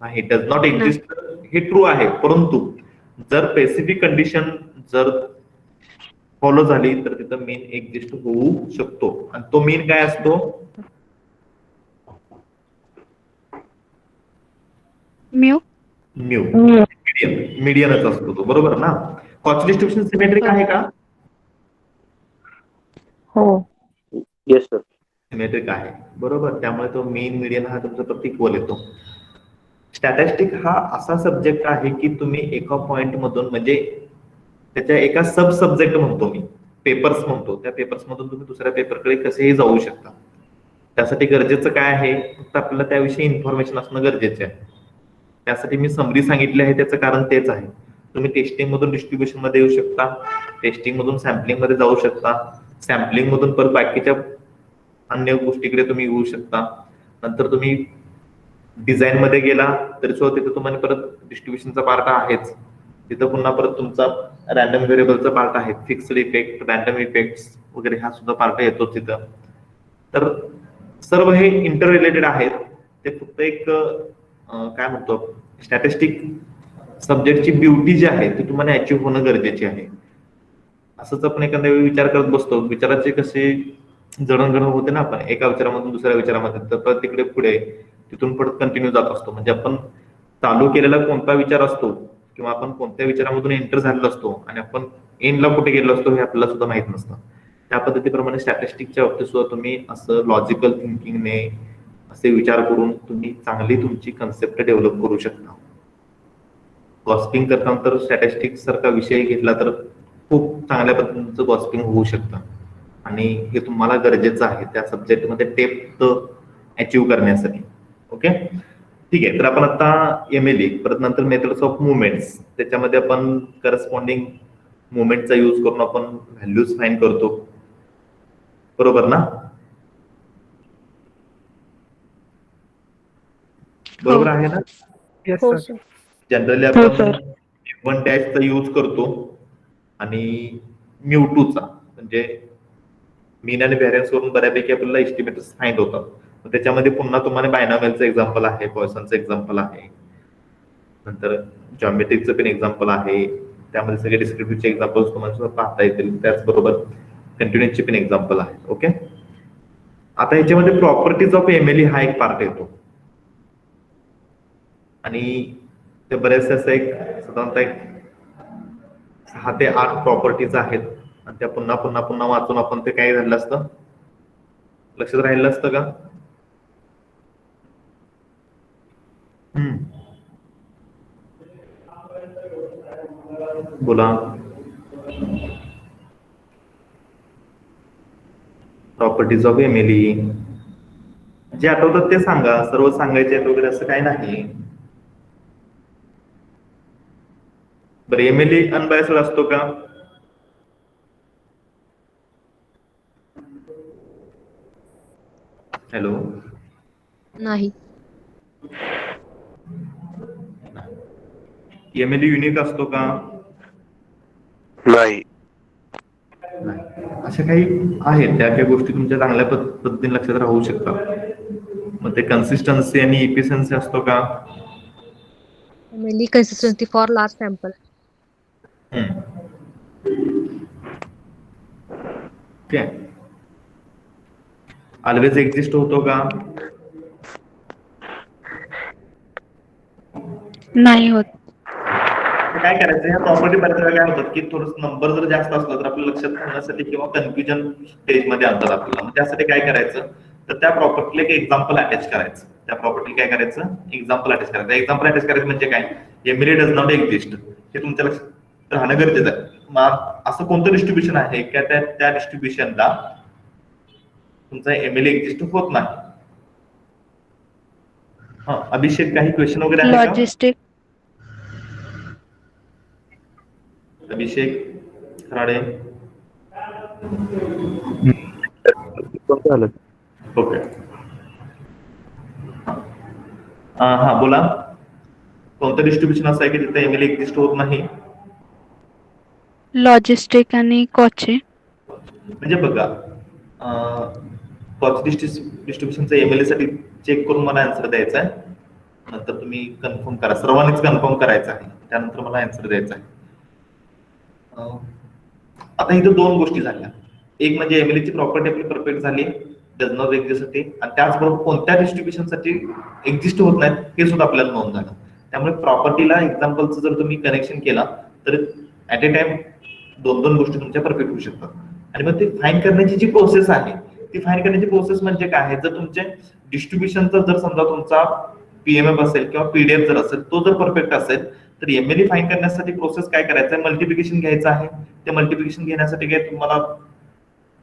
नाही, डज नॉट एक्झिस्ट, हे ट्रू आहे. परंतु जर स्पेसिफिक कंडिशन जर फॉलो झाली तर तिथं मीन एक्झिस्ट होऊ शकतो. आणि तो मीन काय असतो? म्यू. म्यू, मीडियनच असतो तो, बरोबर ना? कॉची डिस्ट्रीब्युशन सिमेट्रिक आहे का? हो. Yes sir. सिमेट्रिक आहे, बरोबर. त्यामुळे तो मीन मीडियन हा तुमचा प्रत्येक इक्वल येतो. स्टॅटिस्टिक हा असा सब्जेक्ट आहे की तुम्ही एका पॉइंट मधून, म्हणजे त्याच्या एका सब सब्जेक्ट म्हणतो मी, पेपर्स म्हणतो, त्या पेपर्स मधून तुम्ही दुसऱ्या पेपरकडे कसेही जाऊ शकता. त्यासाठी गरजेचं काय आहे? फक्त आपल्याला त्याविषयी इन्फॉर्मेशन असणं गरजेचे आहे. त्यासाठी मी समरी सांगितली आहे, त्याचं कारण तेच आहे. तुम्ही टेस्टिंग मधून डिस्ट्रीब्युशन मध्ये येऊ शकता, टेस्टिंग मधून सॅम्पलिंग मध्ये जाऊ शकता, सॅम्पलिंग मधून परत बाकीच्या अन्य गोष्टीकडे तुम्ही येऊ शकता. नंतर तुम्ही डिझाईन मध्ये गेला तरी सुद्धा तिथे तुम्हाला परत डिस्ट्रीब्युशनचा पार्ट आहेच. तिथं पुन्हा परत तुमचा रॅन्डम व्हेरिएबलचा पार्ट आहे, फिक्स्ड इफेक्ट, रॅन्डम इफेक्ट्स वगैरे हा सुद्धा पार्ट येतो तिथं. तर सर्व हे इंटर रिलेटेड आहेत. ते फक्त एक काय म्हणतो, स्टॅटिस्टिक सब्जेक्टची ब्युटी जी आहे ती तुम्हाला अचीव्ह होणं गरजेचे आहे. असंच आपण एखाद्या वेळी विचार करत बसतो, विचाराचे कसे जडणघडण होते ना, आपण एका विचारामधून दुसऱ्या विचारामध्ये, तर परत तिकडे पुढे तिथून परत कंटिन्यू जात असतो. म्हणजे आपण चालू केलेला कोणता विचार असतो किंवा आपण कोणत्या विचारामधून एंटर झालेला असतो आणि आपण एंडला कुठे गेलो असतो हे आपल्याला सुद्धा माहित नसतं. त्या पद्धतीप्रमाणे स्टॅटिस्टिकच्या बाबतीत सुद्धा तुम्ही असं लॉजिकल थिंकिंगने असे विचार करून तुम्ही चांगली तुमची कन्सेप्ट डेव्हलप करू शकता. गॉसिपिंग करताना तर स्टॅटिस्टिक्स सारखा विषय घेतला तर खूप चांगल्या पद्धतीचं गॉसिपिंग होऊ शकतं आणि हे तुम्हाला गरजेचं आहे त्या सब्जेक्टमध्ये डेप्थ अचीव्ह करण्यासाठी. ओके, ठीक आहे. तर आपण आता MLE परत नंतर मेथड्स ऑफ मुवमेंट्स, त्याच्यामध्ये आपण करस्पॉन्डिंग मुवमेंटचा यूज करून आपण व्हॅल्यूज फाइंड करतो, बरोबर ना? बरोबर आहे ना? येस हो सर. सर. जनरली हो आपण सर. M1 डॅशचा यूज करतो आणि μ2चा, म्हणजे मीन आणि व्हॅरियन्स वरून बऱ्यापैकी आपल्याला एस्टिमेट्स फाइंड होतात. त्याच्यामध्ये पुन्हा तुम्हाला बायनॉमियलचं एक्झाम्पल आहे, पॉइसनचं एक्झाम्पल आहे, नंतर जॉमेट्रिकचं पण एक्झाम्पल आहे. त्यामध्ये सगळे डिस्क्रिप्टिव्हचे एक्झाम्पल्स तुम्हाला पाहता येतील. त्याचबरोबर कंटिन्युअसचे पण एक्झाम्पल आहे. ओके, आता ह्याच्यामध्ये प्रॉपर्टीज ऑफ MLE हा एक पार्ट येतो आणि ते बरेचसे असं एक साधारणतः एक 6 ते 8 प्रॉपर्टीज आहेत आणि त्या पुन्हा पुन्हा पुन्हा वाचून आपण ते काय झालं असतं, लक्षात राहिलं असतं का? बोला. प्रॉपर्टीज ऑफ MLE जे आठवतात ते सांगा, सर्व सांगायचे आहेत वगैरे असं काही नाही. बरं, MLE अनबायस्ड असतो का? हॅलो, नाही. MLE युनिक असतो का? नाही. अशा काही आहेत त्या काही गोष्टी तुमच्या चांगल्या पद्धतीने लक्षात राहू शकतात. मग ते कन्सिस्टन्सी आणि इफिशियन्सी असतो का? MLE consistency for large sample. ठीक आहे. ऑलवेज एक्झिस्ट होतो का? नाही होत. काय करायचं, ह्या प्रॉपर्टी बऱ्याच वेळा काय होतात की थोडस नंबर जर जास्त असला तर आपल्या लक्षात ठेवण्यासाठी किंवा कन्फ्युजन स्टेज मध्ये आणतात आपल्याला. मग त्यासाठी काय करायचं, तर त्या प्रॉपर्टीला एक एक्झाम्पल अटॅच करायचं. त्या प्रॉपर्टीला काय करायचं, एक्झाम्पल अटॅच करायचं. एक्झाम्पल अटॅच करायचं म्हणजे काय, MLE डज नॉट एक्झिस्ट हे तुमच्या लक्षात राहणं गरजेचं आहे. मग असं कोणतं डिस्ट्रीब्युशन आहे की त्या डिस्ट्रीब्युशनला तुमचा MLE एक्झिस्ट होत नाही? हा, अभिषेक काही क्वेश्चन वगैरे आहे का? लॉजिस्टिक. अभिषेक राडे. झालं. ओके, हा बोला. कोणतं डिस्ट्रीब्युशन असं आहे की तिथे एमएल एक्झिस्ट होत नाही? लॉजिस्टिक आणि कॉचे. म्हणजे बघा, कॉच डिस्ट्रीब्युशनचा एमएलए साठी चेक करून मला आन्सर द्यायचा आहे. नंतर तुम्ही कन्फर्म करा, सर्वांनीच कन्फर्म करायचं आहे, त्यानंतर मला आन्सर द्यायचा आहे. आता इथं दोन गोष्टी झाल्या. एक म्हणजे एमएलए ची प्रॉपर्टी आपली परफेक्ट झाली डज नॉट एक्झिस्ट साठी, आणि त्याचबरोबर कोणत्या डिस्ट्रीब्युशन साठी एक्झिस्ट होत नाहीत हे सुद्धा आपल्याला नोंद झालं. त्यामुळे प्रॉपर्टीला एक्झाम्पलचं जर तुम्ही कनेक्शन केला तर ऍट ए टाइम दोन गोष्टी तुमच्या परफेक्ट होऊ शकतात. आणि मग ते फाईन करण्याची जी प्रोसेस आहे, ती फाईन करण्याची प्रोसेस म्हणजे काय आहे, जर तुमचे डिस्ट्रीब्युशनचा जर समजा तुमचा पीएमएफ असेल किंवा पीडीएफ जर असेल, तो जर परफेक्ट असेल तर एमएलए फाईन करण्यासाठी प्रोसेस काय करायचं आहे, मल्टिप्लिकेशन घ्यायचं आहे. ते मल्टिप्लिकेशन घेण्यासाठी काय तुम्हाला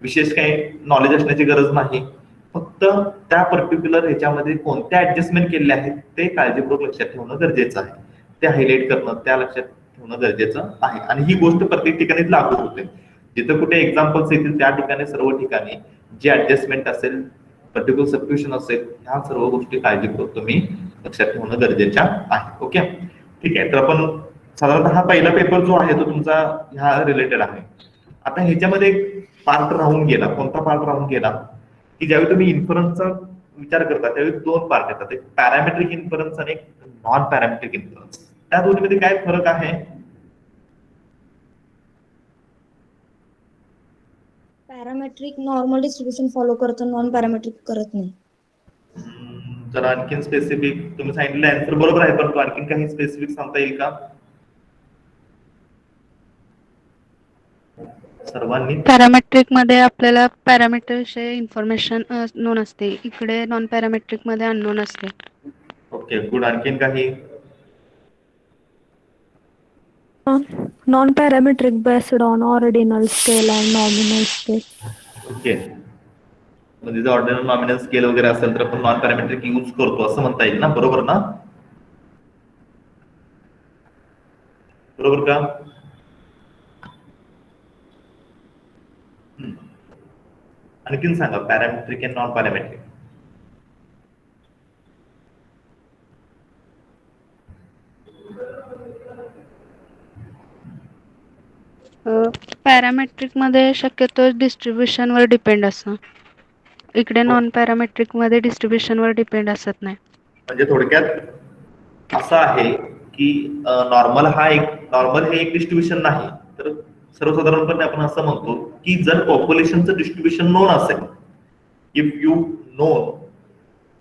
विशेष काही नॉलेज असण्याची गरज नाही. फक्त त्या पर्टिक्युलर ह्याच्यामध्ये कोणत्या ऍडजस्टमेंट केलेल्या आहेत ते काळजीपूर्वक लक्षात ठेवणं गरजेचं आहे. ते हायलाइट करणं, त्या लक्षात ठेवणं गरजेचं आहे. आणि ही गोष्ट प्रत्येक ठिकाणी लागू होते. जिथं कुठे एक्झाम्पल्स येतील त्या ठिकाणी सर्व ठिकाणी जे ऍडजस्टमेंट असेल, पर्टिक्युलर सबस्टिट्यूशन असेल, ह्या सर्व गोष्टी काळजीपूर्वक तुम्ही लक्षात ठेवणं गरजेच्या आहे. ओके, ठीक आहे. तर आपण साधारणतः हा पहिला पेपर जो आहे तो तुमचा ह्या रिलेटेड आहे. आता ह्याच्यामध्ये एक पार्ट राहून गेला. कोणता पार्ट राहून गेला की ज्यावेळी तुम्ही इन्फरन्सचा विचार करता त्यावेळी दोन पार्ट येतात, एक पॅरामेट्रिक इन्फरन्स आणि एक नॉन पॅरामेट्रिक इन्फरन्स. त्या दोन्हीमध्ये काय फरक आहे? पॅरामेट्रिक नॉर्मल डिस्ट्रीब्युशन फॉलो करतो, नॉन पॅरामेट्रिक करत नाही. जर आणखीन स्पेसिफिक तुम्ही सांगितलं आन्सर बरोबर आहे, परंतु आणखीन काही स्पेसिफिक सांगता येईल का सर्वांनी? पॅरामेट्रिक मध्ये आपल्याला पॅरामीटर विषयी इन्फॉर्मेशन नोन असते, इकडे नॉन पॅरामेट्रिक मध्ये अननोन असते. Okay, good. आणखीन काही? Non parametric based on ordinal scale and nominal scale. Okay, म्हणजे जर ऑर्डिनल नॉमिनल स्केल वगैरे असेल तर आपण नॉन पॅरामेट्रिक यूज करतो असं म्हणता येईल ना, बरोबर ना? बरोबर का? आणखीन सांगा पॅरामेट्रिक आणि नॉन पॅरामेट्रिक. पॅरामेट्रिक मध्ये शक्यतो डिस्ट्रीब्युशन वर डिपेंड असतं, इकडे नॉन पॅरामेट्रिक मध्ये डिस्ट्रीब्युशन वर डिपेंड असत नाही. म्हणजे थोडक्यात असं आहे की नॉर्मल हे एक डिस्ट्रीब्युशन नाही, तर सर्वसाधारणपणे आपण असं म्हणतो की जर पॉप्युलेशनचं डिस्ट्रीब्युशन नोन असेल, if you know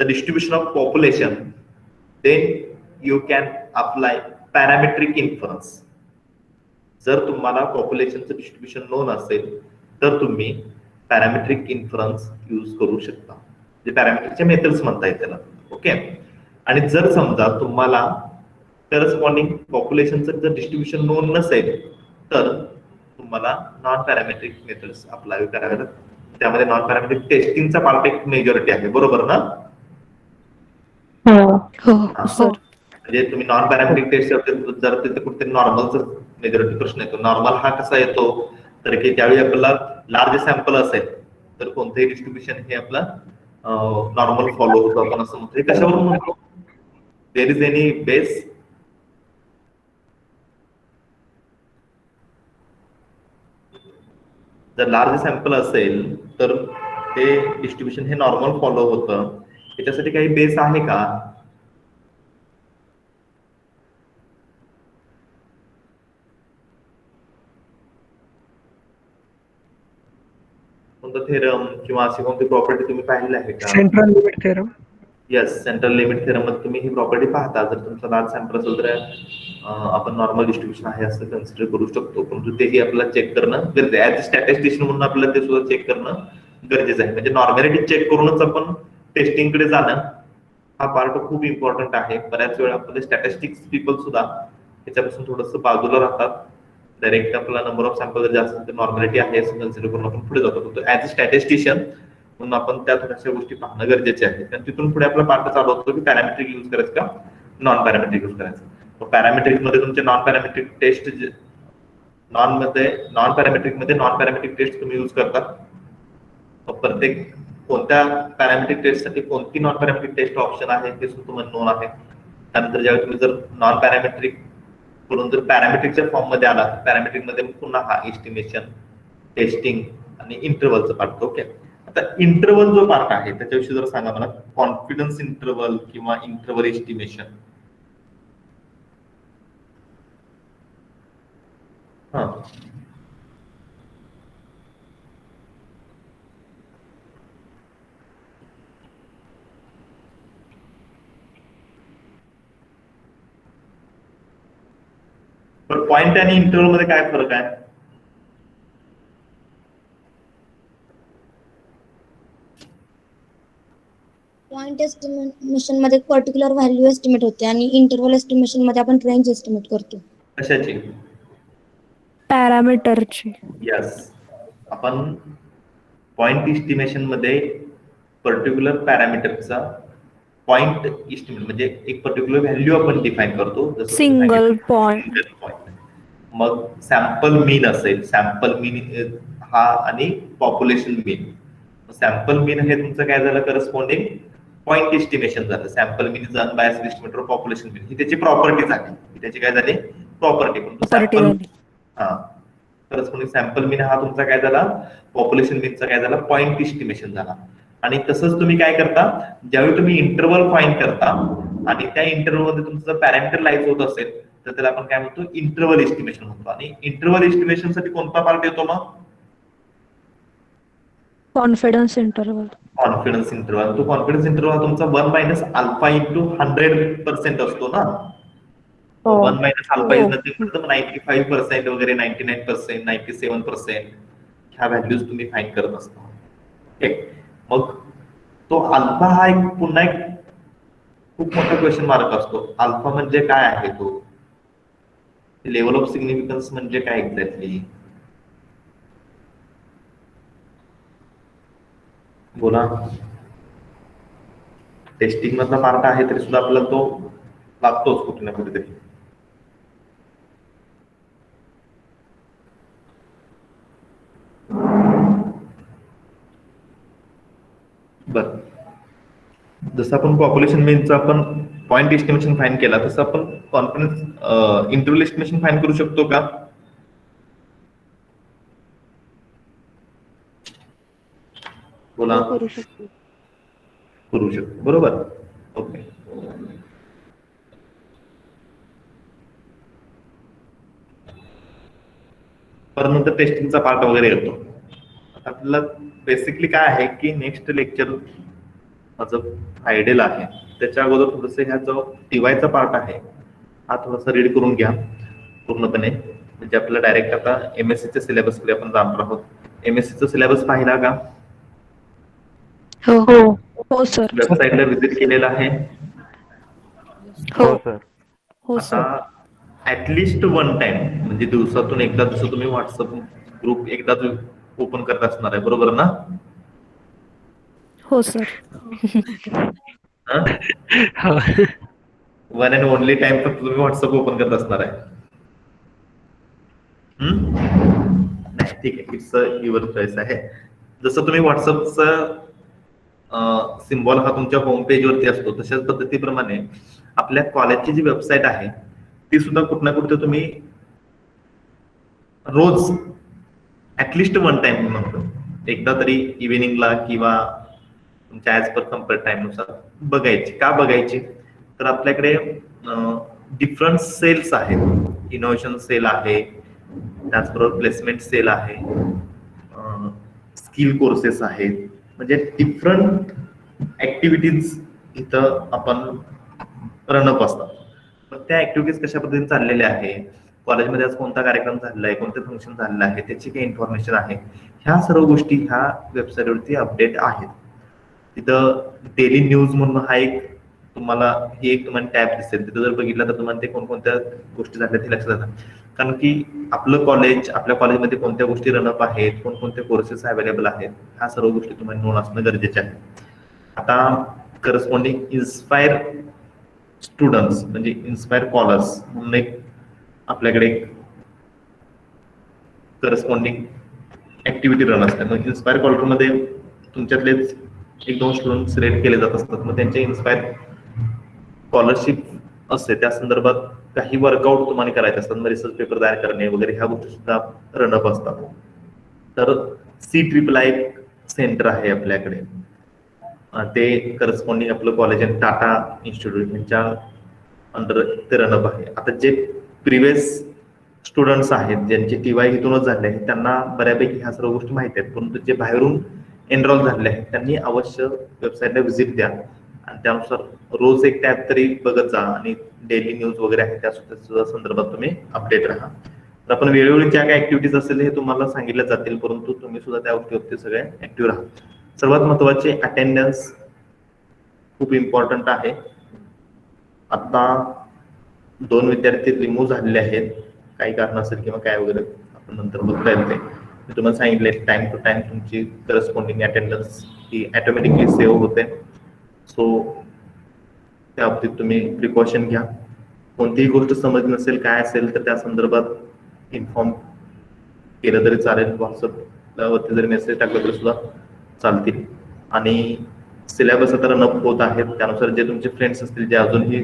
the distribution of population then you can apply parametric inference. जर तुम्हाला पॉप्युलेशनचं डिस्ट्रीब्युशन नोन असेल तर तुम्ही पॅरामेट्रिक इन्फरन्स यूज करू शकता. जे पॅरामेट्रिकचे मेथड्स म्हणता येईल त्याला. ओके, आणि जर समजा तुम्हाला करस्पॉन्डिंग पॉप्युलेशनचं जर डिस्ट्रीब्युशन नोन नसेल तर तुम्हाला नॉन पॅरामेट्रिक मेथड्स अप्लाय करावे लागतात. त्यामध्ये नॉन पॅरामेट्रिक टेस्टिंगचा पार्ट एक मेजॉरिटी आहे, बरोबर ना? म्हणजे तुम्ही नॉन पॅरामेट्रिक टेस्ट जर तिथे कुठे नॉर्मलचा मेजॉरिटी प्रश्न येतो. नॉर्मल हा कसा येतो तर की त्यावेळी आपल्याला लार्ज सॅम्पल असेल तर कोणतेही डिस्ट्रीब्युशन हे आपला नॉर्मल फॉलो होतो आपण असं म्हणतो. कशावरून म्हणतो? There is any base? जर लार्ज सॅम्पल असेल तर ते डिस्ट्रीब्युशन हे नॉर्मल फॉलो होतं. त्याच्यासाठी काही बेस आहे का? कोणतं थेरम किंवा अशी कोणती प्रॉपर्टी तुम्ही पाहिली आहे का? Central limit theorem. Yes, central limit theorem मध्ये तुम्ही ही प्रॉपर्टी पाहता. जर तुमचा लार्ज सॅम्पल असेल तर आपण नॉर्मल डिस्ट्रीब्युशन आहे असं कन्सिडर करू शकतो, परंतु तेही आपल्याला चेक करणं गरजेचं आहे. ऍज अ स्टॅटिस्टिशियन म्हणून आपल्याला ते सुद्धा चेक करणं गरजेचं आहे. म्हणजे नॉर्मॅलिटी चेक करूनच आपण टेस्टिंगकडे जाणं हा पार्ट खूप इम्पॉर्टंट आहे. बऱ्याच वेळा आपले स्टॅटिस्टिक्स पीपल सुद्धा त्याच्यापासून थोडंसं बाजूला राहतात. डायरेक्ट आपला नंबर ऑफ सॅम्पल जर जास्त नॉर्मॅलिटी आहे असं कन्सिडर करून आपण पुढे जातो. ऍज अ स्टॅटिस्टिशियन म्हणून आपण त्या थोड्याशा गोष्टी पाहणं गरजेचे आहे. आणि तिथून पुढे आपला पार्ट चालू होतो की पॅरामेट्रिक यूज करायचं का नॉन पॅरामेट्रिक यूज करायचं. पॅरामेट्रिक मध्ये तुमचे non parametric test non parametric मध्ये नॉन पॅरामेट्रिक टेस्ट तुम्ही यूज करता. प्रत्येक कोणत्या पॅरामेट्रिक टेस्टसाठी कोणती नॉन पॅरामेट्रिक टेस्ट ऑप्शन आहे ते सुद्धा तुम्हाला नोन आहे. त्यानंतर ज्यावेळी तुम्ही जर नॉन पॅरामेट्रिक कडून जर पॅरामेट्रिकच्या फॉर्म मध्ये आला, पॅरामेट्रिक मध्ये पुन्हा हा एस्टिमेशन, टेस्टिंग आणि इंटरव्हलचं पार्ट. ओके, आता इंटरव्हल जो पार्ट आहे त्याच्याविषयी जर सांगा मला. कॉन्फिडन्स इंटरव्हल किंवा इंटरव्हल एस्टिमेशन. हा, पण पॉइंट आणि इंटरव्हल मध्ये काय फरक आहे? पॉइंट एस्टिमेशन मध्ये पर्टिक्युलर व्हॅल्यू एस्टिमेट होते आणि इंटरव्हल एस्टिमेशन मध्ये आपण रेंज एस्टिमेट करतो. कशाची? पॅरामीटरची. यस, आपण पॉइंट एस्टिमेशन मध्ये पर्टिक्युलर पॅरामीटरचा पॉइंट एस्टिमेट म्हणजे एक पर्टिक्युलर व्हॅल्यू आपण डिफाईन करतो. जसं सिंगल पॉइंट. मग सॅम्पल मीन असेल, सॅम्पल मीन हा आणि पॉप्युलेशन मीन. सॅम्पल मीन हे तुमचं काय झालं, करस्पॉन्डिंग पॉइंट एस्टिमेशन झालं. Sample mean is unbiased estimator of population mean, ही त्याची प्रॉपर्टी झाली. त्याची काय झाली, प्रॉपर्टी. सॅम्पल हा करस्पॉन्डिंग सॅम्पल मीन हा तुमचा काय झाला, पॉप्युलेशन मीनचा काय झाला, पॉइंट एस्टिमेशन झाला. आणि तसंच तुम्ही काय करता, ज्यावेळी तुम्ही इंटरव्हल फाइंड करता आणि त्या इंटरव्हल मध्ये तुमचं पॅरामीटर लाईज होत असेल तर त्याला आपण काय म्हणतो, इंटरव्हल एस्टिमेशन म्हणतो. आणि इंटरव्हल एस्टिमेशन साठी कोणता पार्ट येतो मग? Confidence interval. Confidence interval. तो कॉन्फिडन्स इंटरव्हल हा तुमचा 1 - अल्फा इंटू 100% असतो ना. 1 - अल्फा इज नथिंग बट 95% वगैरे 99%, 97% ह्या व्हॅल्यूज तुम्ही फाइंड करत असता. मग तो अल्फा हा एक पुन्हा एक खूप मोठा क्वेश्चन मार्क असतो. अल्फा म्हणजे काय आहे, तो लेवल ऑफ सिग्निफिकन्स म्हणजे काय एक्झॅक्टली, बोला. टेस्टिंग मधला पार्ट आहे तरी सुद्धा आपल्याला तो लागतोच कुठे ना कुठेतरी. बर, जसं आपण पॉप्युलेशन मीनचा आपण पॉइंट एस्टिमेशन फाइंड केला तसं आपण कॉन्फिडन्स इंटरव्हल एस्टिमेशन फाइंड करू शकतो का? बोला. करू शकतो. करू शकतो, बरोबर. ओके, परंतु टेस्टिंगचा पार्ट वगैरे येतो. आपल्याला बेसिकली काय आहे की नेक्स्ट लेक्चर माझं आयडियल आहे, त्याच्या अगोदर थोडस ह्या जो टीवायचा पार्ट आहे हा थोडासा रीड करून घ्या पूर्णपणे. म्हणजे आपल्याला डायरेक्ट आता एमएससीच्या सिलेबस कडे आपण जाणार आहोत. एमएससीचा सिलेबस पाहिला का? हो हो हो सर. वेबसाईटला व्हिजिट केलेला आहे? हो सर. हो सर. आता ऍटलिस्ट 1 टाइम म्हणजे दिवसातून एकदा जसं तुम्ही व्हॉट्सअप ग्रुप एकदा ओपन करत असणार आहे, बरोबर ना? हो सर. 1 and only टाइम फक्त तुम्ही व्हॉट्सअप ओपन करत असणार आहे. नाही, ठीक आहे, इट्स युअर चॉईस आहे. जसं तुम्ही व्हॉट्सअपचा सिम्बॉल हा तुमच्या होम पेज वरती असतो तशाच पद्धतीप्रमाणे आपल्या कॉलेजची जी वेबसाईट आहे ती सुद्धा कुठं ना कुठे तुम्ही रोज ऍटलिस्ट 1 टाइम म्हणतो एकदा तरी इव्हिनिंगला किंवा तुमच्या ऍज पर कम्पेअर्ड टाइम नुसार बघायची. का बघायची? तर आपल्याकडे डिफरंट सेल्स आहेत. इनोव्हेशन सेल आहे, त्याचबरोबर प्लेसमेंट सेल आहे, स्किल कोर्सेस आहेत. म्हणजे डिफरंट ऍक्टिव्हिटीज इथं आपण रनअप असतात. पण त्या ऍक्टिव्हिटीज कशा पद्धतीने चाललेल्या आहे, कॉलेजमध्ये आज कोणता कार्यक्रम झालेला आहे, कोणतं फंक्शन झालेलं आहे, त्याची काही इन्फॉर्मेशन आहे, ह्या सर्व गोष्टी ह्या वेबसाईटवरती अपडेट आहेत. तिथं डेली न्यूज म्हणून हा एक तुम्हाला ही एक तुम्हाला टॅब दिसेल. तिथं जर बघितलं तर तुम्हाला ते कोणकोणत्या गोष्टी झाल्या ते लक्षात येतात. कारण की आपलं कॉलेज, आपल्या कॉलेजमध्ये कोणत्या गोष्टी रनअप आहेत, कोणकोणते कोर्सेस अवेलेबल आहेत, ह्या सर्व गोष्टी तुम्हाला नोंद असणं गरजेचे आहे. आता करस्पॉन्डिंग इन्स्पायर स्टुडंट्स म्हणजे इन्स्पायर कॉलर्स म्हणून एक आपल्याकडे करस्पॉन्डिंग ऍक्टिव्हिटी रन असते. मग इन्स्पायर कॉलर मध्ये तुमच्यातलेच 1-2 स्टुडंट सिलेक्ट केले जात असतात. मग त्यांचे इन्स्पायर स्कॉलरशिप असते त्या संदर्भात काही वर्कआउट तुम्हाला करायचे असतात. मग रिसर्च पेपर तयार करणे वगैरे ह्या गोष्टी सुद्धा रनअप असतात. तर C-ट्रिपल आय एक सेंटर आहे आपल्याकडे. ते करस्पॉन्डिंग आपलं कॉलेज आणि टाटा इन्स्टिट्यूट यांच्या अंडर ते रनअप आहे. आता जे प्रिव्हियस स्टुडंट्स आहेत ज्यांचे TY इथूनच झाले आहेत त्यांना बऱ्यापैकी ह्या सर्व गोष्टी माहिती आहेत, परंतु जे बाहेरून एनरोल झालेले आहेत त्यांनी अवश्य वेबसाईटला व्हिजिट द्या आणि त्यानुसार रोज एक टॅब तरी बघत जा आणि डेली न्यूज वगैरे आहे त्या सुद्धा संदर्भात तुम्ही अपडेट राहा. तर आपण वेळोवेळी ज्या काही ऍक्टिव्हिटीज असेल हे तुम्हाला सांगितल्या जातील, परंतु तुम्ही सुद्धा त्या गोष्टीवरती सगळे ऍक्टिव्ह राहा. सर्वात महत्वाचे अटेंडन्स खूप इम्पॉर्टंट आहे. आता 2 विद्यार्थी रिमूव्ह झालेले आहेत काही कारण असेल किंवा काय वगैरे आपण नंतर बघता येते. मी तुम्हाला सांगितले टाइम टू टाइम तुमची करस्पॉन्डिंग अटेंडन्स ही ऑटोमॅटिकली सेव्ह होते. सो त्या बाबतीत तुम्ही प्रिकॉशन घ्या. कोणतीही गोष्ट समज नसेल काय असेल तर त्या संदर्भात इन्फॉर्म केलं तरी चालेल. व्हॉट्सअपवरती जरी मेसेज टाकला तरी सुद्धा चालतील. आणि सिलेबस आता रनअप होत आहेत त्यानुसार जे तुमचे फ्रेंड्स असतील जे अजूनही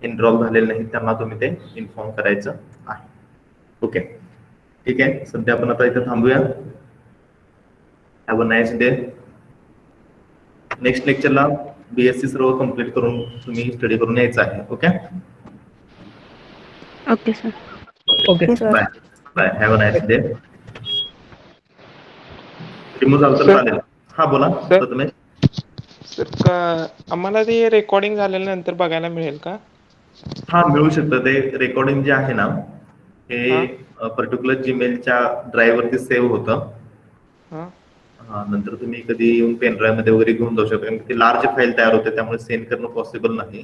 एनरोल झालेले नाहीत त्यांना तुम्ही ते इन्फॉर्म करायचं आहे. ओके ठीक आहे. सध्या आपण आता इथे थांबूया. Have a nice day. Next लेक्चरला BSc सर्व कम्प्लीट करून तुम्ही स्टडी करून यायचं आहे. Okay okay sir. Okay bye bye. Have a nice day. Remove झालं तर चालेल. हा बोला तुम्ही. सर आम्हाला ते रेकॉर्डिंग झाल्यानंतर बघायला मिळेल का? हा मिळू शकतं. ते रेकॉर्डिंग जे आहे ना हे पर्टिक्युलर जीमेलच्या ड्राईव्ह वरती सेव्ह होतं. नंतर तुम्ही कधी येऊन पेन ड्राईव्ह मध्ये वगैरे घेऊन जाऊ शकता कारण ते लार्ज फाईल तयार होते त्यामुळे सेंड करणं पॉसिबल नाही.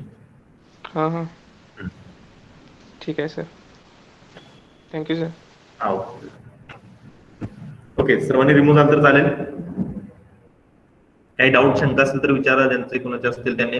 ठीक आहे सर. Thank you sir. हा ओके. सर्वांनी रिमूव्ह झालं तर चालेल. काही डाऊट शंका असेल तर विचारा. ज्यांचे कोणाचे असतील त्यांनी